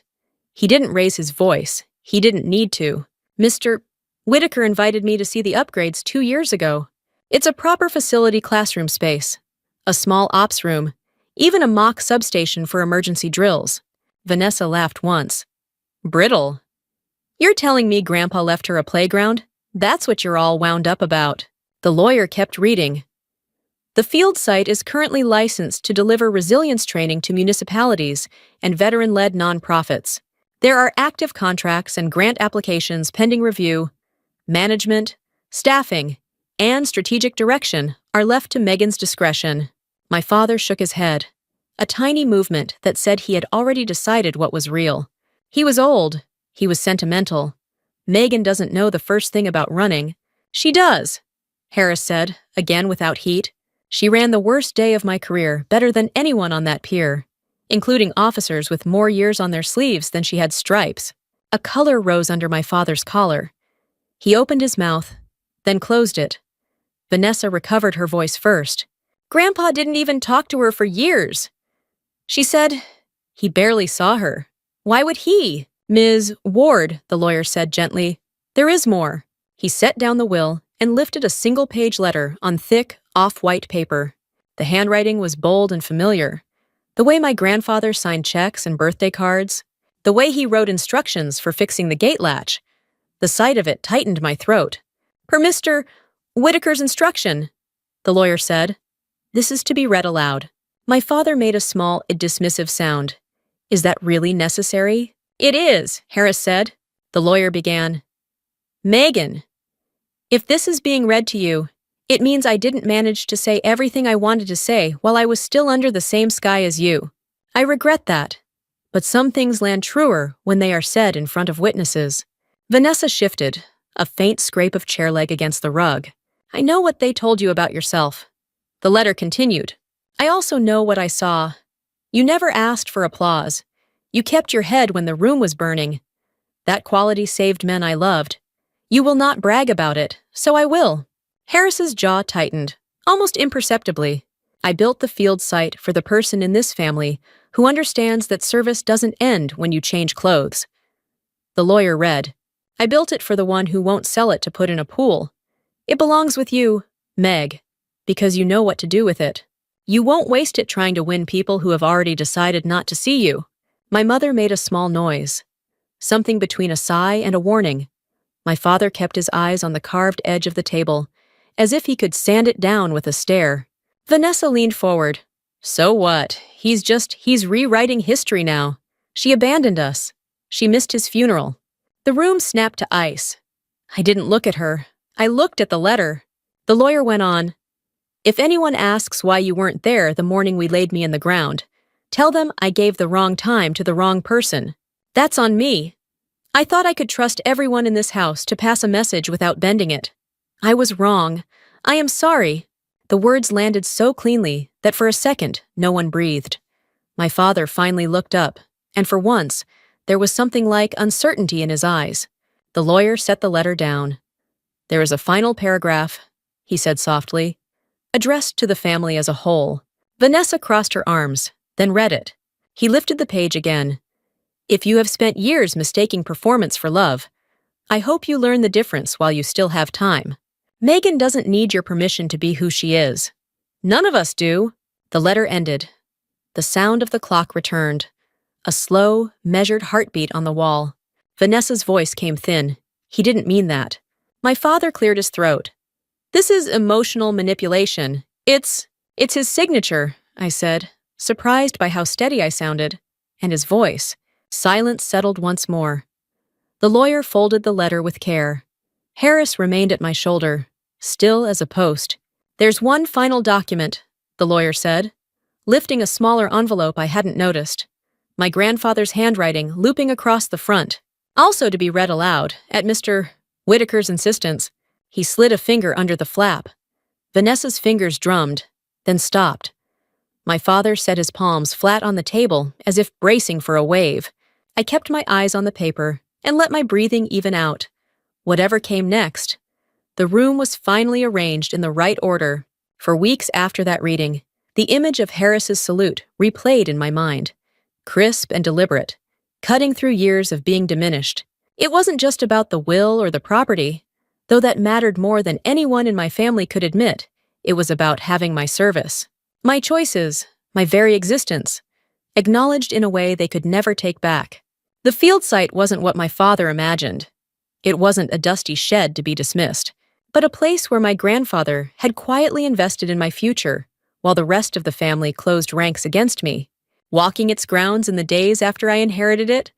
He didn't raise his voice. He didn't need to. Mr. Whitaker invited me to see the upgrades 2 years ago. It's a proper facility classroom space, a small ops room, even a mock substation for emergency drills. Vanessa laughed once. Brittle. You're telling me Grandpa left her a playground? That's what you're all wound up about. The lawyer kept reading. The field site is currently licensed to deliver resilience training to municipalities and veteran-led nonprofits. There are active contracts and grant applications pending review. Management, staffing, and strategic direction are left to Megan's discretion. My father shook his head, a tiny movement that said he had already decided what was real. He was old. He was sentimental. Megan doesn't know the first thing about running. She does, Harris said, again without heat. She ran the worst day of my career better than anyone on that pier, including officers with more years on their sleeves than she had stripes. A color rose under my father's collar. He opened his mouth, then closed it. Vanessa recovered her voice first. Grandpa didn't even talk to her for years. She said, he barely saw her. Why would he? Ms. Ward, the lawyer said gently, there is more. He set down the will and lifted a single-page letter on thick, off-white paper. The handwriting was bold and familiar. The way my grandfather signed checks and birthday cards. The way he wrote instructions for fixing the gate latch. The sight of it tightened my throat. Per Mr. Whitaker's instruction, the lawyer said. This is to be read aloud. My father made a small, dismissive sound. Is that really necessary? It is, Harris said. The lawyer began. Megan, if this is being read to you, it means I didn't manage to say everything I wanted to say while I was still under the same sky as you. I regret that. But some things land truer when they are said in front of witnesses. Vanessa shifted, a faint scrape of chair leg against the rug. I know what they told you about yourself. The letter continued. I also know what I saw. You never asked for applause. You kept your head when the room was burning. That quality saved men I loved. You will not brag about it, so I will. Harris's jaw tightened, almost imperceptibly. I built the field site for the person in this family who understands that service doesn't end when you change clothes. The lawyer read, I built it for the one who won't sell it to put in a pool. It belongs with you, Meg, because you know what to do with it. You won't waste it trying to win people who have already decided not to see you. My mother made a small noise, something between a sigh and a warning. My father kept his eyes on the carved edge of the table, as if he could sand it down with a stare. Vanessa leaned forward. So what? He's rewriting history now. She abandoned us. She missed his funeral. The room snapped to ice. I didn't look at her. I looked at the letter. The lawyer went on. If anyone asks why you weren't there the morning we laid me in the ground, tell them I gave the wrong time to the wrong person. That's on me. I thought I could trust everyone in this house to pass a message without bending it. I was wrong. I am sorry. The words landed so cleanly that for a second no one breathed. My father finally looked up, and for once, there was something like uncertainty in his eyes. The lawyer set the letter down. There is a final paragraph, he said softly, addressed to the family as a whole. Vanessa crossed her arms, then read it. He lifted the page again. If you have spent years mistaking performance for love, I hope you learn the difference while you still have time. Megan doesn't need your permission to be who she is. None of us do. The letter ended. The sound of the clock returned. A slow, measured heartbeat on the wall. Vanessa's voice came thin. He didn't mean that. My father cleared his throat. This is emotional manipulation. It's his signature, I said, surprised by how steady I sounded. And his voice. Silence settled once more. The lawyer folded the letter with care. Harris remained at my shoulder, still as a post. There's one final document, the lawyer said, lifting a smaller envelope I hadn't noticed. My grandfather's handwriting looping across the front, also to be read aloud, at Mr. Whitaker's insistence. He slid a finger under the flap. Vanessa's fingers drummed, then stopped. My father set his palms flat on the table as if bracing for a wave. I kept my eyes on the paper and let my breathing even out. Whatever came next. The room was finally arranged in the right order. For weeks after that reading, the image of Harris's salute replayed in my mind. Crisp and deliberate, cutting through years of being diminished. It wasn't just about the will or the property, though that mattered more than anyone in my family could admit. It was about having my service, my choices, my very existence, acknowledged in a way they could never take back. The field site wasn't what my father imagined. It wasn't a dusty shed to be dismissed, but a place where my grandfather had quietly invested in my future, while the rest of the family closed ranks against me. Walking its grounds in the days after I inherited it,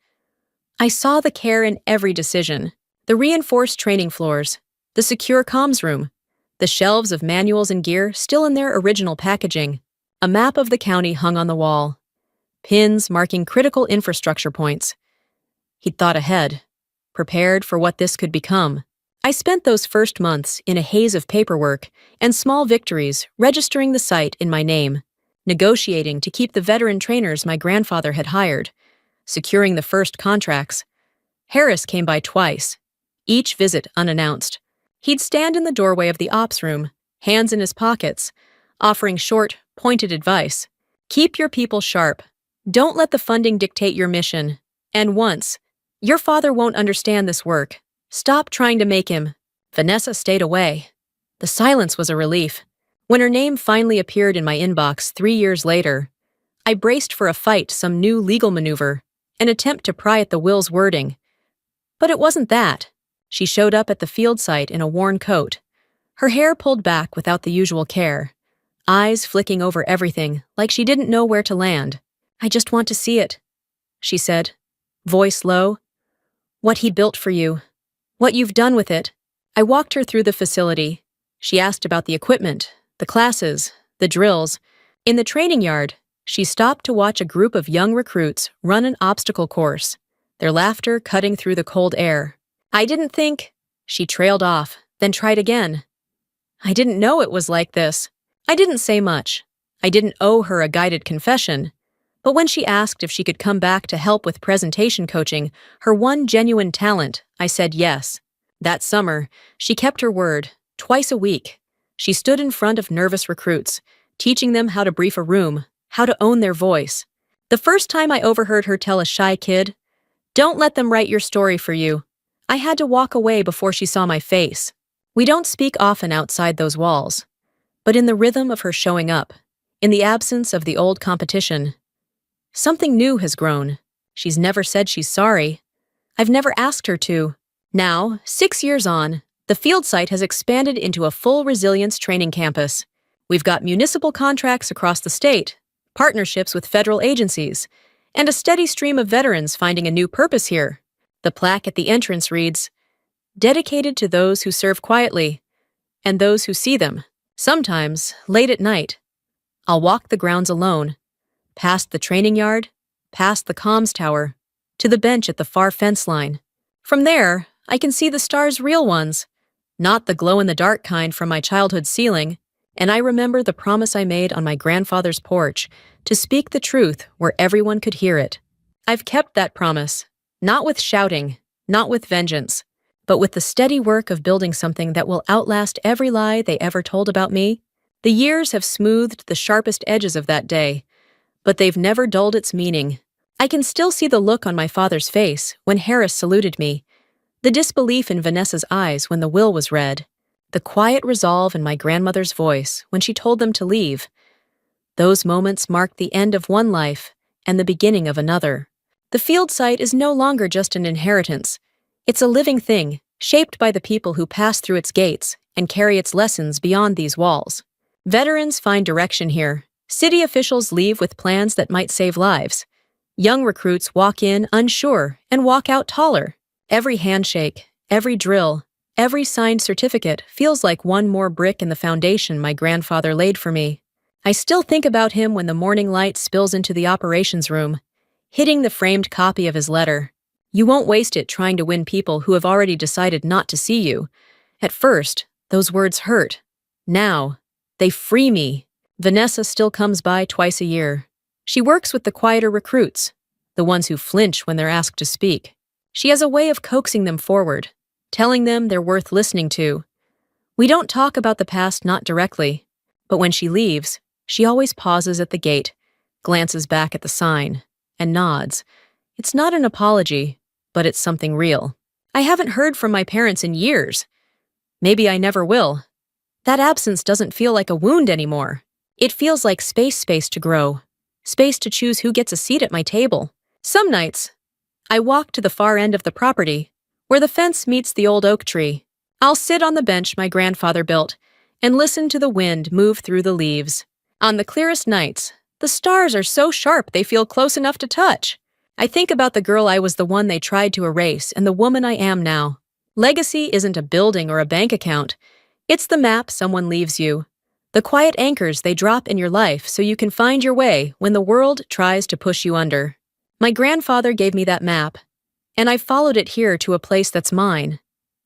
I saw the care in every decision. The reinforced training floors, the secure comms room, the shelves of manuals and gear still in their original packaging. A map of the county hung on the wall, pins marking critical infrastructure points. He'd thought ahead, prepared for what this could become. I spent those first months in a haze of paperwork and small victories registering the site in my name, negotiating to keep the veteran trainers my grandfather had hired, securing the first contracts. Harris came by twice, each visit unannounced. He'd stand in the doorway of the ops room, hands in his pockets, offering short, pointed advice. Keep your people sharp. Don't let the funding dictate your mission. And once, Your father won't understand this work. Stop trying to make him. Vanessa stayed away. The silence was a relief. When her name finally appeared in my inbox 3 years later, I braced for a fight, some new legal maneuver, an attempt to pry at the will's wording. But it wasn't that. She showed up at the field site in a worn coat, her hair pulled back without the usual care, eyes flicking over everything like she didn't know where to land. "I just want to see it," she said, voice low. "What he built for you. What you've done with it." I walked her through the facility. She asked about the equipment, the classes, the drills. In the training yard, she stopped to watch a group of young recruits run an obstacle course, their laughter cutting through the cold air. "I didn't think—" She trailed off, then tried again. "I didn't know it was like this." I didn't say much. I didn't owe her a guided confession. But when she asked if she could come back to help with presentation coaching, her one genuine talent, I said yes. That summer, she kept her word, twice a week. She stood in front of nervous recruits, teaching them how to brief a room, how to own their voice. The first time I overheard her tell a shy kid, "Don't let them write your story for you," I had to walk away before she saw my face. We don't speak often outside those walls. But in the rhythm of her showing up, in the absence of the old competition, something new has grown. She's never said she's sorry. I've never asked her to. Now, 6 years on, the field site has expanded into a full resilience training campus. We've got municipal contracts across the state, partnerships with federal agencies, and a steady stream of veterans finding a new purpose here. The plaque at the entrance reads, "Dedicated to those who serve quietly, and those who see them." Sometimes, late at night, I'll walk the grounds alone, past the training yard, past the comms tower, to the bench at the far fence line. From there, I can see the stars, real ones, not the glow-in-the-dark kind from my childhood ceiling, and I remember the promise I made on my grandfather's porch to speak the truth where everyone could hear it. I've kept that promise, not with shouting, not with vengeance, but with the steady work of building something that will outlast every lie they ever told about me. The years have smoothed the sharpest edges of that day, but they've never dulled its meaning. I can still see the look on my father's face when Harris saluted me, the disbelief in Vanessa's eyes when the will was read, the quiet resolve in my grandmother's voice when she told them to leave. Those moments marked the end of one life and the beginning of another. The field site is no longer just an inheritance. It's a living thing, shaped by the people who pass through its gates and carry its lessons beyond these walls. Veterans find direction here. City officials leave with plans that might save lives. Young recruits walk in unsure and walk out taller. Every handshake, every drill, every signed certificate feels like one more brick in the foundation my grandfather laid for me. I still think about him when the morning light spills into the operations room, hitting the framed copy of his letter. "You won't waste it trying to win people who have already decided not to see you." At first, those words hurt. Now, they free me. Vanessa still comes by twice a year. She works with the quieter recruits, the ones who flinch when they're asked to speak. She has a way of coaxing them forward, telling them they're worth listening to. We don't talk about the past, not directly, but when she leaves, she always pauses at the gate, glances back at the sign, and nods. It's not an apology, but it's something real. I haven't heard from my parents in years. Maybe I never will. That absence doesn't feel like a wound anymore. It feels like space to grow, space to choose who gets a seat at my table. Some nights, I walk to the far end of the property, where the fence meets the old oak tree. I'll sit on the bench my grandfather built and listen to the wind move through the leaves. On the clearest nights, the stars are so sharp they feel close enough to touch. I think about the girl I was, the one they tried to erase, and the woman I am now. Legacy isn't a building or a bank account. It's the map someone leaves you, the quiet anchors they drop in your life so you can find your way when the world tries to push you under. My grandfather gave me that map, and I've followed it here to a place that's mine,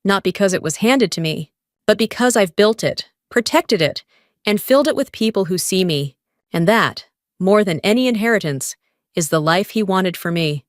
not because it was handed to me, but because I've built it, protected it, and filled it with people who see me. And that, more than any inheritance, is the life he wanted for me.